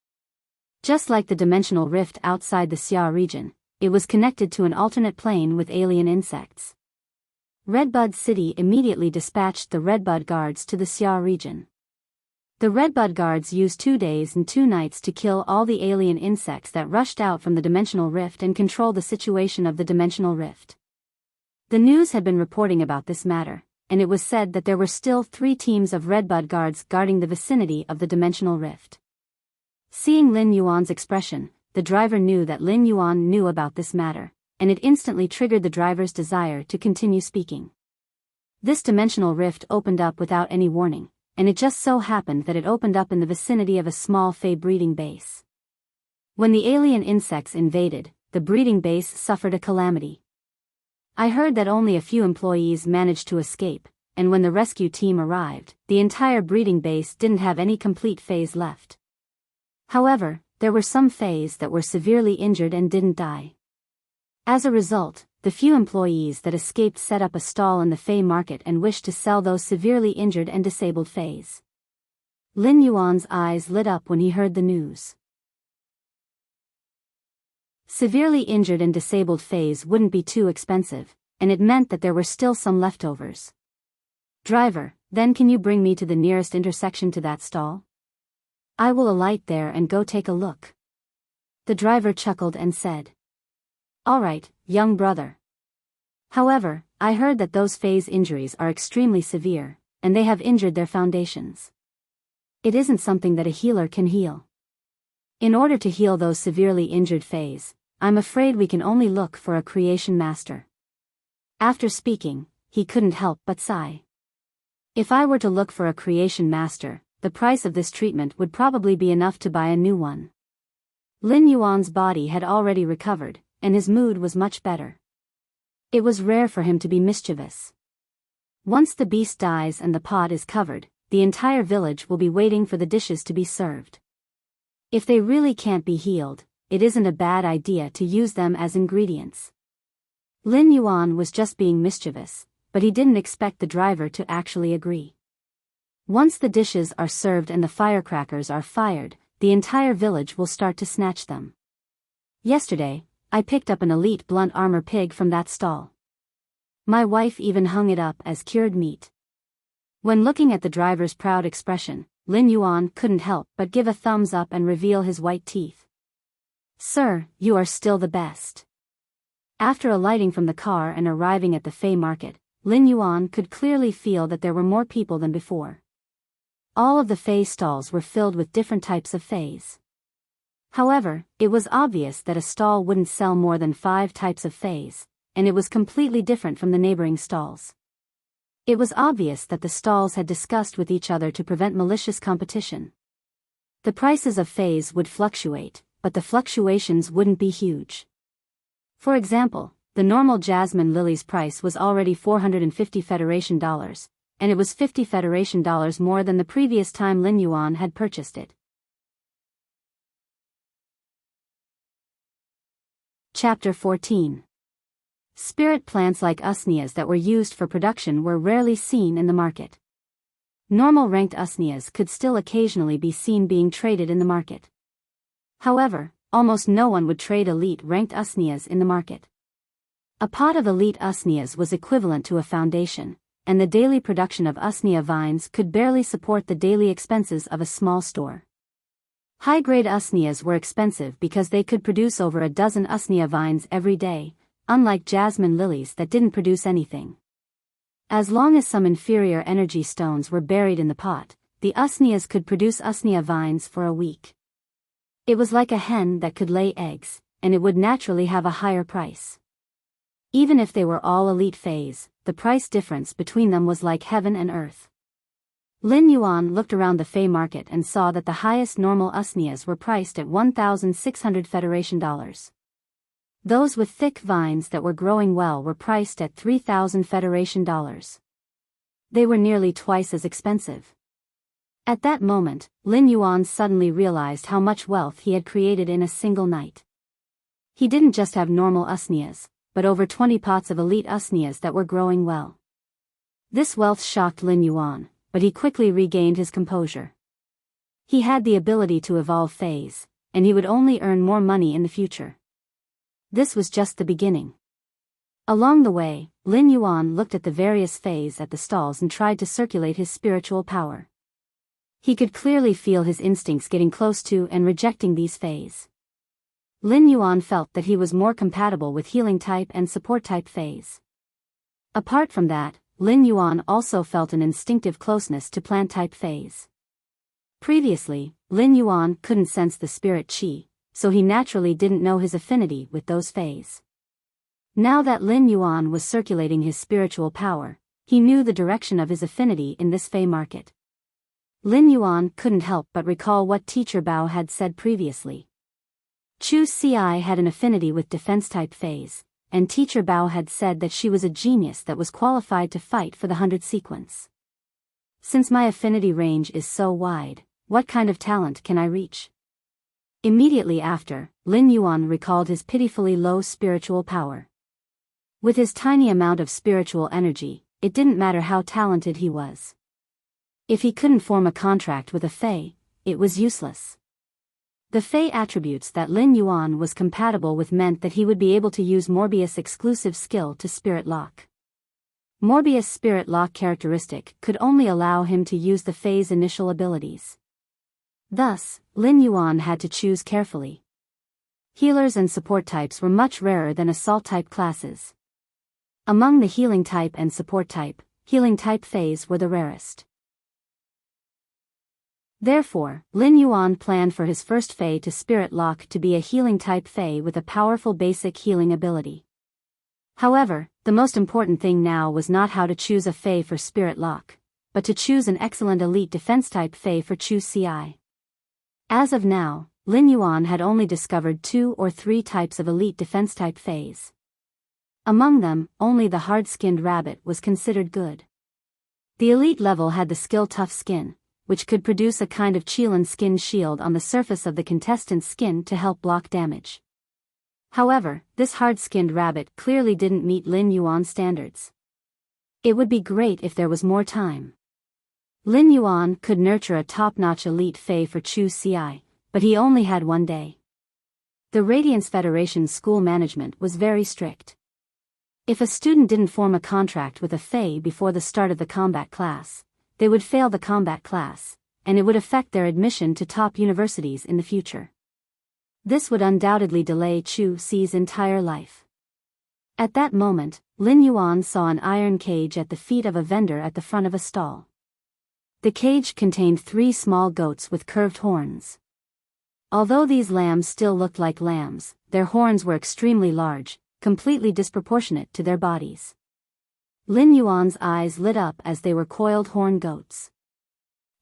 [SPEAKER 1] Just like the dimensional rift outside the Xia region, it was connected to an alternate plane with alien insects. Redbud City immediately dispatched the Redbud Guards to the Xia region. The Redbud Guards used 2 days and 2 nights to kill all the alien insects that rushed out from the dimensional rift and control the situation of the dimensional rift. The news had been reporting about this matter, and it was said that there were still 3 teams of Redbud Guards guarding the vicinity of the dimensional rift. Seeing Lin Yuan's expression, the driver knew that Lin Yuan knew about this matter, and it instantly triggered the driver's desire to continue speaking. This dimensional rift opened up without any warning, and it just so happened that it opened up in the vicinity of a small fei breeding base. When the alien insects invaded, the breeding base suffered a calamity. I heard that only a few employees managed to escape, and when the rescue team arrived, the entire breeding base didn't have any complete feis left. However, there were some feis that were severely injured and didn't die. As a result, the few employees that escaped set up a stall in the fei market and wished to sell those severely injured and disabled feis. Lin Yuan's eyes lit up when he heard the news. Severely injured and disabled feis wouldn't be too expensive, and it meant that there were still some leftovers. "Driver, then can you bring me to the nearest intersection to that stall? I will alight there and go take a look." The driver chuckled and said. "All right, young brother. However, I heard that those feis injuries are extremely severe, and they have injured their foundations. It isn't something that a healer can heal. In order to heal those severely injured feis, I'm afraid we can only look for a creation master." After speaking, he couldn't help but sigh. If I were to look for a creation master, the price of this treatment would probably be enough to buy a new one. Lin Yuan's body had already recovered, and his mood was much better. It was rare for him to be mischievous. Once the beast dies and the pot is covered, the entire village will be waiting for the dishes to be served. If they really can't be healed, it isn't a bad idea to use them as ingredients. Lin Yuan was just being mischievous, but he didn't expect the driver to actually agree. Once the dishes are served and the firecrackers are fired, the entire village will start to snatch them. Yesterday, I picked up an elite blunt armor pig from that stall. My wife even hung it up as cured meat. When looking at the driver's proud expression, Lin Yuan couldn't help but give a thumbs up and reveal his white teeth. Sir, you are still the best. After alighting from the car and arriving at the Fey market, Lin Yuan could clearly feel that there were more people than before. All of the Fey stalls were filled with different types of Feys. However, it was obvious that a stall wouldn't sell more than 5 types of Feys, and it was completely different from the neighboring stalls. It was obvious that the stalls had discussed with each other to prevent malicious competition. The prices of Feys would fluctuate, but the fluctuations wouldn't be huge. For example, the normal jasmine lily's price was already $450 Federation dollars, and it was $50 Federation dollars more than the previous time Lin Yuan had purchased it. Chapter 14. Spirit plants like usneas that were used for production were rarely seen in the market. Normal ranked usneas could still occasionally be seen being traded in the market. However, almost no one would trade elite ranked usneas in the market. A pot of elite usneas was equivalent to a foundation, and the daily production of usnea vines could barely support the daily expenses of a small store. High-grade usneas were expensive because they could produce over a dozen usnea vines every day, unlike jasmine lilies that didn't produce anything. As long as some inferior energy stones were buried in the pot, the usneas could produce usnea vines for a week. It was like a hen that could lay eggs, and it would naturally have a higher price. Even if they were all elite Feys, the price difference between them was like heaven and earth. Lin Yuan looked around the Fey market and saw that the highest normal usneas were priced at 1,600 Federation dollars. Those with thick vines that were growing well were priced at 3,000 Federation dollars. They were nearly twice as expensive. At that moment, Lin Yuan suddenly realized how much wealth he had created in a single night. He didn't just have normal usneas, but over 20 pots of elite usneas that were growing well. This wealth shocked Lin Yuan, but he quickly regained his composure. He had the ability to evolve Feys, and he would only earn more money in the future. This was just the beginning. Along the way, Lin Yuan looked at the various Feys at the stalls and tried to circulate his spiritual power. He could clearly feel his instincts getting close to and rejecting these Feys. Lin Yuan felt that he was more compatible with healing type and support type Feys. Apart from that, Lin Yuan also felt an instinctive closeness to plant type Feys. Previously, Lin Yuan couldn't sense the spirit qi, so he naturally didn't know his affinity with those Feys. Now that Lin Yuan was circulating his spiritual power, he knew the direction of his affinity in this Fey market. Lin Yuan couldn't help but recall what Teacher Bao had said previously. Chu Ci had an affinity with defense-type Feys, and Teacher Bao had said that she was a genius that was qualified to fight for the 100 sequence. Since my affinity range is so wide, what kind of talent can I reach? Immediately after, Lin Yuan recalled his pitifully low spiritual power. With his tiny amount of spiritual energy, it didn't matter how talented he was. If he couldn't form a contract with a Fey, it was useless. The Fey attributes that Lin Yuan was compatible with meant that he would be able to use Morbius' exclusive skill to Spirit Lock. Morbius' Spirit Lock characteristic could only allow him to use the Fey's initial abilities. Thus, Lin Yuan had to choose carefully. Healers and support types were much rarer than assault type classes. Among the healing type and support type, healing type Feys were the rarest. Therefore, Lin Yuan planned for his first Fey to Spirit Lock to be a healing type Fey with a powerful basic healing ability. However, the most important thing now was not how to choose a Fey for Spirit Lock, but to choose an excellent elite defense type Fey for Chu Ci. As of now, Lin Yuan had only discovered 2 or 3 types of elite defense type Feys. Among them, only the hard-skinned rabbit was considered good. The elite level had the skill Tough Skin, which could produce a kind of Qilin skin shield on the surface of the contestant's skin to help block damage. However, this hard-skinned rabbit clearly didn't meet Lin Yuan's standards. It would be great if there was more time. Lin Yuan could nurture a top-notch elite Fei for Chu Ci, but he only had 1 day. The Radiance Federation's school management was very strict. If a student didn't form a contract with a Fei before the start of the combat class, they would fail the combat class, and it would affect their admission to top universities in the future. This would undoubtedly delay Chu Ci's entire life. At that moment, Lin Yuan saw an iron cage at the feet of a vendor at the front of a stall. The cage contained 3 small goats with curved horns. Although these lambs still looked like lambs, their horns were extremely large, completely disproportionate to their bodies. Lin Yuan's eyes lit up as they were coiled horn goats.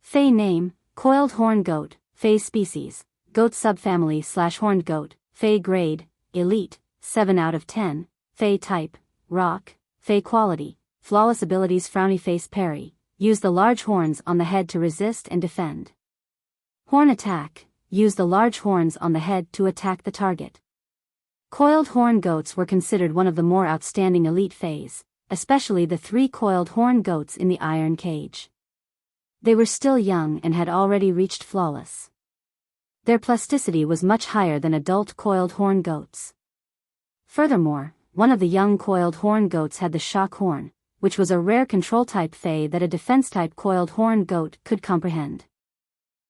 [SPEAKER 1] Fei name, coiled horn goat, Fei species, goat subfamily / horned goat, Fei grade, elite, 7 out of 10, Fei type, rock, Fei quality, flawless abilities frowny face parry, use the large horns on the head to resist and defend. Horn attack, use the large horns on the head to attack the target. Coiled horn goats were considered one of the more outstanding elite Feis, especially the 3 coiled horn goats in the iron cage. They were still young and had already reached flawless. Their plasticity was much higher than adult coiled horn goats. Furthermore, one of the young coiled horn goats had the shock horn, which was a rare control-type Fei that a defense-type coiled horn goat could comprehend.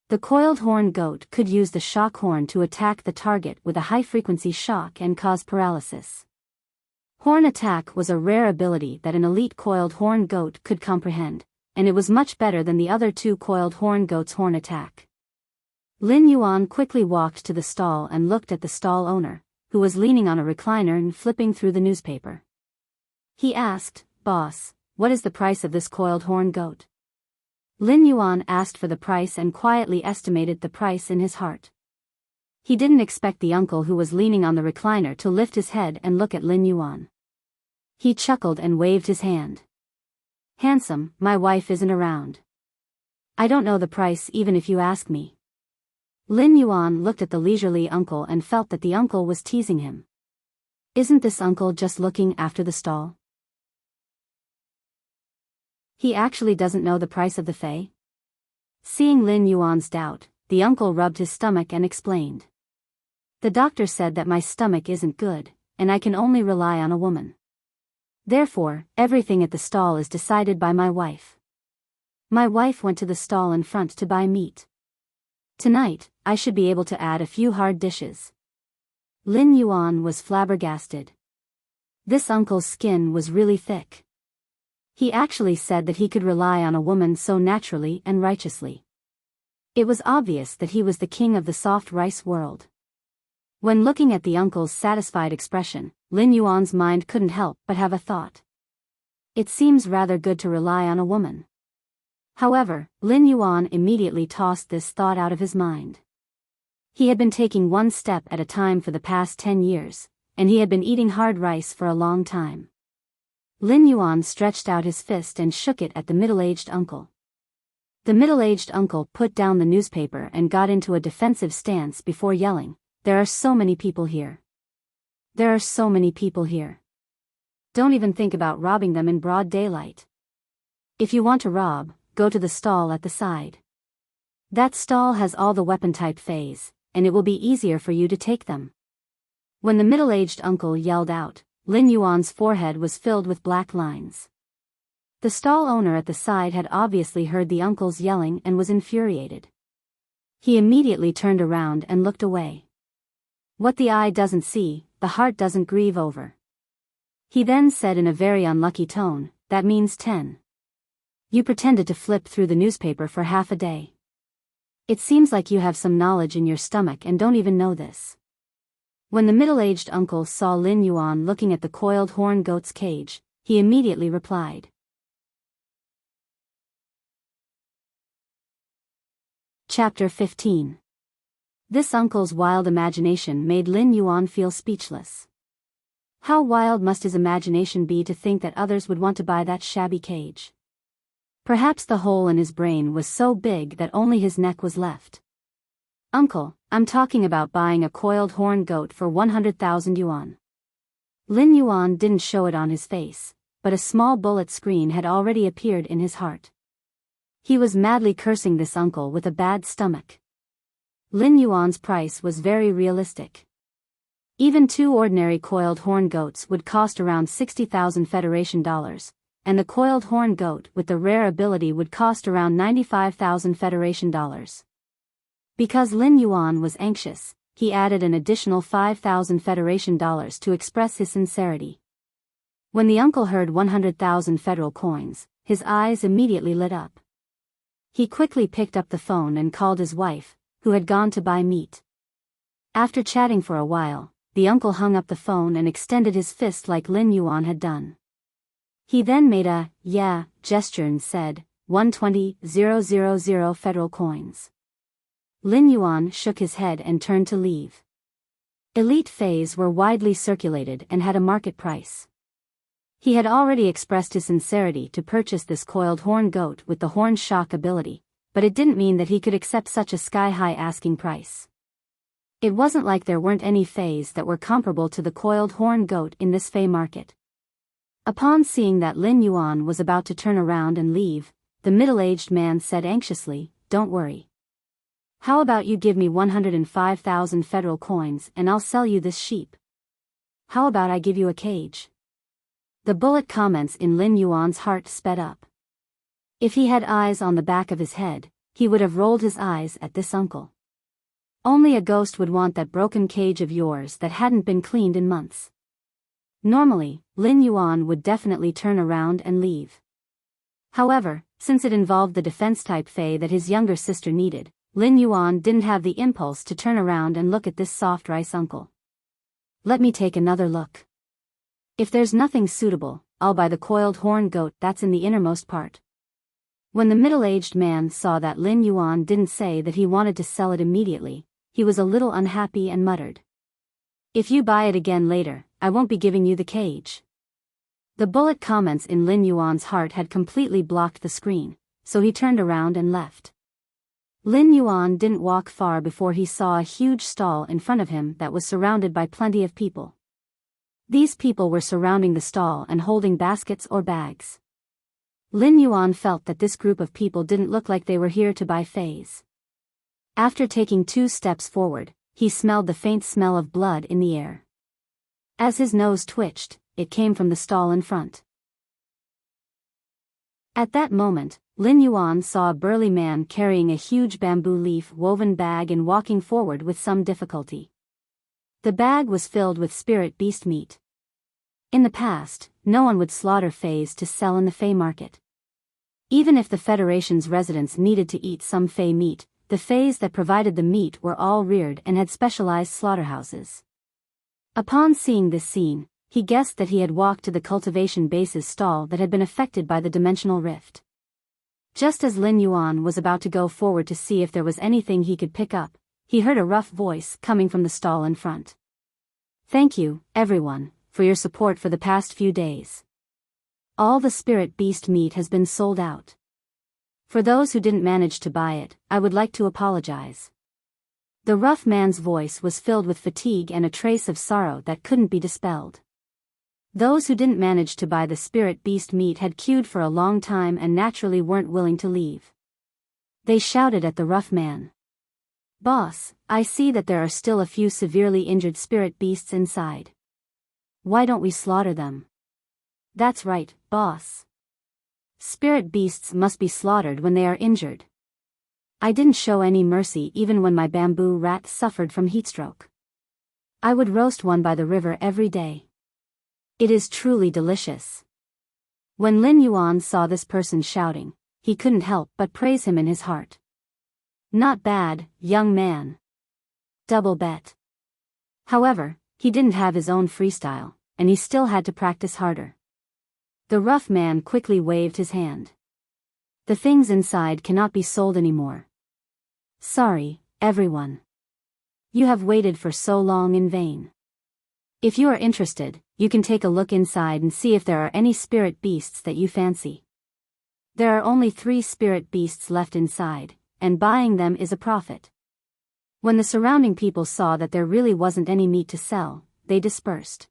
[SPEAKER 1] The coiled horn goat could use the shock horn to attack the target with a high-frequency shock and cause paralysis. Horn attack was a rare ability that an elite coiled horn goat could comprehend, and it was much better than the other 2 coiled horn goats' horn attack. Lin Yuan quickly walked to the stall and looked at the stall owner, who was leaning on a recliner and flipping through the newspaper. He asked, "Boss, what is the price of this coiled horn goat?" Lin Yuan asked for the price and quietly estimated the price in his heart. He didn't expect the uncle who was leaning on the recliner to lift his head and look at Lin Yuan. He chuckled and waved his hand. "Handsome, my wife isn't around. I don't know the price even if you ask me." Lin Yuan looked at the leisurely uncle and felt that the uncle was teasing him. Isn't this uncle just looking after the stall? He actually doesn't know the price of the Fei? Seeing Lin Yuan's doubt, the uncle rubbed his stomach and explained. "The doctor said that my stomach isn't good, and I can only rely on a woman. Therefore, everything at the stall is decided by my wife. My wife went to the stall in front to buy meat. Tonight, I should be able to add a few hard dishes." Lin Yuan was flabbergasted. This uncle's skin was really thick. He actually said that he could rely on a woman so naturally and righteously. It was obvious that he was the king of the soft rice world. When looking at the uncle's satisfied expression, Lin Yuan's mind couldn't help but have a thought. It seems rather good to rely on a woman. However, Lin Yuan immediately tossed this thought out of his mind. He had been taking 1 step at a time for the past 10 years, and he had been eating hard rice for a long time. Lin Yuan stretched out his fist and shook it at the middle-aged uncle. The middle-aged uncle put down the newspaper and got into a defensive stance before yelling, "There are so many people here. There are so many people here. Don't even think about robbing them in broad daylight. If you want to rob, go to the stall at the side. That stall has all the weapon-type Feis, and it will be easier for you to take them." When the middle-aged uncle yelled out, Lin Yuan's forehead was filled with black lines. The stall owner at the side had obviously heard the uncle's yelling and was infuriated. He immediately turned around and looked away. What the eye doesn't see, the heart doesn't grieve over. He then said in a very unlucky tone, "That means 10. You pretended to flip through the newspaper for half a day. It seems like you have some knowledge in your stomach and don't even know this." When the middle-aged uncle saw Lin Yuan looking at the coiled horn goat's cage, he immediately replied. Chapter 15. This uncle's wild imagination made Lin Yuan feel speechless. How wild must his imagination be to think that others would want to buy that shabby cage? Perhaps the hole in his brain was so big that only his neck was left. Uncle, I'm talking about buying a coiled horn goat for 100,000 yuan. Lin Yuan didn't show it on his face, but a small bullet screen had already appeared in his heart. He was madly cursing this uncle with a bad stomach. Lin Yuan's price was very realistic. Even 2 ordinary coiled horn goats would cost around 60,000 Federation dollars, and the coiled horn goat with the rare ability would cost around 95,000 Federation dollars. Because Lin Yuan was anxious, he added an additional 5,000 Federation dollars to express his sincerity. When the uncle heard 100,000 federal coins, his eyes immediately lit up. He quickly picked up the phone and called his wife, who had gone to buy meat. After chatting for a while, the uncle hung up the phone and extended his fist like Lin Yuan had done. He then made a, yeah, gesture and said, 120,000 federal coins. Lin Yuan shook his head and turned to leave. Elite Fays were widely circulated and had a market price. He had already expressed his sincerity to purchase this coiled horn goat with the horn shock ability, but it didn't mean that he could accept such a sky-high asking price. It wasn't like there weren't any Fays that were comparable to the coiled horn goat in this Fay market. Upon seeing that Lin Yuan was about to turn around and leave, the middle-aged man said anxiously, "Don't worry. How about you give me 105,000 federal coins and I'll sell you this sheep? How about I give you a cage?" The bullet comments in Lin Yuan's heart sped up. If he had eyes on the back of his head, he would have rolled his eyes at this uncle. Only a ghost would want that broken cage of yours that hadn't been cleaned in months. Normally, Lin Yuan would definitely turn around and leave. However, since it involved the defense-type Fey that his younger sister needed, Lin Yuan didn't have the impulse to turn around and look at this soft rice uncle. "Let me take another look. If there's nothing suitable, I'll buy the coiled horn goat that's in the innermost part." When the middle-aged man saw that Lin Yuan didn't say that he wanted to sell it immediately, he was a little unhappy and muttered, "If you buy it again later, I won't be giving you the cage." The bullet comments in Lin Yuan's heart had completely blocked the screen, so he turned around and left. Lin Yuan didn't walk far before he saw a huge stall in front of him that was surrounded by plenty of people. These people were surrounding the stall and holding baskets or bags. Lin Yuan felt that this group of people didn't look like they were here to buy Fays. After taking 2 steps forward, he smelled the faint smell of blood in the air. As his nose twitched, it came from the stall in front. At that moment, Lin Yuan saw a burly man carrying a huge bamboo leaf woven bag and walking forward with some difficulty. The bag was filled with spirit beast meat. In the past, no one would slaughter Fays to sell in the Fey market. Even if the Federation's residents needed to eat some Fey meat, the Fays that provided the meat were all reared and had specialized slaughterhouses. Upon seeing this scene, he guessed that he had walked to the cultivation base's stall that had been affected by the dimensional rift. Just as Lin Yuan was about to go forward to see if there was anything he could pick up, he heard a rough voice coming from the stall in front. "Thank you, everyone, for your support for the past few days. All the spirit beast meat has been sold out. For those who didn't manage to buy it, I would like to apologize." The rough man's voice was filled with fatigue and a trace of sorrow that couldn't be dispelled. Those who didn't manage to buy the spirit beast meat had queued for a long time and naturally weren't willing to leave. They shouted at the rough man, "Boss, I see that there are still a few severely injured spirit beasts inside. Why don't we slaughter them?" "That's right, boss. Spirit beasts must be slaughtered when they are injured. I didn't show any mercy even when my bamboo rat suffered from heatstroke. I would roast one by the river every day. It is truly delicious." When Lin Yuan saw this person shouting, he couldn't help but praise him in his heart. "Not bad, young man. Double bet." However, he didn't have his own freestyle, and he still had to practice harder. The rough man quickly waved his hand. "The things inside cannot be sold anymore. Sorry, everyone. You have waited for so long in vain. If you are interested, you can take a look inside and see if there are any spirit beasts that you fancy." There are only 3 spirit beasts left inside, and buying them is a profit. When the surrounding people saw that there really wasn't any meat to sell, they dispersed.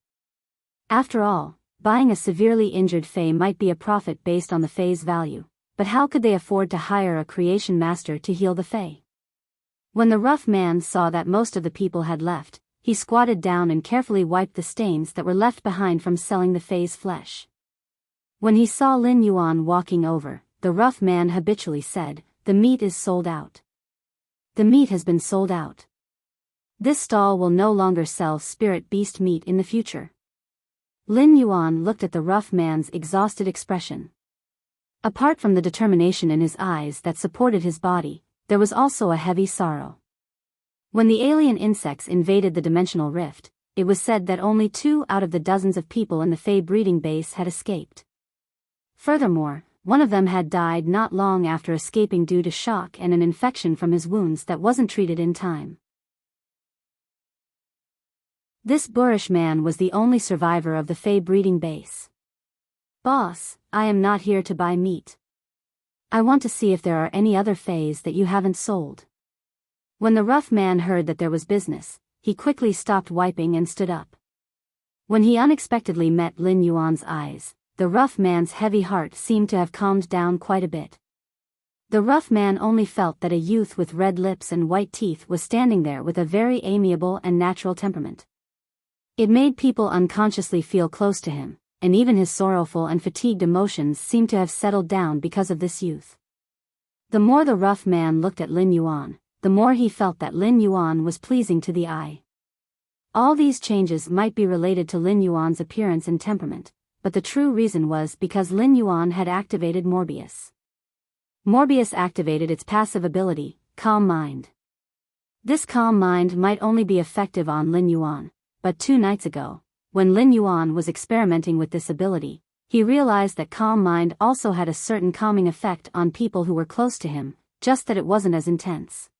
[SPEAKER 1] After all, buying a severely injured fae might be a profit based on the fae's value, but how could they afford to hire a creation master to heal the fae? When the rough man saw that most of the people had left, he squatted down and carefully wiped the stains that were left behind from selling the fae's flesh. When he saw Lin Yuan walking over, the rough man habitually said, "The meat is sold out. The meat has been sold out. This stall will no longer sell spirit beast meat in the future." Lin Yuan looked at the rough man's exhausted expression. Apart from the determination in his eyes that supported his body, there was also a heavy sorrow. When the alien insects invaded the dimensional rift, it was said that only 2 out of the dozens of people in the fae breeding base had escaped. Furthermore, one of them had died not long after escaping due to shock and an infection from his wounds that wasn't treated in time. This boorish man was the only survivor of the fae breeding base. "Boss, I am not here to buy meat. I want to see if there are any other faes that you haven't sold." When the rough man heard that there was business, he quickly stopped wiping and stood up. When he unexpectedly met Lin Yuan's eyes, the rough man's heavy heart seemed to have calmed down quite a bit. The rough man only felt that a youth with red lips and white teeth was standing there with a very amiable and natural temperament. It made people unconsciously feel close to him, and even his sorrowful and fatigued emotions seemed to have settled down because of this youth. The more the rough man looked at Lin Yuan, the more he felt that Lin Yuan was pleasing to the eye. All these changes might be related to Lin Yuan's appearance and temperament, but the true reason was because Lin Yuan had activated Morbius. Morbius activated its passive ability, Calm Mind. This calm mind might only be effective on Lin Yuan, but 2 nights ago, when Lin Yuan was experimenting with this ability, he realized that Calm Mind also had a certain calming effect on people who were close to him, just that it wasn't as intense.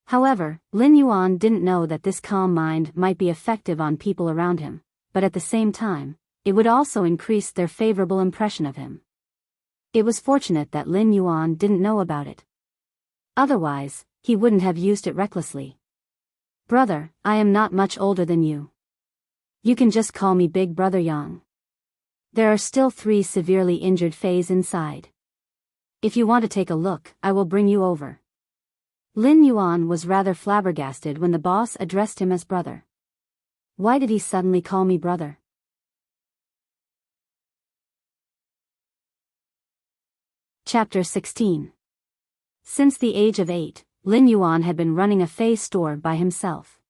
[SPEAKER 1] However, Lin Yuan didn't know that this calm mind might be effective on people around him, but at the same time, it would also increase their favorable impression of him. It was fortunate that Lin Yuan didn't know about it. Otherwise, he wouldn't have used it recklessly. "Brother, I am not much older than you. You can just call me Big Brother Yang. There are still 3 severely injured faes inside. If you want to take a look, I will bring you over." Lin Yuan was rather flabbergasted when the boss addressed him as brother. Why did he suddenly call me brother? Chapter 16. Since the age of 8, Lin Yuan had been running a fae store by himself.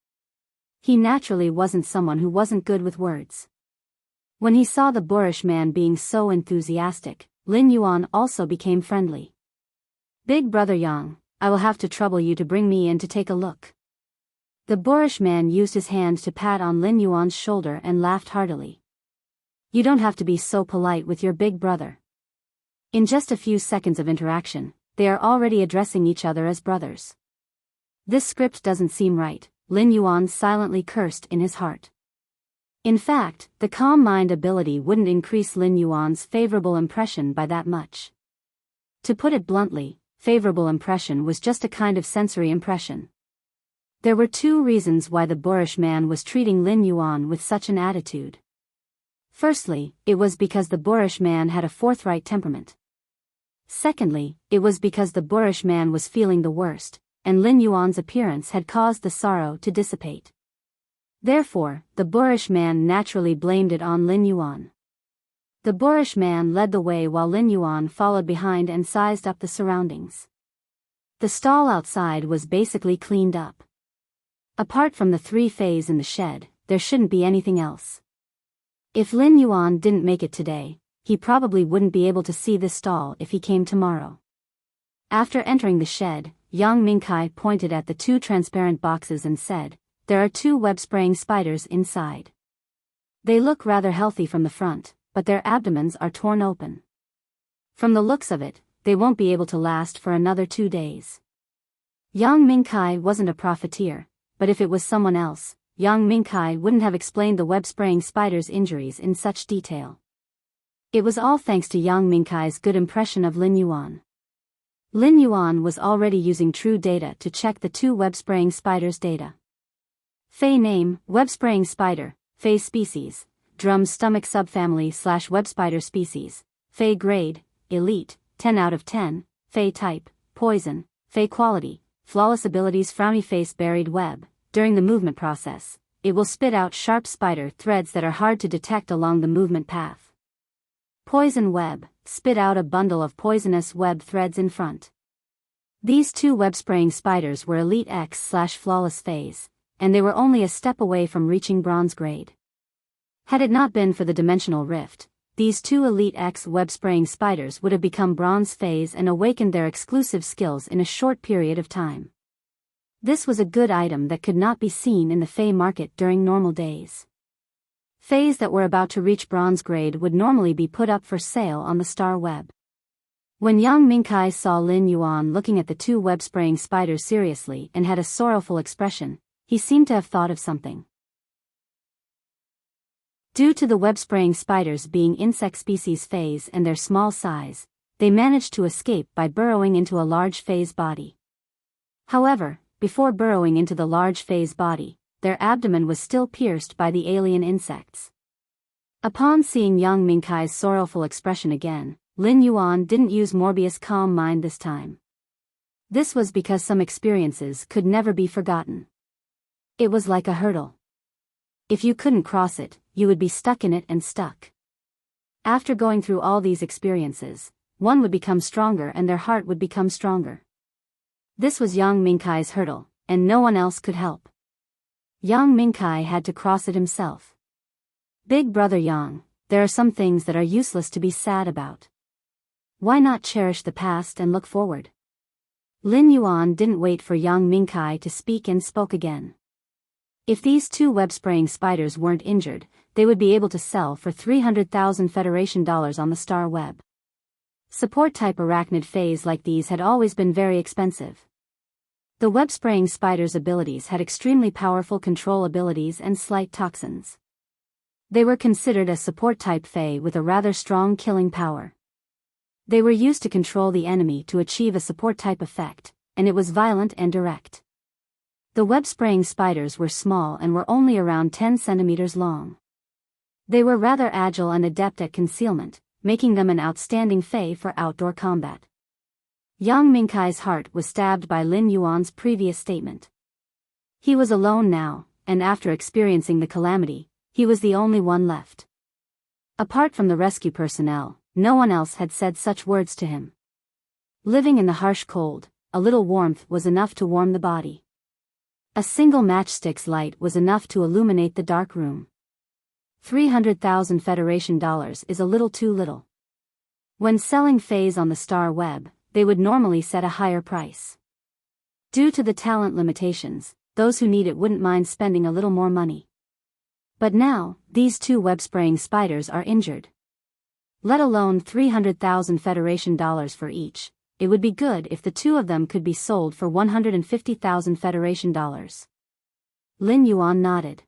[SPEAKER 1] He naturally wasn't someone who wasn't good with words. When he saw the boorish man being so enthusiastic, Lin Yuan also became friendly. "Big Brother Yang, I will have to trouble you to bring me in to take a look." The boorish man used his hand to pat on Lin Yuan's shoulder and laughed heartily. "You don't have to be so polite with your big brother." In just a few seconds of interaction, they are already addressing each other as brothers. This script doesn't seem right, Lin Yuan silently cursed in his heart. In fact, the calm mind ability wouldn't increase Lin Yuan's favorable impression by that much. To put it bluntly, favorable impression was just a kind of sensory impression. There were 2 reasons why the boorish man was treating Lin Yuan with such an attitude. Firstly, it was because the boorish man had a forthright temperament. Secondly, it was because the boorish man was feeling the worst, and Lin Yuan's appearance had caused the sorrow to dissipate. Therefore, the boorish man naturally blamed it on Lin Yuan. The boorish man led the way while Lin Yuan followed behind and sized up the surroundings. The stall outside was basically cleaned up. Apart from the 3 faes in the shed, there shouldn't be anything else. If Lin Yuan didn't make it today, he probably wouldn't be able to see this stall if he came tomorrow. After entering the shed, Yang Mingkai pointed at the 2 transparent boxes and said, "There are 2 web-spraying spiders inside. They look rather healthy from the front, but their abdomens are torn open. From the looks of it, they won't be able to last for another 2 days." Yang Mingkai wasn't a profiteer, but if it was someone else, Yang Mingkai wouldn't have explained the web-spraying spider's injuries in such detail. It was all thanks to Yang Mingkai's good impression of Lin Yuan. Lin Yuan was already using true data to check the two web-spraying spiders' data. Fei name, web-spraying spider, Fei species, drum stomach subfamily / web spider species, Fei grade, elite, 10 out of 10, Fei type, poison, Fei quality, flawless abilities frowny face buried web. During the movement process, it will spit out sharp spider threads that are hard to detect along the movement path. Poison web, spit out a bundle of poisonous web threads in front. These two web-spraying spiders were Elite X / flawless phase, and they were only a step away from reaching bronze grade. Had it not been for the dimensional rift, these two Elite X web-spraying spiders would have become bronze phase and awakened their exclusive skills in a short period of time. This was a good item that could not be seen in the Fey market during normal days. Feys that were about to reach bronze grade would normally be put up for sale on the star web. When Yang Mingkai saw Lin Yuan looking at the two web-spraying spiders seriously and had a sorrowful expression, he seemed to have thought of something. Due to the web-spraying spiders being insect species Feys and their small size, they managed to escape by burrowing into a large Fey's body. However, before burrowing into the large Fey's body, their abdomen was still pierced by the alien insects. Upon seeing Yang Mingkai's sorrowful expression again, Lin Yuan didn't use Morbius' calm mind this time. This was because some experiences could never be forgotten. It was like a hurdle. If you couldn't cross it, you would be stuck in it and stuck. After going through all these experiences, one would become stronger and their heart would become stronger. This was Yang Mingkai's hurdle, and no one else could help. Yang Mingkai had to cross it himself. Big brother Yang, there are some things that are useless to be sad about. Why not cherish the past and look forward? Lin Yuan didn't wait for Yang Mingkai to speak and spoke again. If these two web-spraying spiders weren't injured, they would be able to sell for 300,000 Federation dollars on the star web. Support-type arachnid Feys like these had always been very expensive. The web-spraying spider's abilities had extremely powerful control abilities and slight toxins. They were considered a support-type Fey with a rather strong killing power. They were used to control the enemy to achieve a support-type effect, and it was violent and direct. The web-spraying spiders were small and were only around 10 centimeters long. They were rather agile and adept at concealment, making them an outstanding Fey for outdoor combat. Yang Mingkai's heart was stabbed by Lin Yuan's previous statement. He was alone now, and after experiencing the calamity, he was the only one left. Apart from the rescue personnel, no one else had said such words to him. Living in the harsh cold, a little warmth was enough to warm the body. A single matchstick's light was enough to illuminate the dark room. 300,000 Federation dollars is a little too little. When selling Feys on the star web, they would normally set a higher price. Due to the talent limitations, those who need it wouldn't mind spending a little more money. But now, these two web-spraying spiders are injured. Let alone 300,000 Federation dollars for each, it would be good if the two of them could be sold for 150,000 Federation dollars. Lin Yuan nodded.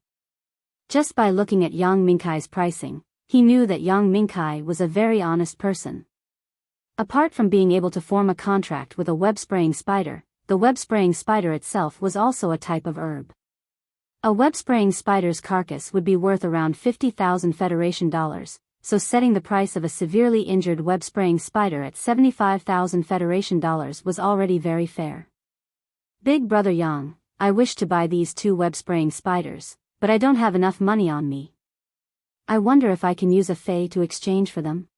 [SPEAKER 1] Just by looking at Yang Mingkai's pricing, he knew that Yang Mingkai was a very honest person. Apart from being able to form a contract with a web-spraying spider, the web-spraying spider itself was also a type of herb. A web-spraying spider's carcass would be worth around 50,000 Federation dollars, so setting the price of a severely injured web-spraying spider at 75,000 Federation dollars was already very fair. Big brother Yang, I wish to buy these two web-spraying spiders, but I don't have enough money on me. I wonder if I can use a Fey to exchange for them?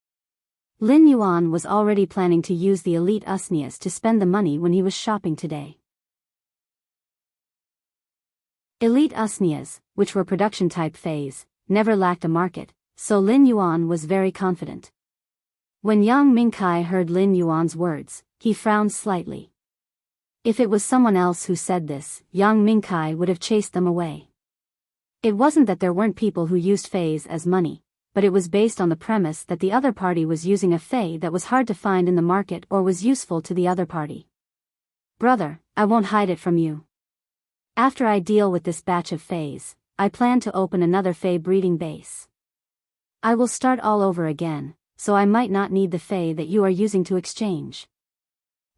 [SPEAKER 1] Lin Yuan was already planning to use the elite Usnias to spend the money when he was shopping today. Elite Usnias, which were production-type Feys, never lacked a market, so Lin Yuan was very confident. When Yang Mingkai heard Lin Yuan's words, he frowned slightly. If it was someone else who said this, Yang Mingkai would have chased them away. It wasn't that there weren't people who used Feys as money, but it was based on the premise that the other party was using a Fey that was hard to find in the market or was useful to the other party. Brother, I won't hide it from you. After I deal with this batch of Feys, I plan to open another Fey breeding base. I will start all over again, so I might not need the fei that you are using to exchange.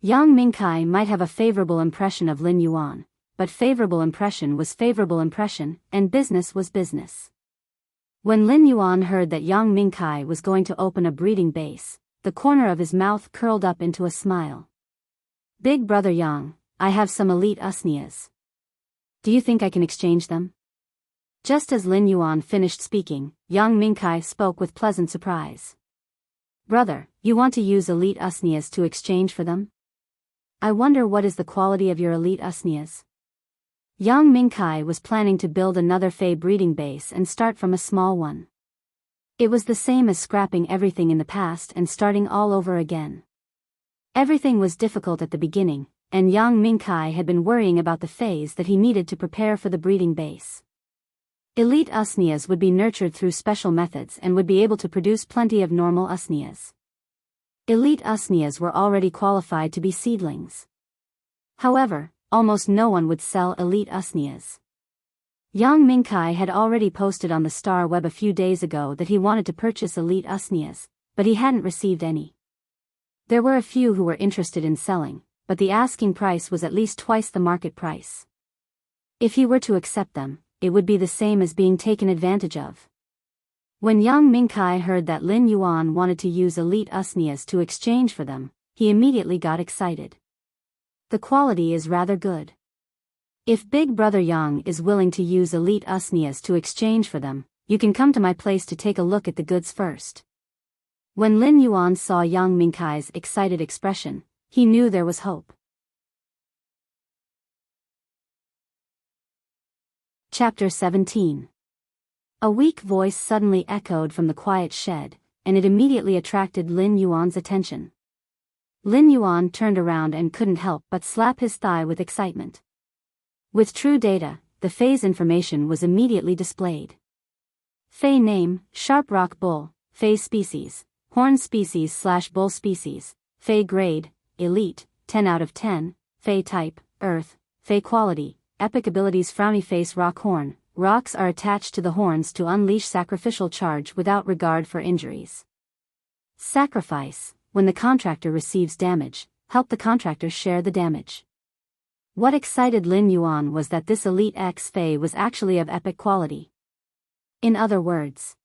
[SPEAKER 1] Yang Mingkai might have a favorable impression of Lin Yuan, but favorable impression was favorable impression, and business was business. When Lin Yuan heard that Yang Mingkai was going to open a breeding base, the corner of his mouth curled up into a smile. Big brother Yang, I have some elite usnias. Do you think I can exchange them? Just as Lin Yuan finished speaking, Yang Mingkai spoke with pleasant surprise. Brother, you want to use elite usnias to exchange for them? I wonder what is the quality of your elite usnias? Yang Mingkai was planning to build another fei breeding base and start from a small one. It was the same as scrapping everything in the past and starting all over again. Everything was difficult at the beginning, and Yang Mingkai had been worrying about the phase that he needed to prepare for the breeding base. Elite usnias would be nurtured through special methods and would be able to produce plenty of normal usnias. Elite usnias were already qualified to be seedlings. However, almost no one would sell elite usnias. Yang Mingkai had already posted on the Star Web a few days ago that he wanted to purchase elite usnias, but he hadn't received any. There were a few who were interested in selling, but the asking price was at least twice the market price. If he were to accept them, it would be the same as being taken advantage of. When Yang Mingkai heard that Lin Yuan wanted to use elite usnias to exchange for them, he immediately got excited. The quality is rather good. If Big Brother Yang is willing to use elite usnias to exchange for them, you can come to my place to take a look at the goods first. When Lin Yuan saw Yang Mingkai's excited expression, he knew there was hope. Chapter 17. A weak voice suddenly echoed from the quiet shed, and it immediately attracted Lin Yuan's attention. Lin Yuan turned around and couldn't help but slap his thigh with excitement. With true data, the fei's information was immediately displayed. Fei name, Sharp Rock Bull, Fei species, Horn species/Bull species, Fei grade, Elite, 10 out of 10, Fei type, Earth, Fei quality, Epic abilities Frowny Face Rock Horn. Rocks are attached to the horns to unleash sacrificial charge without regard for injuries. Sacrifice, when the contractor receives damage, help the contractor share the damage. What excited Lin Yuan was that this Elite X Fei was actually of epic quality. In other words,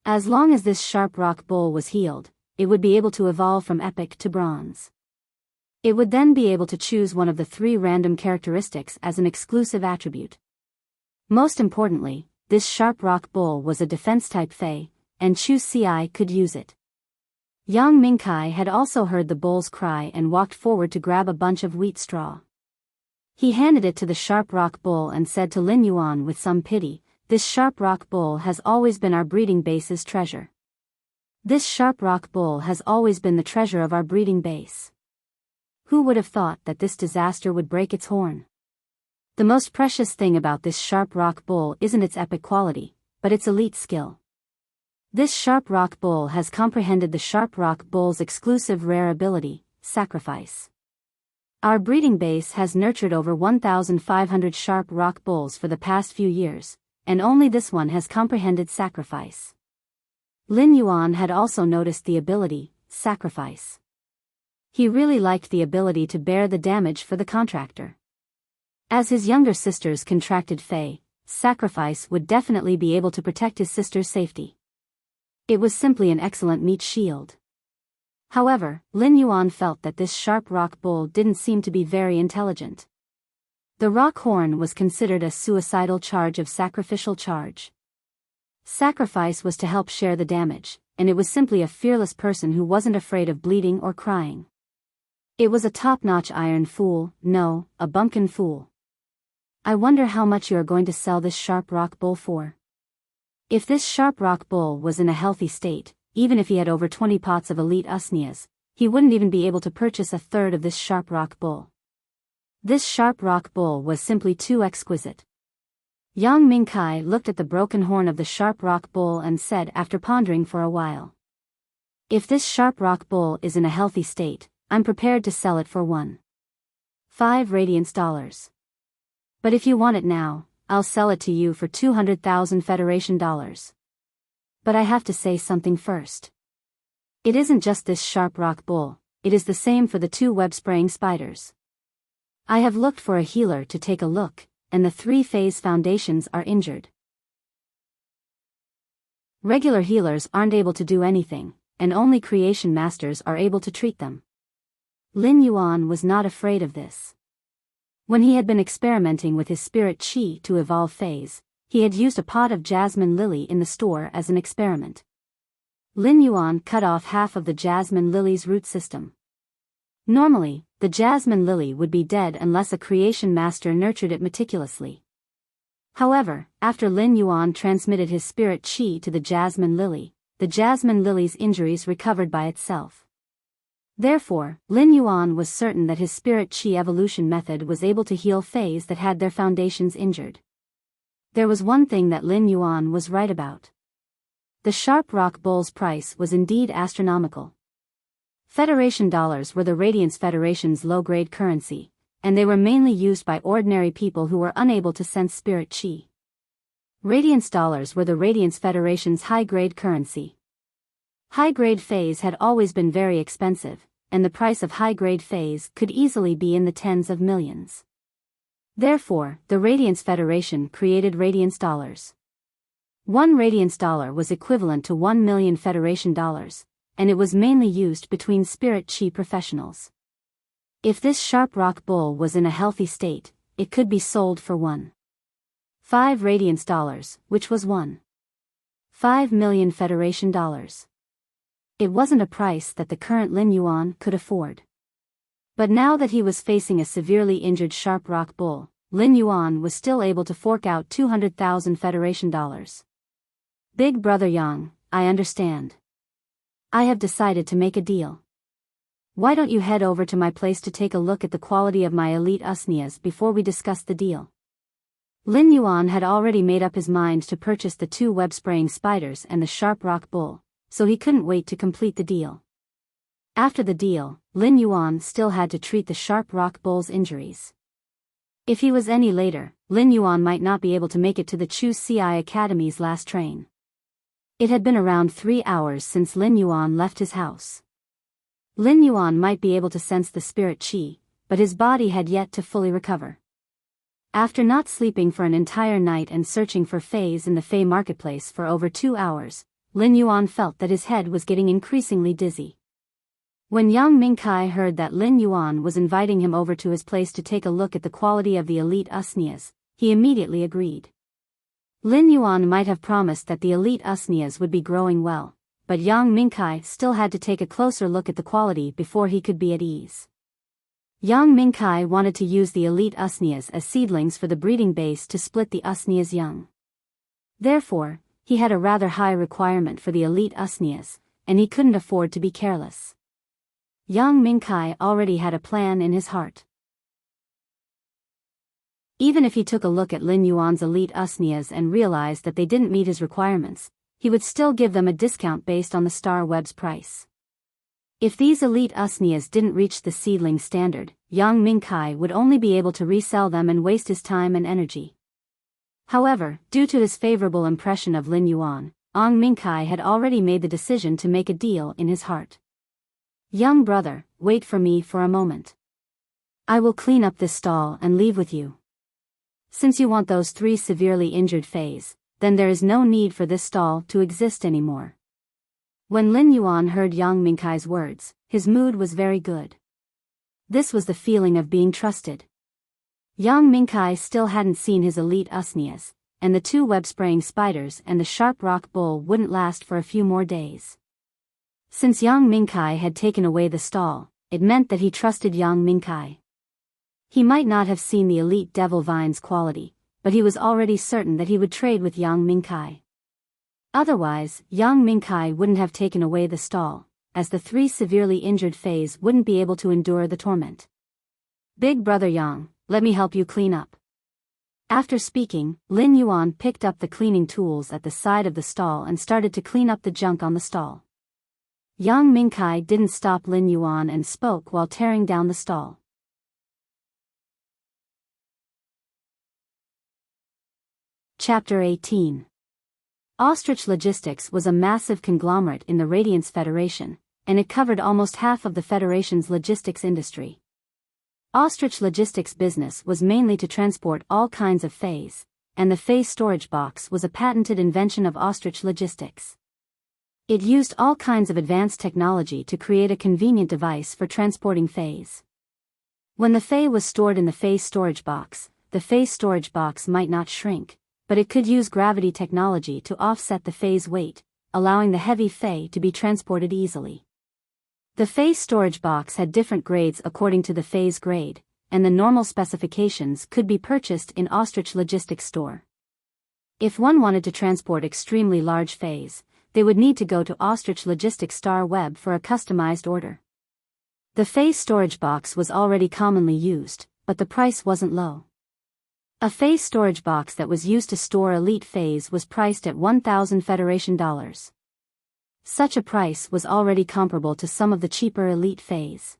[SPEAKER 1] as long as this Sharp Rock Bull was healed, it would be able to evolve from epic to bronze. It would then be able to choose one of the 3 random characteristics as an exclusive attribute. Most importantly, this Sharp Rock Bull was a defense-type Fei, and Chu Ci could use it. Yang Mingkai had also heard the bull's cry and walked forward to grab a bunch of wheat straw. He handed it to the Sharp Rock Bull and said to Lin Yuan with some pity, "This Sharp Rock Bull has always been our breeding base's treasure. This Sharp Rock Bull has always been the treasure of our breeding base. Who would have thought that this disaster would break its horn? The most precious thing about this Sharp Rock Bull isn't its epic quality, but its elite skill. This Sharp Rock Bull has comprehended the Sharp Rock Bull's exclusive rare ability, Sacrifice. Our breeding base has nurtured over 1,500 Sharp Rock Bulls for the past few years, and only this one has comprehended Sacrifice." Lin Yuan had also noticed the ability, Sacrifice. He really liked the ability to bear the damage for the contractor. As his younger sisters contracted Fei, Sacrifice would definitely be able to protect his sister's safety. It was simply an excellent meat shield. However, Lin Yuan felt that this Sharp Rock Bull didn't seem to be very intelligent. The rock horn was considered a suicidal charge of sacrificial charge. Sacrifice was to help share the damage, and it was simply a fearless person who wasn't afraid of bleeding or crying. It was a top-notch iron fool, no, a bumpkin fool. I wonder how much you are going to sell this Sharp Rock Bull for. If this Sharp Rock Bull was in a healthy state, even if he had over 20 pots of elite usnias, he wouldn't even be able to purchase a third of this Sharp Rock Bull. This Sharp Rock Bull was simply too exquisite. Yang Mingkai looked at the broken horn of the Sharp Rock Bull and said after pondering for a while, "If this Sharp Rock Bull is in a healthy state, I'm prepared to sell it for 1.5 Radiance dollars. But if you want it now, I'll sell it to you for 200,000 Federation dollars. But I have to say something first. It isn't just this sharp rock bull, it is the same for the two web-spraying spiders. I have looked for a healer to take a look, and the three-phase foundations are injured. Regular healers aren't able to do anything, and only creation masters are able to treat them. Lin Yuan was not afraid of this. When he had been experimenting with his spirit chi to evolve phase, he had used a pot of jasmine lily in the store as an experiment. Lin Yuan cut off half of the jasmine lily's root system. Normally, the jasmine lily would be dead unless a creation master nurtured it meticulously. However, after Lin Yuan transmitted his spirit chi to the jasmine lily's injuries recovered by itself. Therefore, Lin Yuan was certain that his spirit chi evolution method was able to heal phase that had their foundations injured. There was one thing that Lin Yuan was right about. The sharp rock bull's price was indeed astronomical. Federation dollars were the Radiance Federation's low-grade currency, and they were mainly used by ordinary people who were unable to sense spirit chi. Radiance dollars were the Radiance Federation's high-grade currency. High-grade phase had always been very expensive, and the price of high-grade phase could easily be in the tens of millions. Therefore, the Radiance Federation created Radiance dollars. 1 Radiance dollar was equivalent to 1 million Federation dollars, and it was mainly used between spirit chi professionals. If this sharp rock bull was in a healthy state, it could be sold for 1.5 Radiance dollars, which was 1.5 million Federation dollars. It wasn't a price that the current Lin Yuan could afford. But now that he was facing a severely injured sharp rock bull, Lin Yuan was still able to fork out 200,000 Federation dollars. Big Brother Yang, I understand. I have decided to make a deal. Why don't you head over to my place to take a look at the quality of my elite usnias before we discuss the deal? Lin Yuan had already made up his mind to purchase the two web-spraying spiders and the sharp rock bull, so he couldn't wait to complete the deal. After the deal, Lin Yuan still had to treat the sharp rock bull's injuries. If he was any later, Lin Yuan might not be able to make it to the Chu CI Academy's last train. It had been around 3 hours since Lin Yuan left his house. Lin Yuan might be able to sense the spirit chi, but his body had yet to fully recover. After not sleeping for an entire night and searching for Feis in the Fei marketplace for over 2 hours, Lin Yuan felt that his head was getting increasingly dizzy. When Yang Mingkai heard that Lin Yuan was inviting him over to his place to take a look at the quality of the elite usnias, he immediately agreed. Lin Yuan might have promised that the elite usnias would be growing well, but Yang Mingkai still had to take a closer look at the quality before he could be at ease. Yang Mingkai wanted to use the elite usnias as seedlings for the breeding base to split the usnias young. Therefore, he had a rather high requirement for the elite usnias, and he couldn't afford to be careless. Yang Mingkai already had a plan in his heart. Even if he took a look at Lin Yuan's elite usnias and realized that they didn't meet his requirements, he would still give them a discount based on the Star Web's price. If these elite usnias didn't reach the seedling standard, Yang Mingkai would only be able to resell them and waste his time and energy. However, due to his favorable impression of Lin Yuan, Yang Mingkai had already made the decision to make a deal in his heart. Young brother, wait for me for a moment. I will clean up this stall and leave with you. Since you want those 3 severely injured Feis, then there is no need for this stall to exist anymore. When Lin Yuan heard Yang Mingkai's words, his mood was very good. This was the feeling of being trusted. Yang Mingkai still hadn't seen his elite usnias, and the 2 web-spraying spiders and the sharp rock bull wouldn't last for a few more days. Since Yang Mingkai had taken away the stall, it meant that he trusted Yang Mingkai. He might not have seen the elite devil vine's quality, but he was already certain that he would trade with Yang Mingkai. Otherwise, Yang Mingkai wouldn't have taken away the stall, as the 3 severely injured Feis wouldn't be able to endure the torment. Big brother Yang, let me help you clean up. After speaking, Lin Yuan picked up the cleaning tools at the side of the stall and started to clean up the junk on the stall. Yang Mingkai didn't stop Lin Yuan and spoke while tearing down the stall. Chapter 18. Ostrich Logistics was a massive conglomerate in the Radiance Federation, and it covered almost half of the Federation's logistics industry. Ostrich Logistics' business was mainly to transport all kinds of Fays, and the Fay storage box was a patented invention of Ostrich Logistics. It used all kinds of advanced technology to create a convenient device for transporting Fays. When the Fay was stored in the Fay storage box, the Fay storage box might not shrink, but it could use gravity technology to offset the Fay's weight, allowing the heavy Fay to be transported easily. The Fay storage box had different grades according to the Fay's grade, and the normal specifications could be purchased in Ostrich Logistics store. If one wanted to transport extremely large Fays, they would need to go to Ostrich Logistics star web for a customized order. The Fay storage box was already commonly used, but the price wasn't low. A Fay storage box that was used to store elite Fays was priced at 1,000 Federation dollars. Such a price was already comparable to some of the cheaper elite Fays.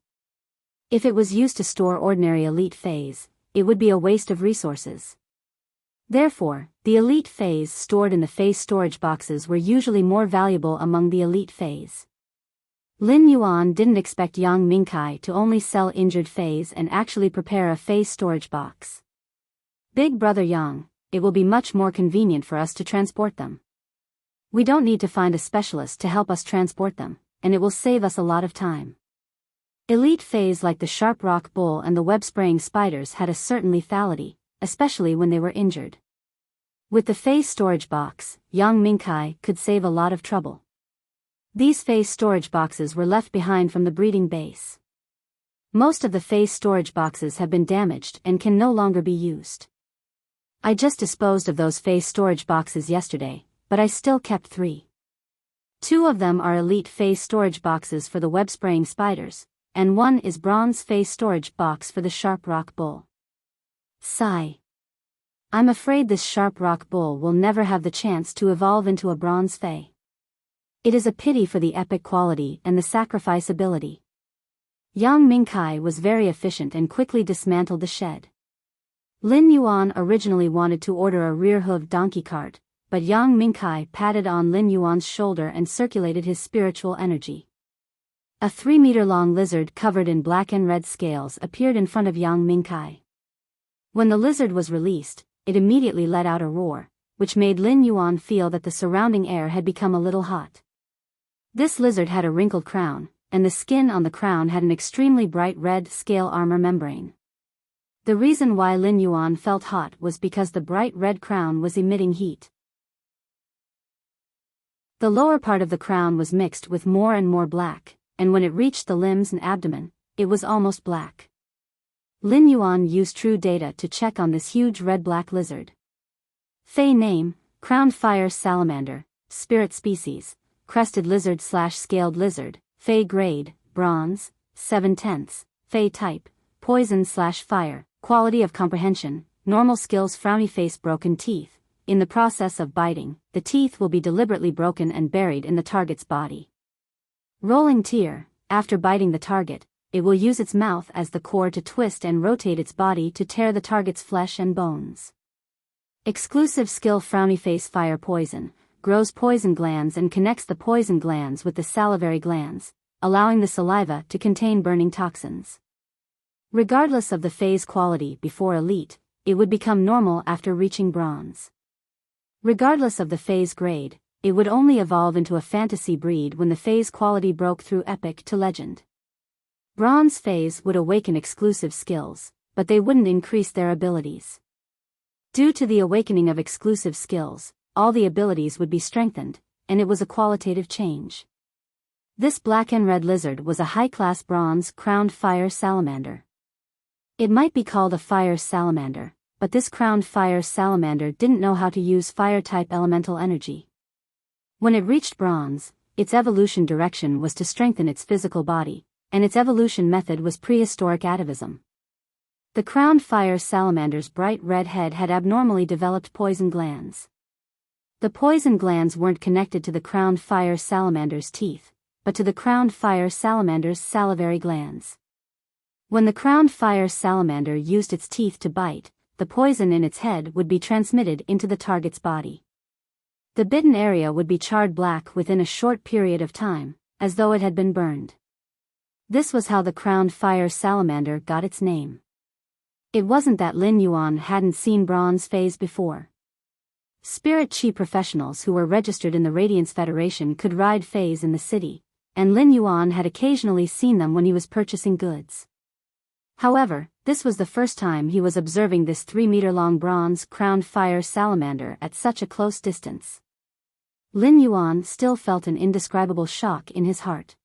[SPEAKER 1] If it was used to store ordinary elite Fays, it would be a waste of resources. Therefore, the elite Fays stored in the Fay storage boxes were usually more valuable among the elite Fays. Lin Yuan didn't expect Yang Mingkai to only sell injured Fays and actually prepare a Fay storage box. Big brother Yang, it will be much more convenient for us to transport them. We don't need to find a specialist to help us transport them, and it will save us a lot of time. Elite Fays like the sharp rock bull and the web-spraying spiders had a certain lethality, especially when they were injured. With the Fay storage box, Yang Mingkai could save a lot of trouble. These Fay storage boxes were left behind from the breeding base. Most of the Fay storage boxes have been damaged and can no longer be used. I just disposed of those Fay storage boxes yesterday, but I still kept 3. 2 of them are elite Fay storage boxes for the web-spraying spiders, and 1 is bronze Fay storage box for the sharp rock bull. Sigh. I'm afraid this sharp rock bull will never have the chance to evolve into a bronze Fay. It is a pity for the epic quality and the sacrifice ability. Yang Mingkai was very efficient and quickly dismantled the shed. Lin Yuan originally wanted to order a rear-hooved donkey cart, but Yang Mingkai patted on Lin Yuan's shoulder and circulated his spiritual energy. A 3-meter-long lizard covered in black and red scales appeared in front of Yang Mingkai. When the lizard was released, it immediately let out a roar, which made Lin Yuan feel that the surrounding air had become a little hot. This lizard had a wrinkled crown, and the skin on the crown had an extremely bright red scale armor membrane. The reason why Lin Yuan felt hot was because the bright red crown was emitting heat. The lower part of the crown was mixed with more and more black, and when it reached the limbs and abdomen, it was almost black. Lin Yuan used true data to check on this huge red-black lizard. Fey name, crowned fire salamander, spirit species, crested lizard/scaled lizard, Fey grade, bronze, 7/10, Fey type, poison/fire, quality of comprehension, normal skills, frowny face, broken teeth. In the process of biting, the teeth will be deliberately broken and buried in the target's body. Rolling tear, after biting the target, it will use its mouth as the core to twist and rotate its body to tear the target's flesh and bones. Exclusive skill, frowny face, fire poison, grows poison glands and connects the poison glands with the salivary glands, allowing the saliva to contain burning toxins. Regardless of the phase quality before elite, it would become normal after reaching bronze. Regardless of the phase grade, it would only evolve into a fantasy breed when the phase quality broke through epic to legend. Bronze phase would awaken exclusive skills, but they wouldn't increase their abilities. Due to the awakening of exclusive skills, all the abilities would be strengthened, and it was a qualitative change. This black and red lizard was a high-class bronze crowned fire salamander. It might be called a fire salamander, but this crowned fire salamander didn't know how to use fire-type elemental energy. When it reached bronze, its evolution direction was to strengthen its physical body, and its evolution method was prehistoric atavism. The crowned fire salamander's bright red head had abnormally developed poison glands. The poison glands weren't connected to the crowned fire salamander's teeth, but to the crowned fire salamander's salivary glands. When the crowned fire salamander used its teeth to bite, the poison in its head would be transmitted into the target's body. The bitten area would be charred black within a short period of time, as though it had been burned. This was how the crowned fire salamander got its name. It wasn't that Lin Yuan hadn't seen bronze phase before. Spirit Chi professionals who were registered in the Radiance Federation could ride phase in the city, and Lin Yuan had occasionally seen them when he was purchasing goods. However, this was the first time he was observing this 3-meter-long bronze crowned fire salamander at such a close distance. Lin Yuan still felt an indescribable shock in his heart.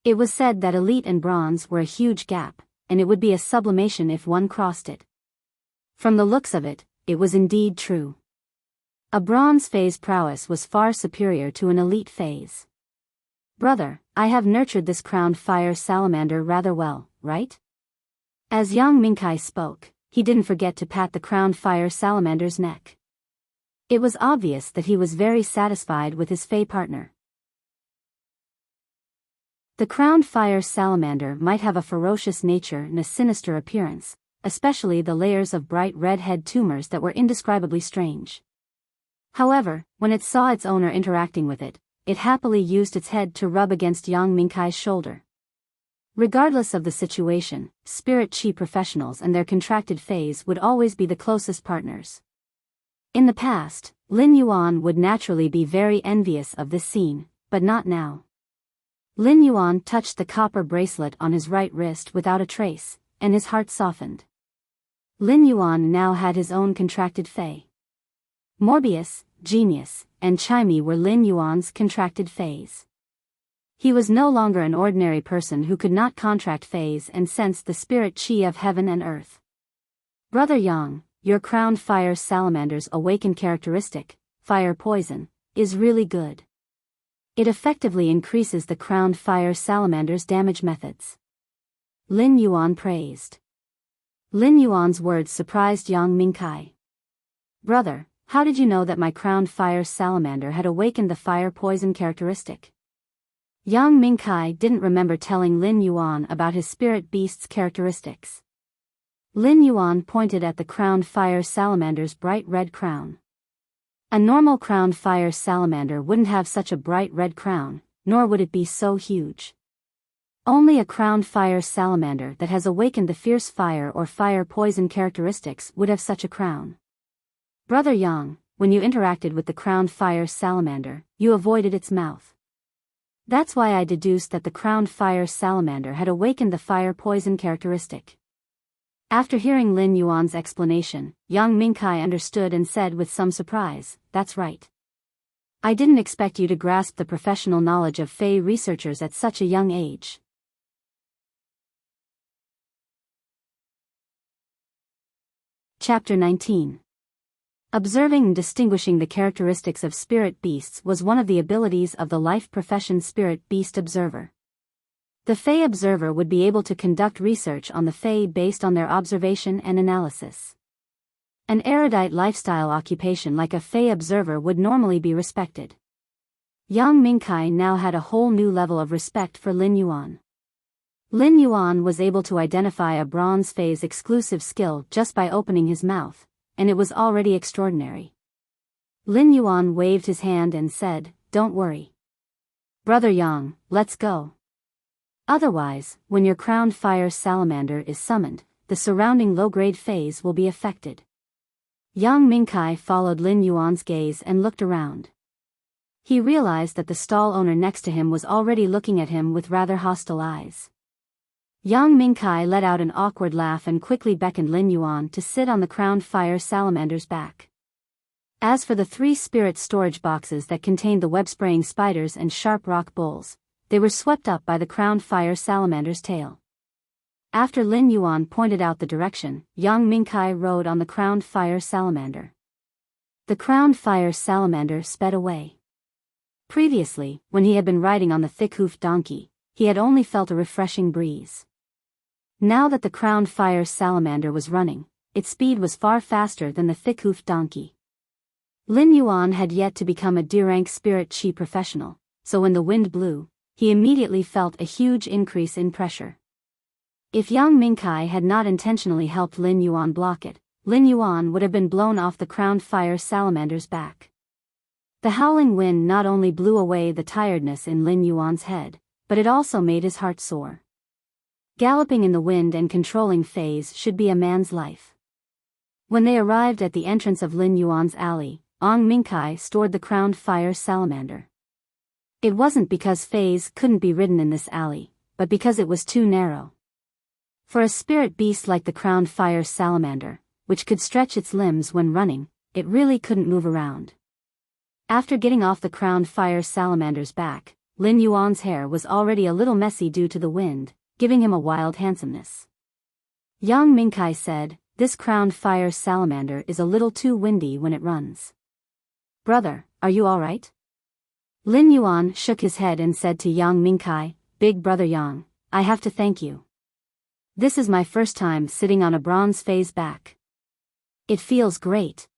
[SPEAKER 1] It was said that elite and bronze were a huge gap, and it would be a sublimation if one crossed it. From the looks of it, it was indeed true. A bronze phase prowess was far superior to an elite phase. Brother, I have nurtured this crowned fire salamander rather well, right? As Yang Mingkai spoke, he didn't forget to pat the crowned fire salamander's neck. It was obvious that he was very satisfied with his Fey partner. The crowned fire salamander might have a ferocious nature and a sinister appearance, especially the layers of bright red head tumors that were indescribably strange. However, when it saw its owner interacting with it, it happily used its head to rub against Yang Mingkai's shoulder. Regardless of the situation, Spirit Chi professionals and their contracted phase would always be the closest partners. In the past, Lin Yuan would naturally be very envious of this scene, but not now. Lin Yuan touched the copper bracelet on his right wrist without a trace, and his heart softened. Lin Yuan now had his own contracted Fey. Morbius, Genius, and Chimey were Lin Yuan's contracted Feys. He was no longer an ordinary person who could not contract Feys and sense the spirit chi of heaven and earth. Brother Yang, your crowned fire salamander's awakened characteristic, fire poison, is really good. It effectively increases the crowned fire salamander's damage methods. Lin Yuan praised. Lin Yuan's words surprised Yang Mingkai. Brother, how did you know that my crowned fire salamander had awakened the fire poison characteristic? Yang Mingkai didn't remember telling Lin Yuan about his spirit beast's characteristics. Lin Yuan pointed at the crowned fire salamander's bright red crown. A normal crowned fire salamander wouldn't have such a bright red crown, nor would it be so huge. Only a crowned fire salamander that has awakened the fierce fire or fire poison characteristics would have such a crown. Brother Yang, when you interacted with the crowned fire salamander, you avoided its mouth. That's why I deduced that the crowned fire salamander had awakened the fire poison characteristic. After hearing Lin Yuan's explanation, Yang Mingkai understood and said with some surprise, "That's right. I didn't expect you to grasp the professional knowledge of Fey researchers at such a young age." Chapter 19. Observing and distinguishing the characteristics of spirit beasts was one of the abilities of the life profession Spirit Beast Observer. The Fey observer would be able to conduct research on the Fey based on their observation and analysis. An erudite lifestyle occupation like a Fey observer would normally be respected. Yang Mingkai now had a whole new level of respect for Lin Yuan. Lin Yuan was able to identify a bronze Fey's exclusive skill just by opening his mouth, and it was already extraordinary. Lin Yuan waved his hand and said, "Don't worry. Brother Yang, let's go. Otherwise, when your crowned fire salamander is summoned, the surrounding low-grade phase will be affected." Yang Mingkai followed Lin Yuan's gaze and looked around. He realized that the stall owner next to him was already looking at him with rather hostile eyes. Yang Mingkai let out an awkward laugh and quickly beckoned Lin Yuan to sit on the crowned fire salamander's back. As for the 3 spirit storage boxes that contained the web-spraying spiders and sharp rock bowls, they were swept up by the crowned fire salamander's tail. After Lin Yuan pointed out the direction, Yang Mingkai rode on the crowned fire salamander. The crowned fire salamander sped away. Previously, when he had been riding on the thick-hoofed donkey, he had only felt a refreshing breeze. Now that the crowned fire salamander was running, its speed was far faster than the thick-hoofed donkey. Lin Yuan had yet to become a D-rank spirit chi professional, so when the wind blew, he immediately felt a huge increase in pressure. If Yang Mingkai had not intentionally helped Lin Yuan block it, Lin Yuan would have been blown off the crowned fire salamander's back. The howling wind not only blew away the tiredness in Lin Yuan's head, but it also made his heart soar. Galloping in the wind and controlling Fei's should be a man's life. When they arrived at the entrance of Lin Yuan's alley, Ong Mingkai stored the crowned fire salamander. It wasn't because Fei's couldn't be ridden in this alley, but because it was too narrow. For a spirit beast like the crowned fire salamander, which could stretch its limbs when running, it really couldn't move around. After getting off the crowned fire salamander's back, Lin Yuan's hair was already a little messy due to the wind, giving him a wild handsomeness. Yang Mingkai said, "This crowned fire salamander is a little too windy when it runs. Brother, are you all right?" Lin Yuan shook his head and said to Yang Mingkai, "Big brother Yang, I have to thank you. This is my first time sitting on a bronze Fei's back. It feels great."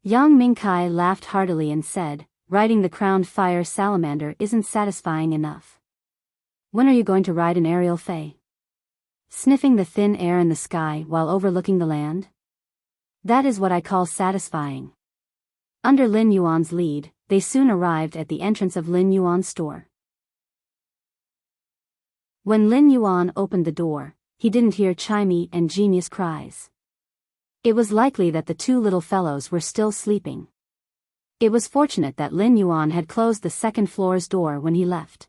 [SPEAKER 1] Yang Mingkai laughed heartily and said, "Riding the crowned fire salamander isn't satisfying enough. When are you going to ride an aerial Fei? Sniffing the thin air in the sky while overlooking the land? That is what I call satisfying." Under Lin Yuan's lead, they soon arrived at the entrance of Lin Yuan's store. When Lin Yuan opened the door, he didn't hear Chimey and Genius cries. It was likely that the two little fellows were still sleeping. It was fortunate that Lin Yuan had closed the second floor's door when he left.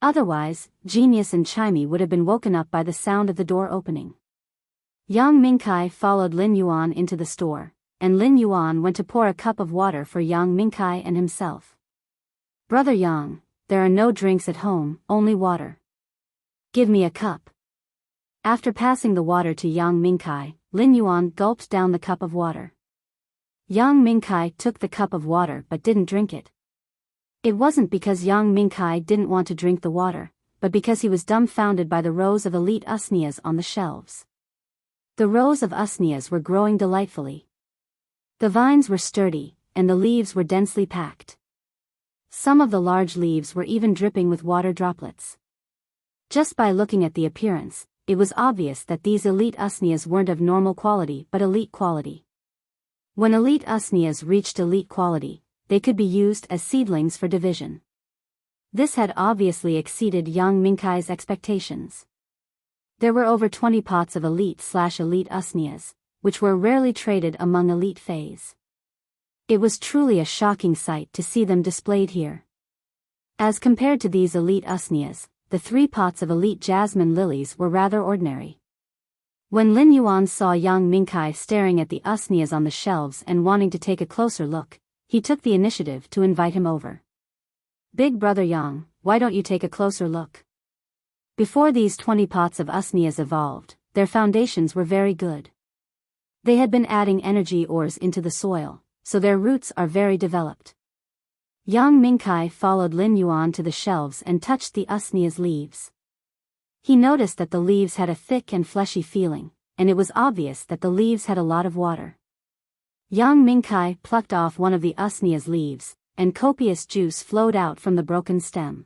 [SPEAKER 1] Otherwise, Genius and Chimey would have been woken up by the sound of the door opening. Yang Mingkai followed Lin Yuan into the store, and Lin Yuan went to pour a cup of water for Yang Mingkai and himself. "Brother Yang, there are no drinks at home, only water. Give me a cup." After passing the water to Yang Mingkai, Lin Yuan gulped down the cup of water. Yang Mingkai took the cup of water but didn't drink it. It wasn't because Yang Mingkai didn't want to drink the water, but because he was dumbfounded by the rows of elite usneas on the shelves. The rows of usneas were growing delightfully. The vines were sturdy, and the leaves were densely packed. Some of the large leaves were even dripping with water droplets. Just by looking at the appearance, it was obvious that these elite usneas weren't of normal quality but elite quality. When elite usneas reached elite quality, they could be used as seedlings for division. This had obviously exceeded Yang Mingkai's expectations. There were over 20 pots of elite/elite usneas, which were rarely traded among elite Feis. It was truly a shocking sight to see them displayed here. As compared to these elite usneas, the 3 pots of elite jasmine lilies were rather ordinary. When Lin Yuan saw Yang Mingkai staring at the usneas on the shelves and wanting to take a closer look, he took the initiative to invite him over. "Big brother Yang, why don't you take a closer look?" Before these 20 pots of usneas evolved, their foundations were very good. They had been adding energy ores into the soil, so their roots are very developed. Yang Mingkai followed Lin Yuan to the shelves and touched the usnea's leaves. He noticed that the leaves had a thick and fleshy feeling, and it was obvious that the leaves had a lot of water. Yang Mingkai plucked off one of the usnea's leaves, and copious juice flowed out from the broken stem.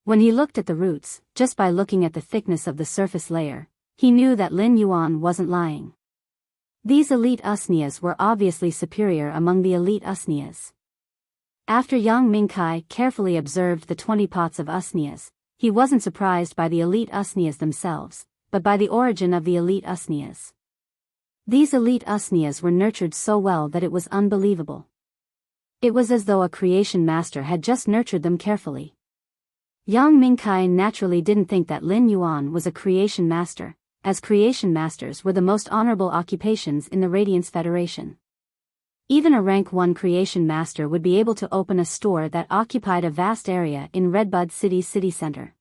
[SPEAKER 1] When he looked at the roots, just by looking at the thickness of the surface layer, he knew that Lin Yuan wasn't lying. These elite usneas were obviously superior among the elite usneas. After Yang Mingkai carefully observed the 20 pots of usneas, he wasn't surprised by the elite usneas themselves, but by the origin of the elite usneas. These elite usneas were nurtured so well that it was unbelievable. It was as though a creation master had just nurtured them carefully. Yang Mingkai naturally didn't think that Lin Yuan was a creation master, as creation masters were the most honorable occupations in the Radiance Federation. Even a rank 1 creation master would be able to open a store that occupied a vast area in Redbud City's city center.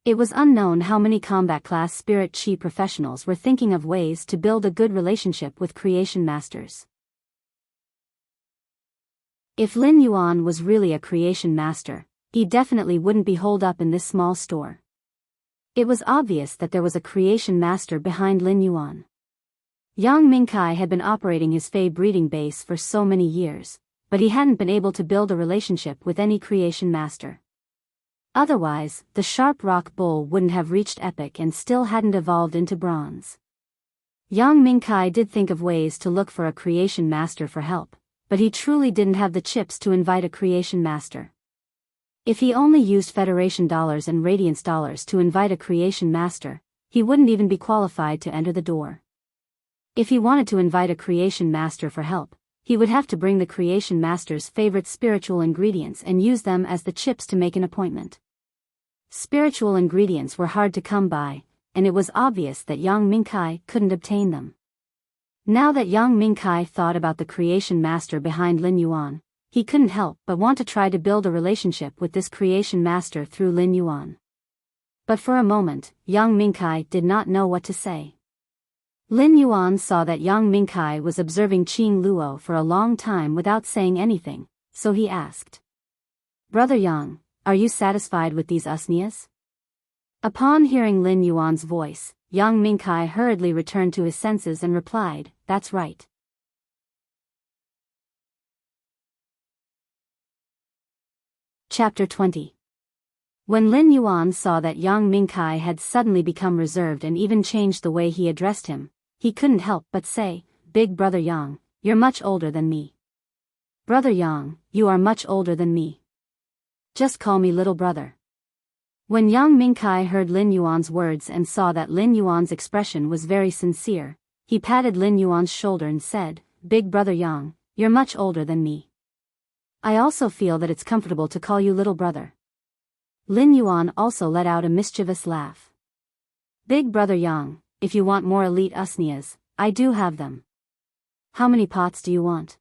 [SPEAKER 1] It was unknown how many combat class spirit chi professionals were thinking of ways to build a good relationship with creation masters. If Lin Yuan was really a creation master, he definitely wouldn't be holed up in this small store. It was obvious that there was a creation master behind Lin Yuan. Yang Mingkai had been operating his Fei breeding base for so many years, but he hadn't been able to build a relationship with any creation master. Otherwise, the sharp rock bull wouldn't have reached epic and still hadn't evolved into bronze. Yang Mingkai did think of ways to look for a creation master for help, but he truly didn't have the chips to invite a creation master. If he only used Federation dollars and Radiance dollars to invite a creation master, he wouldn't even be qualified to enter the door. If he wanted to invite a creation master for help, he would have to bring the creation master's favorite spiritual ingredients and use them as the chips to make an appointment. Spiritual ingredients were hard to come by, and it was obvious that Yang Mingkai couldn't obtain them. Now that Yang Mingkai thought about the creation master behind Lin Yuan, he couldn't help but want to try to build a relationship with this creation master through Lin Yuan. But for a moment, Yang Mingkai did not know what to say. Lin Yuan saw that Yang Mingkai was observing Qing Luo for a long time without saying anything, so he asked, "Brother Yang, are you satisfied with these usnias?" Upon hearing Lin Yuan's voice, Yang Mingkai hurriedly returned to his senses and replied, "That's right." Chapter 20. When Lin Yuan saw that Yang Mingkai had suddenly become reserved and even changed the way he addressed him, he couldn't help but say, "Big brother Yang, you're much older than me." "Brother Yang, you are much older than me. Just call me little brother." When Yang Mingkai heard Lin Yuan's words and saw that Lin Yuan's expression was very sincere, he patted Lin Yuan's shoulder and said, "Big brother Yang, you're much older than me. I also feel that it's comfortable to call you little brother." Lin Yuan also let out a mischievous laugh. "Big brother Yang, if you want more elite usnias, I do have them. How many pots do you want?"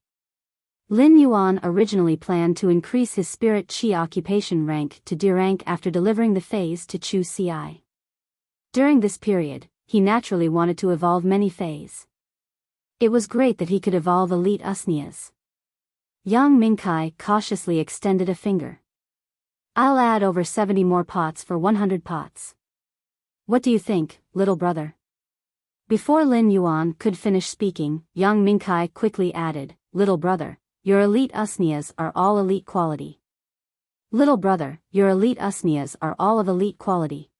[SPEAKER 1] Lin Yuan originally planned to increase his spirit chi occupation rank to D rank after delivering the phase to Chu Ci. During this period, he naturally wanted to evolve many phase. It was great that he could evolve elite usnias. Yang Mingkai cautiously extended a finger. "I'll add over 70 more pots for 100 pots. What do you think, little brother?" Before Lin Yuan could finish speaking, Yang Mingkai quickly added, "Little brother, your elite usnias are all elite quality. Little brother, your elite usnias are all of elite quality.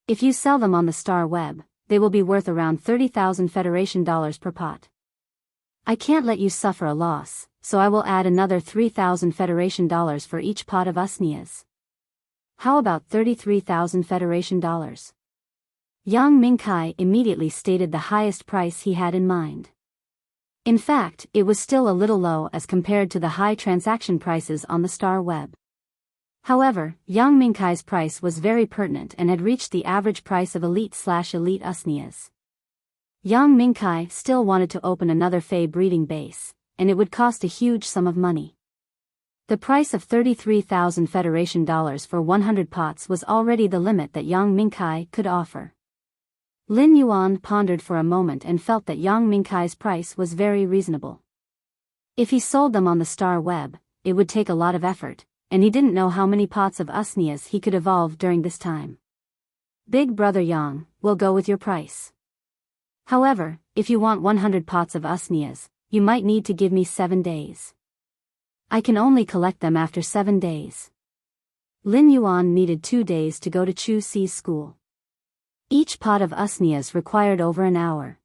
[SPEAKER 1] If you sell them on the Star Web, they will be worth around 30,000 Federation dollars per pot. I can't let you suffer a loss, so I will add another 3,000 Federation dollars for each pot of usnias. How about 33,000 Federation dollars? Yang Mingkai immediately stated the highest price he had in mind. In fact, it was still a little low as compared to the high transaction prices on the Star Web. However, Yang Mingkai's price was very pertinent and had reached the average price of elite/elite usnias. Yang Mingkai still wanted to open another Fey breeding base, and it would cost a huge sum of money. The price of 33,000 Federation dollars for 100 pots was already the limit that Yang Mingkai could offer. Lin Yuan pondered for a moment and felt that Yang Mingkai's price was very reasonable. If he sold them on the Star Web, it would take a lot of effort, and he didn't know how many pots of usnias he could evolve during this time. "Big brother Yang, we'll go with your price. However, if you want 100 pots of usnias, you might need to give me 7 days. I can only collect them after 7 days." Lin Yuan needed 2 days to go to Chu Ci's school. Each pot of usnias required over an hour.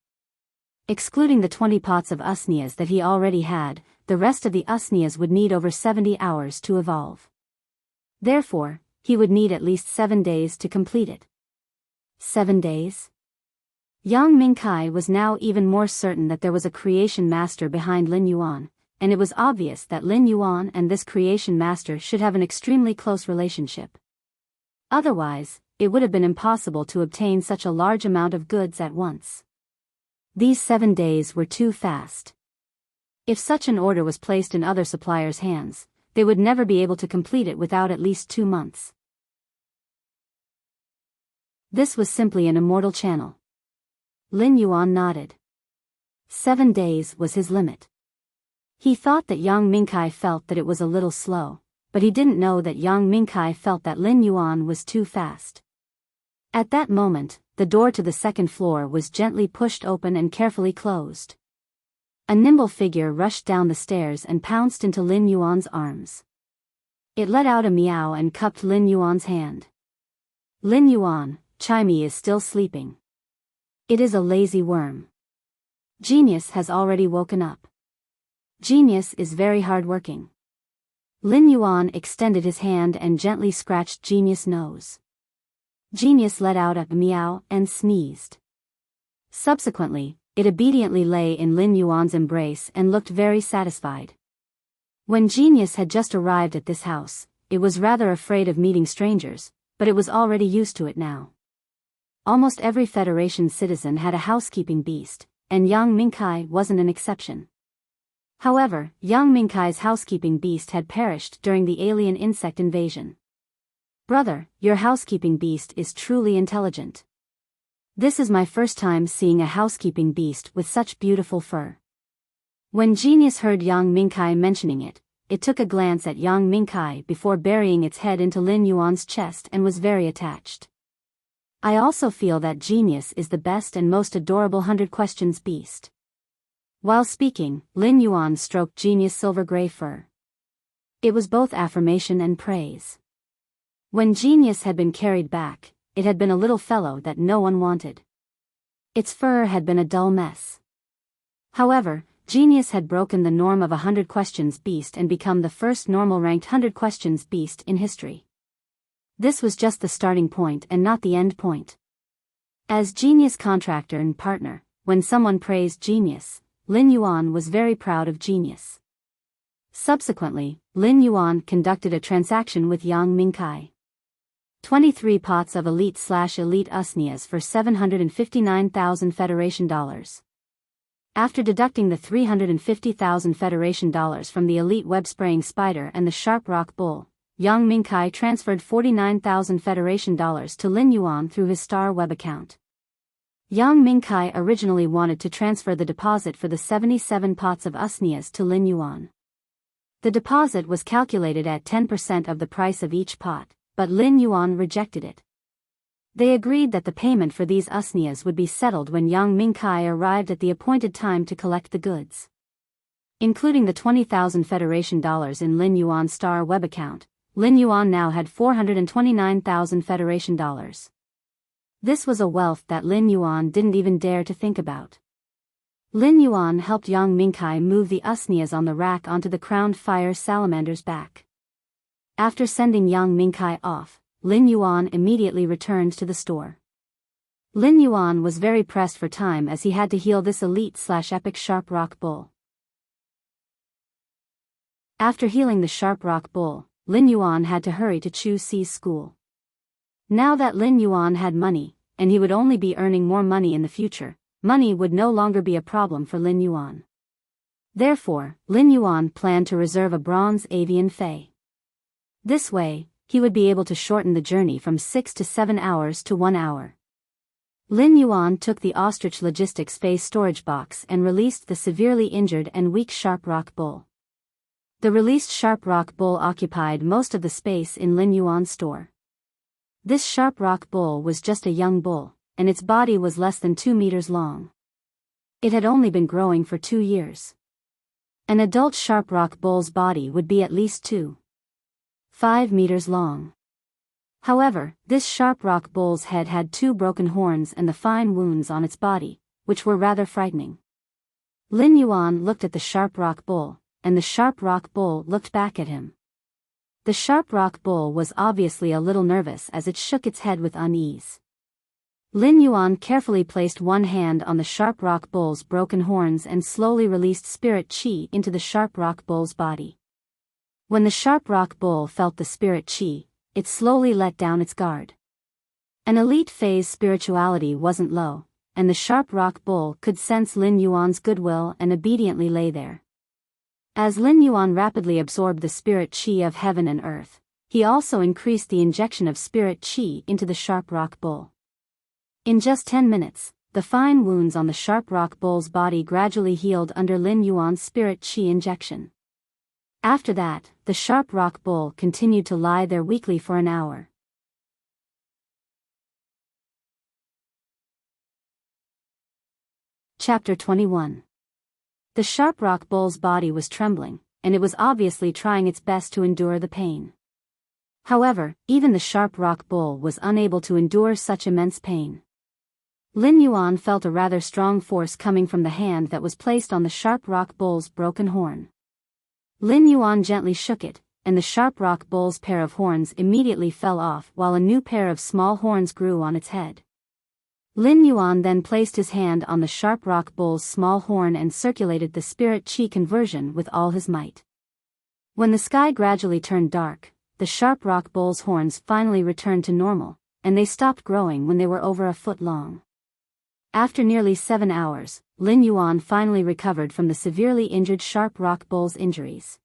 [SPEAKER 1] Excluding the 20 pots of usnias that he already had, the rest of the usnias would need over 70 hours to evolve. Therefore, he would need at least 7 days to complete it. 7 days? Yang Mingkai was now even more certain that there was a creation master behind Lin Yuan, and it was obvious that Lin Yuan and this creation master should have an extremely close relationship. Otherwise, it would have been impossible to obtain such a large amount of goods at once. These 7 days were too fast. If such an order was placed in other suppliers' hands, they would never be able to complete it without at least 2 months. This was simply an immortal channel. Lin Yuan nodded. 7 days was his limit. He thought that Yang Mingkai felt that it was a little slow, but he didn't know that Yang Mingkai felt that Lin Yuan was too fast. At that moment, the door to the second floor was gently pushed open and carefully closed. A nimble figure rushed down the stairs and pounced into Lin Yuan's arms. It let out a meow and cupped Lin Yuan's hand. "Lin Yuan, Chimey is still sleeping. It is a lazy worm. Genius has already woken up. Genius is very hard-working. Lin Yuan extended his hand and gently scratched Genius' nose. Genius let out a meow and sneezed. Subsequently, it obediently lay in Lin Yuan's embrace and looked very satisfied. When Genius had just arrived at this house, it was rather afraid of meeting strangers, but it was already used to it now. Almost every Federation citizen had a housekeeping beast, and Yang Mingkai wasn't an exception. However, Yang Mingkai's housekeeping beast had perished during the alien insect invasion. Brother, your housekeeping beast is truly intelligent. This is my first time seeing a housekeeping beast with such beautiful fur. When Genius heard Yang Mingkai mentioning it, it took a glance at Yang Mingkai before burying its head into Lin Yuan's chest and was very attached. I also feel that Genius is the best and most adorable 100 Questions beast. While speaking, Lin Yuan stroked Genius' silver-gray fur. It was both affirmation and praise. When Genius had been carried back, it had been a little fellow that no one wanted. Its fur had been a dull mess. However, Genius had broken the norm of a 100 Questions beast and become the first normal-ranked 100 Questions beast in history. This was just the starting point and not the end point. As Genius' contractor and partner, when someone praised Genius, Lin Yuan was very proud of Genius. Subsequently, Lin Yuan conducted a transaction with Yang Mingkai. 23 pots of elite/elite usnias for 759,000 Federation dollars. After deducting the 350,000 Federation dollars from the elite web-spraying spider and the sharp rock bull, Yang Mingkai transferred 49,000 Federation dollars to Lin Yuan through his Star Web account. Yang Mingkai originally wanted to transfer the deposit for the 77 pots of usnias to Lin Yuan. The deposit was calculated at 10% of the price of each pot, but Lin Yuan rejected it. They agreed that the payment for these usnias would be settled when Yang Mingkai arrived at the appointed time to collect the goods. Including the 20,000 Federation dollars in Lin Yuan's Star Web account, Lin Yuan now had 429,000 Federation dollars. This was a wealth that Lin Yuan didn't even dare to think about. Lin Yuan helped Yang Mingkai move the usnias on the rack onto the crowned fire salamander's back. After sending Yang Mingkai off, Lin Yuan immediately returned to the store. Lin Yuan was very pressed for time as he had to heal this elite/epic sharp rock bull. After healing the sharp rock bull, Lin Yuan had to hurry to Chu Si's school. Now that Lin Yuan had money, and he would only be earning more money in the future, money would no longer be a problem for Lin Yuan. Therefore, Lin Yuan planned to reserve a bronze avian fei. This way, he would be able to shorten the journey from 6 to 7 hours to 1 hour. Lin Yuan took the ostrich logistics fei storage box and released the severely injured and weak sharp rock bull. The released sharp rock bull occupied most of the space in Lin Yuan's store. This sharp rock bull was just a young bull, and its body was less than 2 meters long. It had only been growing for 2 years. An adult sharp rock bull's body would be at least 2.5 meters long. However, this sharp rock bull's head had 2 broken horns and the fine wounds on its body, which were rather frightening. Lin Yuan looked at the sharp rock bull, and the sharp rock bull looked back at him. The sharp rock bull was obviously a little nervous as it shook its head with unease. Lin Yuan carefully placed one hand on the sharp rock bull's broken horns and slowly released spirit chi into the sharp rock bull's body. When the sharp rock bull felt the spirit chi, it slowly let down its guard. An elite phase spirituality wasn't low, and the sharp rock bull could sense Lin Yuan's goodwill and obediently lay there. As Lin Yuan rapidly absorbed the spirit chi of heaven and earth, he also increased the injection of spirit chi into the sharp rock bull. In just 10 minutes, the fine wounds on the sharp rock bull's body gradually healed under Lin Yuan's spirit chi injection. After that, the sharp rock bull continued to lie there weakly for an hour. Chapter 21. The sharp rock bull's body was trembling, and it was obviously trying its best to endure the pain. However, even the sharp rock bull was unable to endure such immense pain. Lin Yuan felt a rather strong force coming from the hand that was placed on the sharp rock bull's broken horn. Lin Yuan gently shook it, and the sharp rock bull's pair of horns immediately fell off while a new pair of small horns grew on its head. Lin Yuan then placed his hand on the sharp rock bull's small horn and circulated the spirit chi conversion with all his might. When the sky gradually turned dark, the sharp rock bull's horns finally returned to normal, and they stopped growing when they were over a foot long. After nearly 7 hours, Lin Yuan finally recovered from the severely injured sharp rock bull's injuries.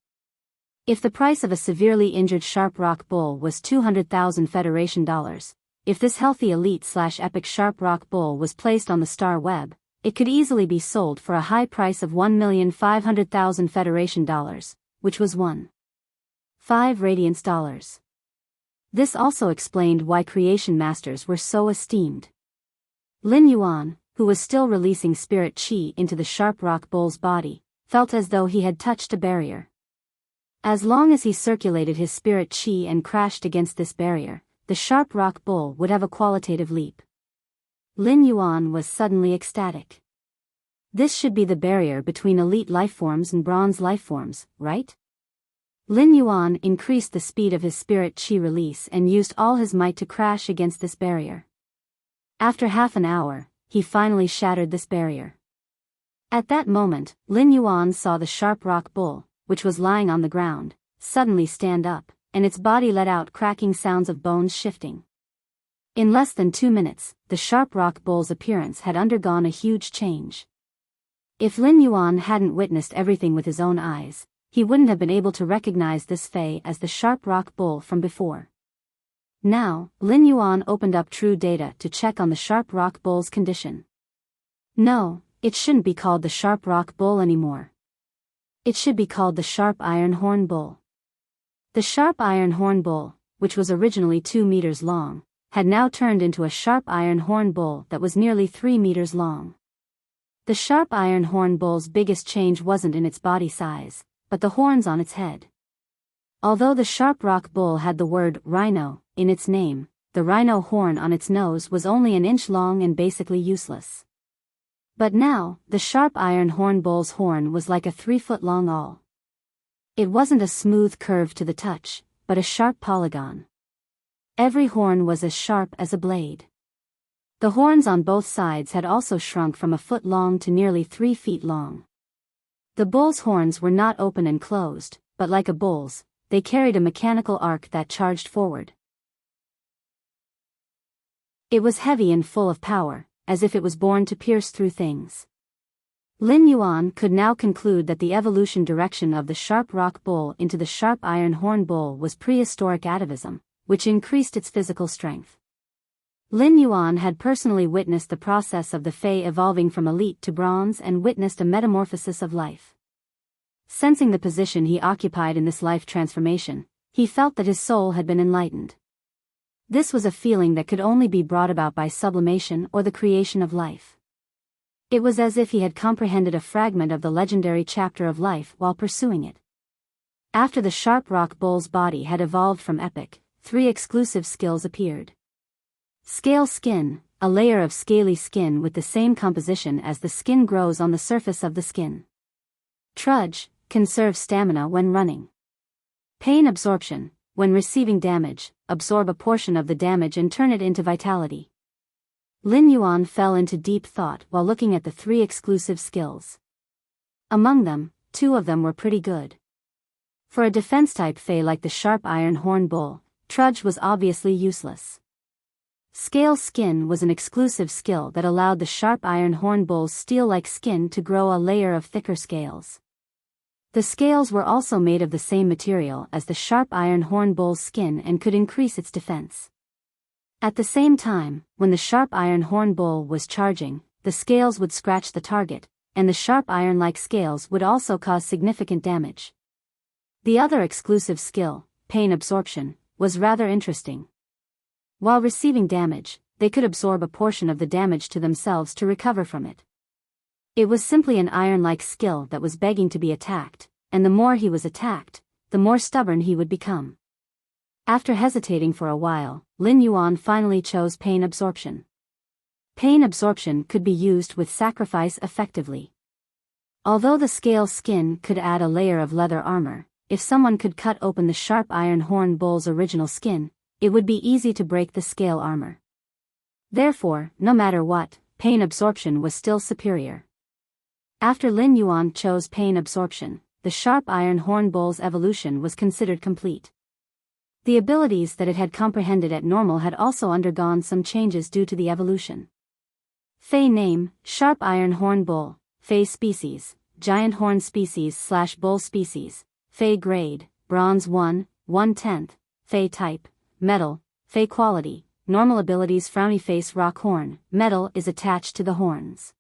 [SPEAKER 1] If the price of a severely injured sharp rock bull was 200,000 Federation dollars, if this healthy elite/epic sharp rock bull was placed on the star web, it could easily be sold for a high price of 1,500,000 Federation dollars, which was 1.5 radiance dollars. This also explained why creation masters were so esteemed. Lin Yuan, who was still releasing spirit chi into the sharp rock bull's body, felt as though he had touched a barrier. As long as he circulated his spirit chi and crashed against this barrier, the sharp rock bull would have a qualitative leap. Lin Yuan was suddenly ecstatic. This should be the barrier between elite lifeforms and bronze lifeforms, right? Lin Yuan increased the speed of his spirit chi release and used all his might to crash against this barrier. After half an hour, he finally shattered this barrier. At that moment, Lin Yuan saw the sharp rock bull, which was lying on the ground, suddenly stand up, and its body let out cracking sounds of bones shifting. In less than 2 minutes, the sharp rock bull's appearance had undergone a huge change. If Lin Yuan hadn't witnessed everything with his own eyes, he wouldn't have been able to recognize this Fei as the sharp rock bull from before. Now, Lin Yuan opened up True Data to check on the sharp rock bull's condition. No, it shouldn't be called the sharp rock bull anymore. It should be called the sharp iron horn bull. The sharp iron horn bull, which was originally 2 meters long, had now turned into a sharp iron horn bull that was nearly 3 meters long. The sharp iron horn bull's biggest change wasn't in its body size, but the horns on its head. Although the sharp rock bull had the word rhino in its name, the rhino horn on its nose was only an inch long and basically useless. But now, the sharp iron horn bull's horn was like a 3-foot-long awl. It wasn't a smooth curve to the touch, but a sharp polygon. Every horn was as sharp as a blade. The horns on both sides had also shrunk from a foot long to nearly 3 feet long. The bull's horns were not open and closed, but like a bull's, they carried a mechanical arc that charged forward. It was heavy and full of power, as if it was born to pierce through things. Lin Yuan could now conclude that the evolution direction of the sharp rock bull into the sharp iron horn bull was prehistoric atavism, which increased its physical strength. Lin Yuan had personally witnessed the process of the Fei evolving from elite to bronze and witnessed a metamorphosis of life. Sensing the position he occupied in this life transformation, he felt that his soul had been enlightened. This was a feeling that could only be brought about by sublimation or the creation of life. It was as if he had comprehended a fragment of the legendary chapter of life while pursuing it. After the sharp rock bull's body had evolved from epic, 3 exclusive skills appeared. Scale skin, a layer of scaly skin with the same composition as the skin grows on the surface of the skin. Trudge, conserve stamina when running. Pain absorption, when receiving damage, absorb a portion of the damage and turn it into vitality. Lin Yuan fell into deep thought while looking at the 3 exclusive skills. Among them, 2 of them were pretty good. For a defense-type Fei like the sharp iron horn bull, Trudge was obviously useless. Scale skin was an exclusive skill that allowed the sharp iron horn bull's steel-like skin to grow a layer of thicker scales. The scales were also made of the same material as the sharp iron horn bull's skin and could increase its defense. At the same time, when the sharp iron horn bull was charging, the scales would scratch the target, and the sharp iron-like scales would also cause significant damage. The other exclusive skill, pain absorption, was rather interesting. While receiving damage, they could absorb a portion of the damage to themselves to recover from it. It was simply an iron-like skill that was begging to be attacked, and the more he was attacked, the more stubborn he would become. After hesitating for a while, Lin Yuan finally chose pain absorption. Pain absorption could be used with sacrifice effectively. Although the scale skin could add a layer of leather armor, if someone could cut open the sharp iron horn bull's original skin, it would be easy to break the scale armor. Therefore, no matter what, pain absorption was still superior. After Lin Yuan chose pain absorption, the sharp iron horn bull's evolution was considered complete. The abilities that it had comprehended at normal had also undergone some changes due to the evolution. Fei name, Sharp Iron Horn Bull, Fei species, Giant Horn species/Bull species, Fei grade, Bronze 1, 1/10, Fei type, Metal, Fei quality, Normal abilities Frowny face Rock horn, metal is attached to the horns.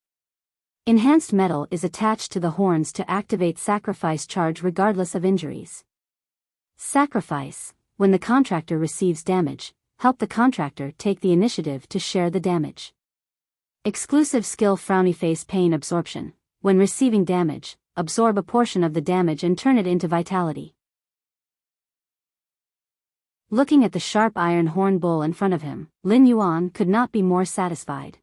[SPEAKER 1] Enhanced metal is attached to the horns to activate sacrifice charge regardless of injuries. Sacrifice, when the contractor receives damage, help the contractor take the initiative to share the damage. Exclusive skill Frowny face pain absorption, when receiving damage, absorb a portion of the damage and turn it into vitality. Looking at the sharp iron horn bull in front of him, Lin Yuan could not be more satisfied.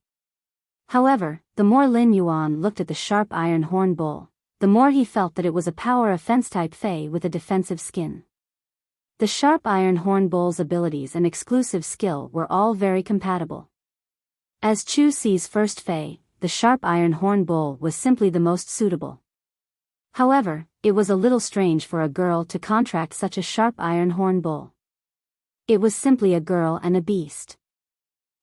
[SPEAKER 1] However, the more Lin Yuan looked at the sharp iron horn bull, the more he felt that it was a power offense type Fei with a defensive skin. The sharp iron horn bull's abilities and exclusive skill were all very compatible. As Chu Si's first Fei, the sharp iron horn bull was simply the most suitable. However, it was a little strange for a girl to contract such a sharp iron horn bull. It was simply a girl and a beast.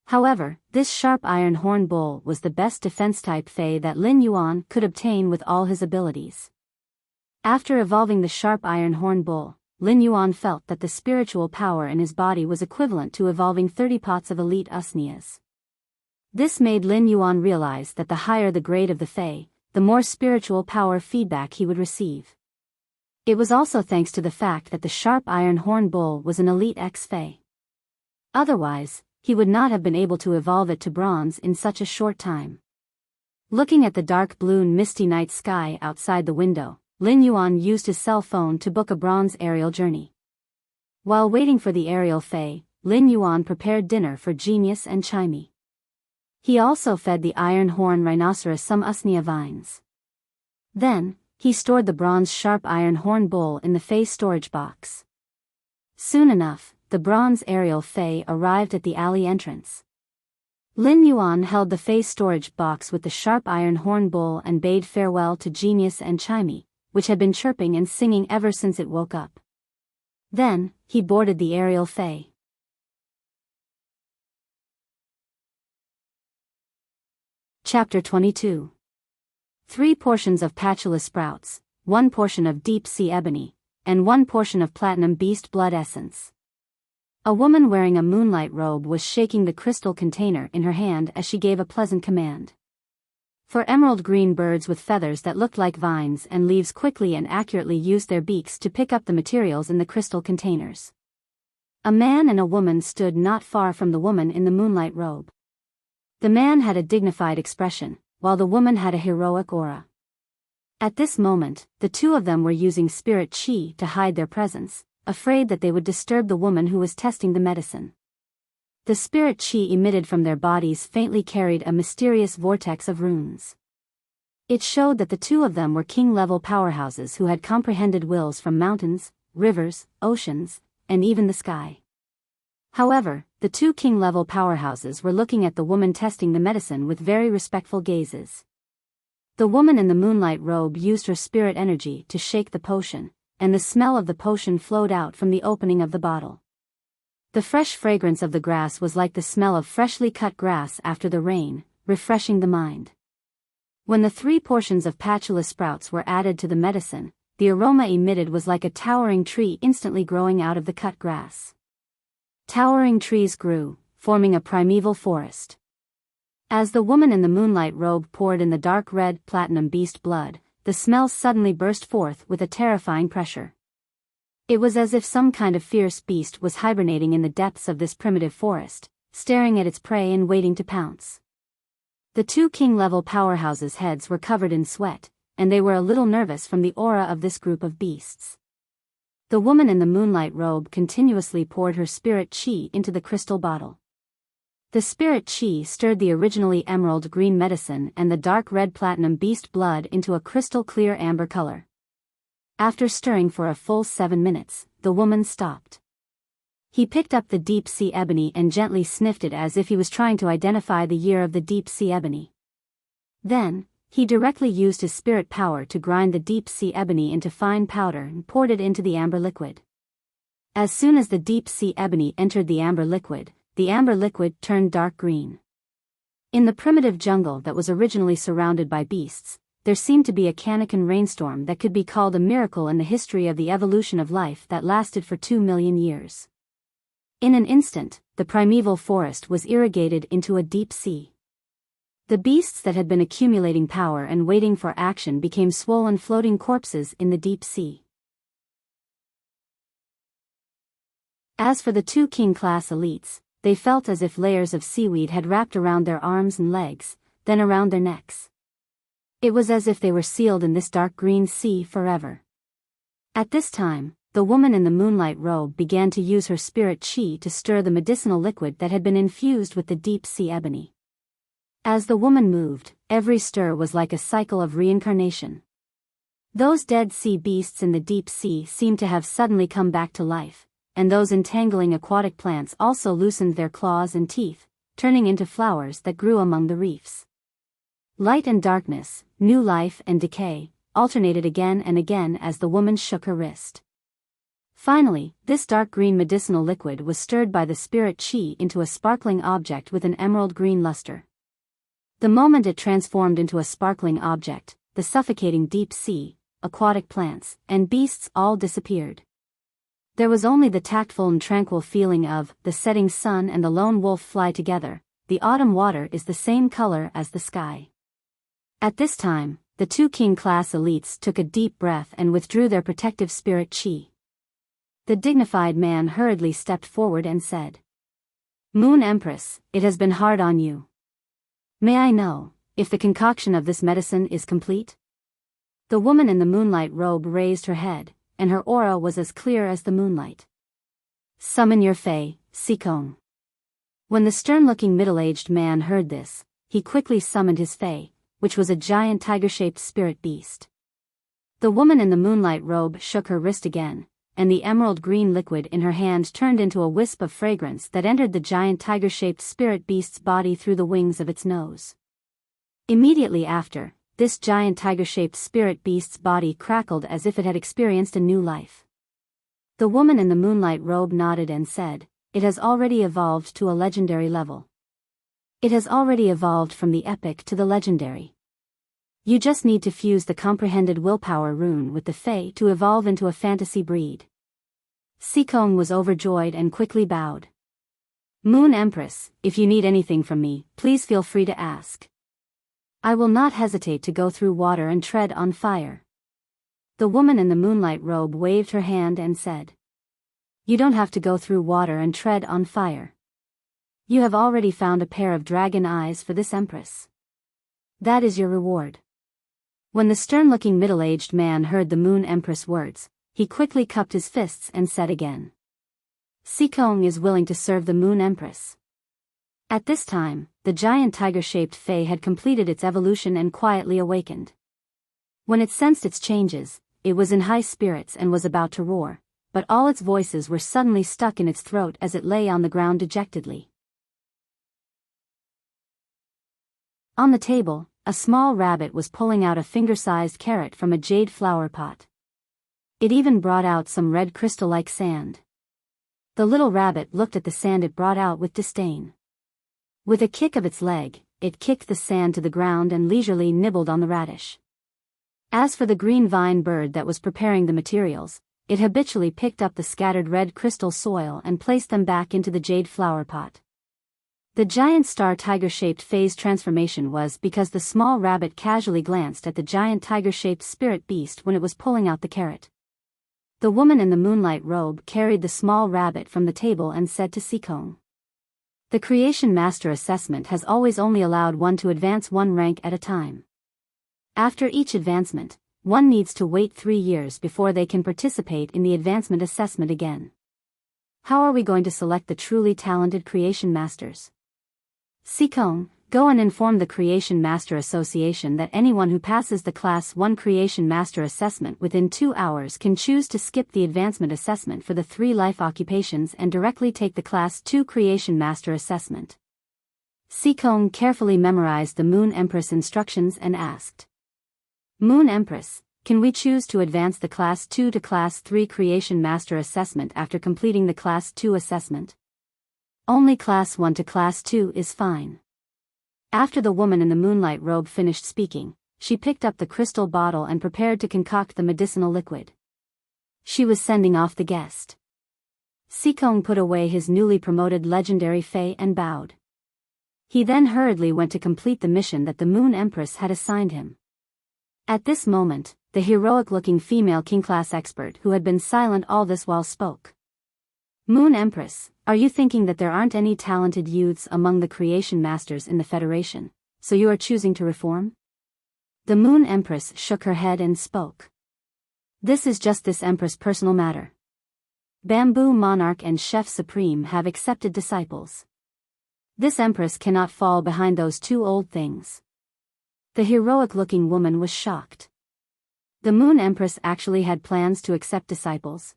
[SPEAKER 1] However, this sharp iron horn bull was the best defense type Fei that Lin Yuan could obtain with all his abilities. After evolving the sharp iron horn bull, Lin Yuan felt that the spiritual power in his body was equivalent to evolving 30 pots of elite Usnias. This made Lin Yuan realize that the higher the grade of the Fei, the more spiritual power feedback he would receive. It was also thanks to the fact that the sharp iron horn bull was an elite X Fei. Otherwise, he would not have been able to evolve it to bronze in such a short time. Looking at the dark blue and misty night sky outside the window, Lin Yuan used his cell phone to book a bronze aerial journey. While waiting for the aerial Fei, Lin Yuan prepared dinner for Genius and Chimey. He also fed the iron horn rhinoceros some Usnia vines. Then, he stored the bronze sharp iron horn bull in the Fei storage box. Soon enough, the bronze aerial Fei arrived at the alley entrance. Lin Yuan held the Fei storage box with the sharp iron horn bull and bade farewell to Genius and Chimey, which had been chirping and singing ever since it woke up. Then, he boarded the aerial Fei. Chapter 22. 3 portions of patula sprouts, 1 portion of deep-sea ebony, and 1 portion of platinum beast blood essence. A woman wearing a moonlight robe was shaking the crystal container in her hand as she gave a pleasant command. For emerald green birds with feathers that looked like vines and leaves quickly and accurately used their beaks to pick up the materials in the crystal containers. A man and a woman stood not far from the woman in the moonlight robe. The man had a dignified expression, while the woman had a heroic aura. At this moment, the two of them were using spirit chi to hide their presence, afraid that they would disturb the woman who was testing the medicine. The spirit chi emitted from their bodies faintly carried a mysterious vortex of runes. It showed that the two of them were king-level powerhouses who had comprehended wills from mountains, rivers, oceans, and even the sky. However, the two king-level powerhouses were looking at the woman testing the medicine with very respectful gazes. The woman in the moonlight robe used her spirit energy to shake the potion, and the smell of the potion flowed out from the opening of the bottle. The fresh fragrance of the grass was like the smell of freshly cut grass after the rain, refreshing the mind. When the 3 portions of patula sprouts were added to the medicine, the aroma emitted was like a towering tree instantly growing out of the cut grass. Towering trees grew, forming a primeval forest. As the woman in the moonlight robe poured in the dark red platinum beast blood, the smell suddenly burst forth with a terrifying pressure. It was as if some kind of fierce beast was hibernating in the depths of this primitive forest, staring at its prey and waiting to pounce. The two king-level powerhouses' heads were covered in sweat, and they were a little nervous from the aura of this group of beasts. The woman in the moonlight robe continuously poured her spirit chi into the crystal bottle. The spirit chi stirred the originally emerald green medicine and the dark red platinum beast blood into a crystal clear amber color. After stirring for a full 7 minutes, the woman stopped. He picked up the deep sea ebony and gently sniffed it as if he was trying to identify the year of the deep sea ebony. Then, he directly used his spirit power to grind the deep sea ebony into fine powder and poured it into the amber liquid. As soon as the deep sea ebony entered the amber liquid turned dark green. In the primitive jungle that was originally surrounded by beasts, there seemed to be a Kaneken rainstorm that could be called a miracle in the history of the evolution of life that lasted for 2 million years. In an instant, the primeval forest was irrigated into a deep sea. The beasts that had been accumulating power and waiting for action became swollen floating corpses in the deep sea. As for the 2 king-class elites, they felt as if layers of seaweed had wrapped around their arms and legs, then around their necks. It was as if they were sealed in this dark green sea forever. At this time, the woman in the moonlight robe began to use her spirit chi to stir the medicinal liquid that had been infused with the deep sea ebony. As the woman moved, every stir was like a cycle of reincarnation. Those dead sea beasts in the deep sea seemed to have suddenly come back to life, and those entangling aquatic plants also loosened their claws and teeth, turning into flowers that grew among the reefs. Light and darkness, new life and decay, alternated again and again as the woman shook her wrist. Finally, this dark green medicinal liquid was stirred by the spirit chi into a sparkling object with an emerald green luster. The moment it transformed into a sparkling object, the suffocating deep sea, aquatic plants, and beasts all disappeared. There was only the tactful and tranquil feeling of the setting sun and the lone wolf fly together. The autumn water is the same color as the sky. At this time, the 2 king-class elites took a deep breath and withdrew their protective spirit chi. The dignified man hurriedly stepped forward and said, "Moon Empress, it has been hard on you. May I know if the concoction of this medicine is complete?" The woman in the moonlight robe raised her head, and her aura was as clear as the moonlight. "Summon your fae, Sikong." When the stern-looking middle-aged man heard this, he quickly summoned his fae, which was a giant tiger-shaped spirit beast. The woman in the moonlight robe shook her wrist again, and the emerald green liquid in her hand turned into a wisp of fragrance that entered the giant tiger-shaped spirit beast's body through the wings of its nose. Immediately after, this giant tiger-shaped spirit beast's body crackled as if it had experienced a new life. The woman in the moonlight robe nodded and said, "It has already evolved to a legendary level. It has already evolved from the epic to the legendary. You just need to fuse the comprehended willpower rune with the fae to evolve into a fantasy breed." Sikong was overjoyed and quickly bowed. "Moon Empress, if you need anything from me, please feel free to ask. I will not hesitate to go through water and tread on fire." The woman in the moonlight robe waved her hand and said, "You don't have to go through water and tread on fire. You have already found a pair of dragon eyes for this Empress. That is your reward." When the stern-looking middle-aged man heard the Moon Empress words, he quickly cupped his fists and said again, "Sikong is willing to serve the Moon Empress." At this time, the giant tiger-shaped fae had completed its evolution and quietly awakened. When it sensed its changes, it was in high spirits and was about to roar, but all its voices were suddenly stuck in its throat as it lay on the ground dejectedly. On the table, a small rabbit was pulling out a finger-sized carrot from a jade flower pot. It even brought out some red crystal-like sand. The little rabbit looked at the sand it brought out with disdain. With a kick of its leg, it kicked the sand to the ground and leisurely nibbled on the radish. As for the green vine bird that was preparing the materials, it habitually picked up the scattered red crystal soil and placed them back into the jade flower pot. The giant star tiger-shaped phase transformation was because the small rabbit casually glanced at the giant tiger-shaped spirit beast when it was pulling out the carrot. The woman in the moonlight robe carried the small rabbit from the table and said to Sikong, "The Creation Master assessment has always only allowed one to advance one rank at a time. After each advancement, one needs to wait 3 years before they can participate in the advancement assessment again. How are we going to select the truly talented Creation Masters? Sikong, go and inform the Creation Master Association that anyone who passes the Class 1 Creation Master Assessment within 2 hours can choose to skip the Advancement Assessment for the 3 life occupations and directly take the Class 2 Creation Master Assessment. Sikong carefully memorized the Moon Empress instructions and asked, Moon Empress, can we choose to advance the Class 2 to Class 3 Creation Master Assessment after completing the Class 2 assessment? Only Class 1 to Class 2 is fine. After the woman in the moonlight robe finished speaking, she picked up the crystal bottle and prepared to concoct the medicinal liquid. She was sending off the guest. Sikong put away his newly promoted legendary Fae and bowed. He then hurriedly went to complete the mission that the Moon Empress had assigned him. At this moment, the heroic-looking female king-class expert who had been silent all this while spoke. Moon Empress, are you thinking that there aren't any talented youths among the creation masters in the Federation, so you are choosing to reform? The Moon Empress shook her head and spoke. This is just this Empress' personal matter. Bamboo Monarch and Chef Supreme have accepted disciples. This Empress cannot fall behind those 2 old things. The heroic-looking woman was shocked. The Moon Empress actually had plans to accept disciples.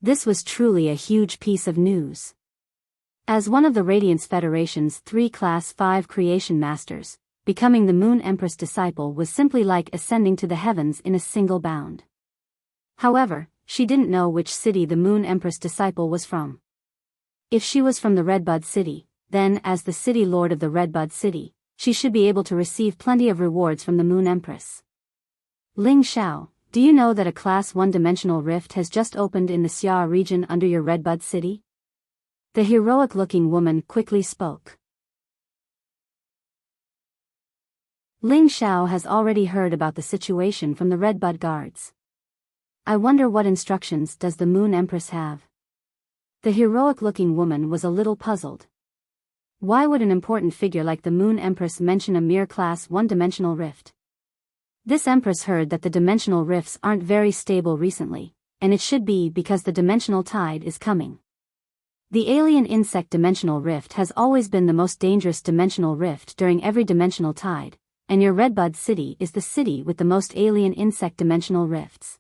[SPEAKER 1] This was truly a huge piece of news. As one of the Radiance Federation's 3 Class 5 Creation Masters, becoming the Moon Empress disciple was simply like ascending to the heavens in a single bound. However, she didn't know which city the Moon Empress disciple was from. If she was from the Redbud City, then as the City Lord of the Redbud City, she should be able to receive plenty of rewards from the Moon Empress. Ling Xiao, do you know that a Class 1 dimensional rift has just opened in the Xia region under your Redbud City? The heroic-looking woman quickly spoke. Ling Xiao has already heard about the situation from the Redbud guards. I wonder what instructions does the Moon Empress have? The heroic-looking woman was a little puzzled. Why would an important figure like the Moon Empress mention a mere Class 1 dimensional rift? This Empress heard that the dimensional rifts aren't very stable recently, and it should be because the dimensional tide is coming. The alien insect dimensional rift has always been the most dangerous dimensional rift during every dimensional tide, and your Redbud City is the city with the most alien insect dimensional rifts.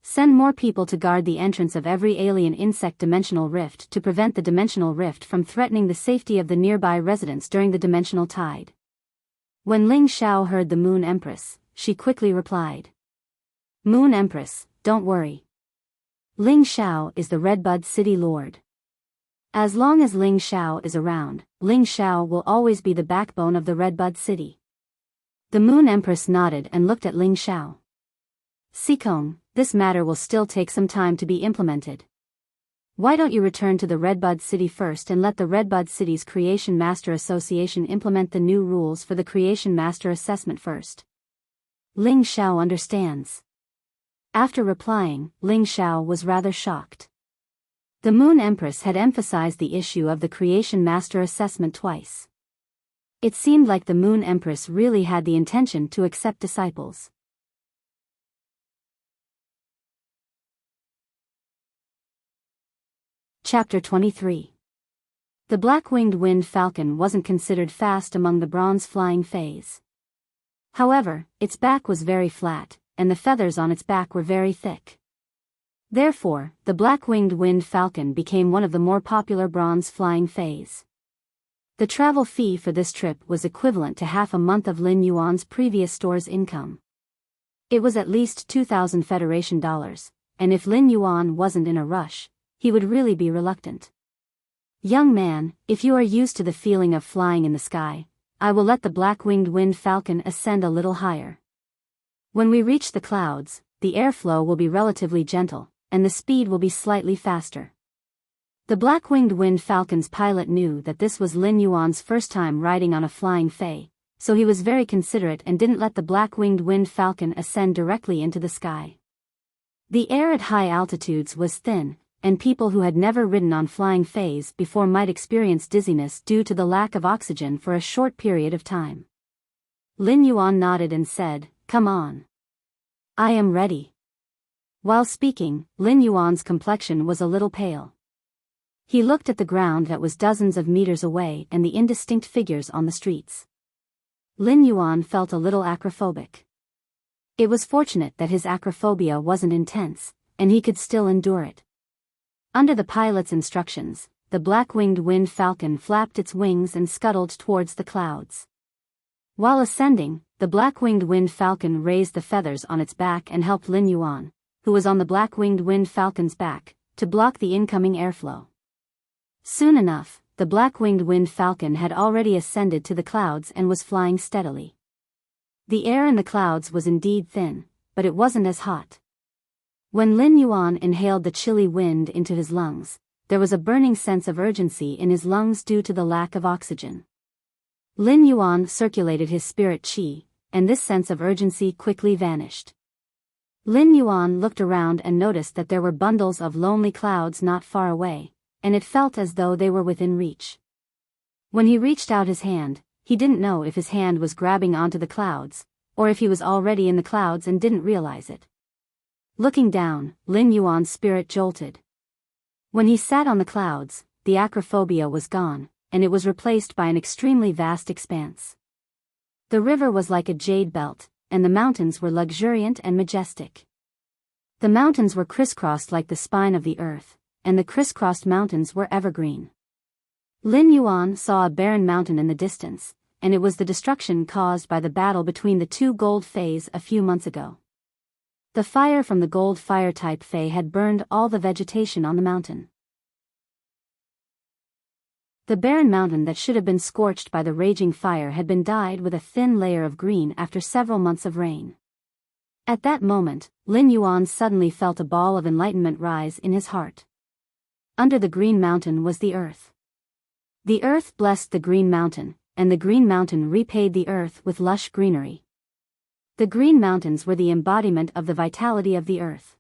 [SPEAKER 1] Send more people to guard the entrance of every alien insect dimensional rift to prevent the dimensional rift from threatening the safety of the nearby residents during the dimensional tide. When Ling Xiao heard the Moon Empress, she quickly replied. Moon Empress, don't worry. Ling Xiao is the Redbud City Lord. As long as Ling Xiao is around, Ling Xiao will always be the backbone of the Redbud City. The Moon Empress nodded and looked at Ling Xiao. Sikong, this matter will still take some time to be implemented. Why don't you return to the Redbud City first and let the Redbud City's Creation Master Association implement the new rules for the Creation Master Assessment first? Ling Xiao understands. After replying, Ling Xiao was rather shocked. The Moon Empress had emphasized the issue of the Creation Master Assessment twice. It seemed like the Moon Empress really had the intention to accept disciples. Chapter 23. The black-winged wind falcon wasn't considered fast among the bronze flying fays. However, its back was very flat, and the feathers on its back were very thick. Therefore, the black-winged wind falcon became one of the more popular bronze flying fays. The travel fee for this trip was equivalent to half a month of Lin Yuan's previous store's income. It was at least 2,000 Federation dollars, and if Lin Yuan wasn't in a rush, he would really be reluctant. Young man, if you are used to the feeling of flying in the sky, I will let the black-winged wind falcon ascend a little higher. When we reach the clouds, the airflow will be relatively gentle, and the speed will be slightly faster. The black-winged wind falcon's pilot knew that this was Lin Yuan's first time riding on a flying fei, so he was very considerate and didn't let the black-winged wind falcon ascend directly into the sky. The air at high altitudes was thin, and people who had never ridden on flying feis before might experience dizziness due to the lack of oxygen for a short period of time. Lin Yuan nodded and said, "Come on. I am ready." While speaking, Lin Yuan's complexion was a little pale. He looked at the ground that was dozens of meters away and the indistinct figures on the streets. Lin Yuan felt a little acrophobic. It was fortunate that his acrophobia wasn't intense, and he could still endure it. Under the pilot's instructions, the black-winged wind falcon flapped its wings and scuttled towards the clouds. While ascending, the black-winged wind falcon raised the feathers on its back and helped Lin Yuan, who was on the black-winged wind falcon's back, to block the incoming airflow. Soon enough, the black-winged wind falcon had already ascended to the clouds and was flying steadily. The air in the clouds was indeed thin, but it wasn't as hot. When Lin Yuan inhaled the chilly wind into his lungs, there was a burning sense of urgency in his lungs due to the lack of oxygen. Lin Yuan circulated his spirit qi, and this sense of urgency quickly vanished. Lin Yuan looked around and noticed that there were bundles of lonely clouds not far away, and it felt as though they were within reach. When he reached out his hand, he didn't know if his hand was grabbing onto the clouds, or if he was already in the clouds and didn't realize it. Looking down, Lin Yuan's spirit jolted. When he sat on the clouds, the acrophobia was gone, and it was replaced by an extremely vast expanse. The river was like a jade belt, and the mountains were luxuriant and majestic. The mountains were crisscrossed like the spine of the earth, and the crisscrossed mountains were evergreen. Lin Yuan saw a barren mountain in the distance, and it was the destruction caused by the battle between the two gold fays a few months ago. The fire from the gold fire-type fey had burned all the vegetation on the mountain. The barren mountain that should have been scorched by the raging fire had been dyed with a thin layer of green after several months of rain. At that moment, Lin Yuan suddenly felt a ball of enlightenment rise in his heart. Under the green mountain was the earth. The earth blessed the green mountain, and the green mountain repaid the earth with lush greenery. The green mountains were the embodiment of the vitality of the earth.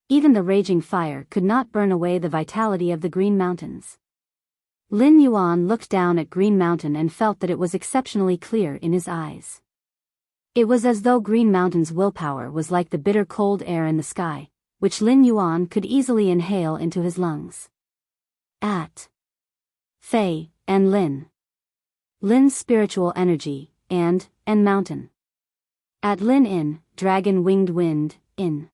[SPEAKER 1] Even the raging fire could not burn away the vitality of the green mountains. Lin Yuan looked down at Green Mountain and felt that it was exceptionally clear in his eyes. It was as though Green Mountain's willpower was like the bitter cold air in the sky, which Lin Yuan could easily inhale into his lungs. At Fei and Lin. Lin's spiritual energy, and Mountain. At Lin in, Dragon Winged Wind, in.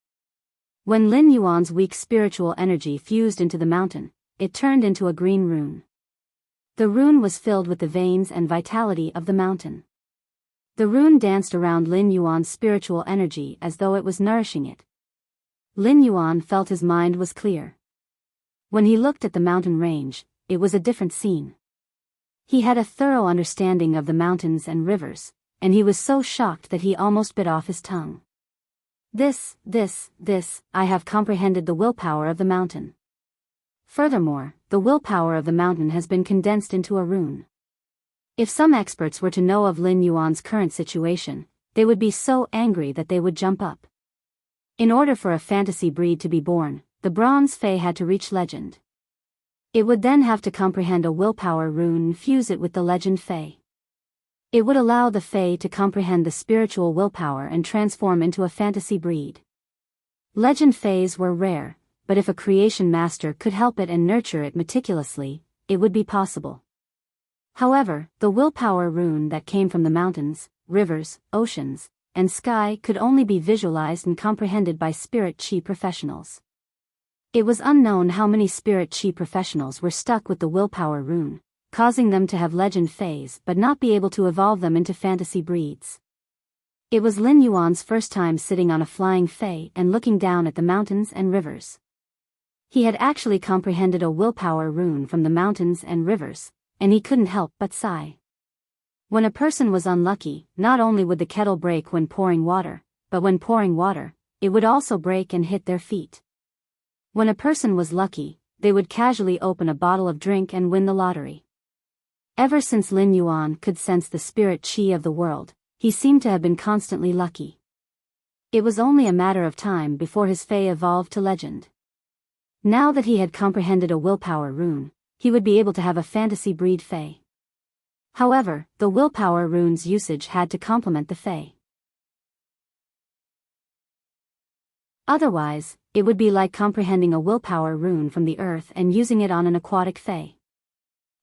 [SPEAKER 1] When Lin Yuan's weak spiritual energy fused into the mountain, it turned into a green rune. The rune was filled with the veins and vitality of the mountain. The rune danced around Lin Yuan's spiritual energy as though it was nourishing it. Lin Yuan felt his mind was clear. When he looked at the mountain range, it was a different scene. He had a thorough understanding of the mountains and rivers, and he was so shocked that he almost bit off his tongue. I have comprehended the willpower of the mountain. Furthermore, the willpower of the mountain has been condensed into a rune. If some experts were to know of Lin Yuan's current situation, they would be so angry that they would jump up. In order for a fantasy breed to be born, the Bronze Fey had to reach legend. It would then have to comprehend a willpower rune and fuse it with the legend Fey. It would allow the Fey to comprehend the spiritual willpower and transform into a fantasy breed. Legend Feys were rare, but if a creation master could help it and nurture it meticulously, it would be possible. However, the willpower rune that came from the mountains, rivers, oceans, and sky could only be visualized and comprehended by spirit chi professionals. It was unknown how many spirit chi professionals were stuck with the willpower rune, causing them to have legend Feys but not be able to evolve them into fantasy breeds. It was Lin Yuan's first time sitting on a flying Fey and looking down at the mountains and rivers. He had actually comprehended a willpower rune from the mountains and rivers, and he couldn't help but sigh. When a person was unlucky, not only would the kettle break when pouring water, but when pouring water, it would also break and hit their feet. When a person was lucky, they would casually open a bottle of drink and win the lottery. Ever since Lin Yuan could sense the spirit chi of the world, he seemed to have been constantly lucky. It was only a matter of time before his Fey evolved to legend. Now that he had comprehended a willpower rune, he would be able to have a fantasy breed Fey. However, the willpower rune's usage had to complement the Fey. Otherwise, it would be like comprehending a willpower rune from the earth and using it on an aquatic fae.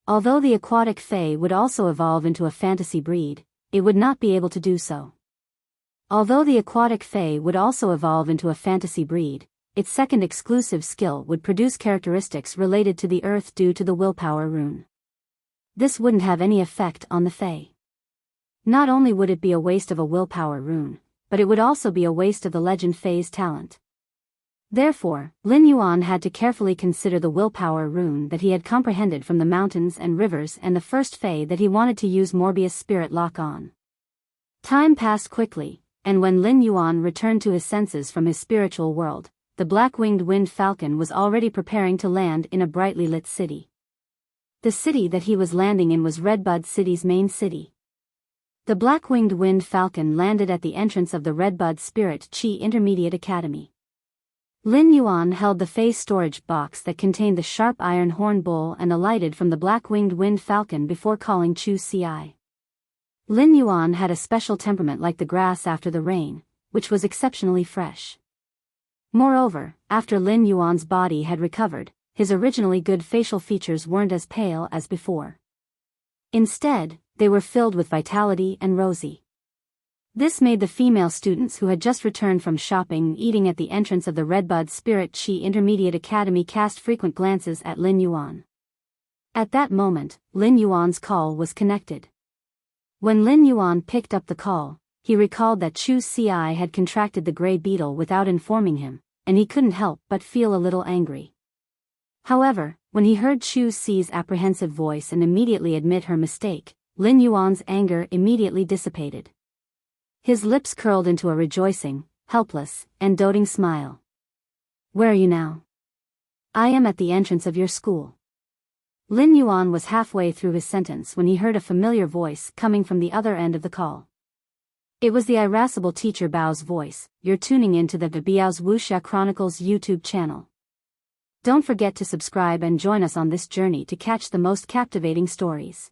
[SPEAKER 1] Although the aquatic fae would also evolve into a fantasy breed, it would not be able to do so. Although the aquatic fae would also evolve into a fantasy breed, its second exclusive skill would produce characteristics related to the earth due to the willpower rune. This wouldn't have any effect on the fae. Not only would it be a waste of a willpower rune, but it would also be a waste of the legend fae's talent. Therefore, Lin Yuan had to carefully consider the willpower rune that he had comprehended from the mountains and rivers and the first fae that he wanted to use Morbius Spirit Lock on. Time passed quickly, and when Lin Yuan returned to his senses from his spiritual world, the black-winged wind falcon was already preparing to land in a brightly lit city. The city that he was landing in was Redbud City's main city. The black-winged wind falcon landed at the entrance of the Redbud Spirit Chi Intermediate Academy. Lin Yuan held the Fae storage box that contained the sharp iron horn bowl and alighted from the black-winged wind falcon before calling Chu Ci. Lin Yuan had a special temperament like the grass after the rain, which was exceptionally fresh. Moreover, after Lin Yuan's body had recovered, his originally good facial features weren't as pale as before. Instead, they were filled with vitality and rosy. This made the female students who had just returned from shopping and eating at the entrance of the Redbud Spirit Chi Intermediate Academy cast frequent glances at Lin Yuan. At that moment, Lin Yuan's call was connected. When Lin Yuan picked up the call, he recalled that Chu Ci had contracted the gray beetle without informing him, and he couldn't help but feel a little angry. However, when he heard Chu Ci's apprehensive voice and immediately admit her mistake, Lin Yuan's anger immediately dissipated. His lips curled into a rejoicing, helpless, and doting smile. "Where are you now?" "I am at the entrance of your school." Lin Yuan was halfway through his sentence when he heard a familiar voice coming from the other end of the call. It was the irascible teacher Bao's voice. "You're tuning into the Biyao's Wuxia Chronicles YouTube channel. Don't forget to subscribe and join us on this journey to catch the most captivating stories.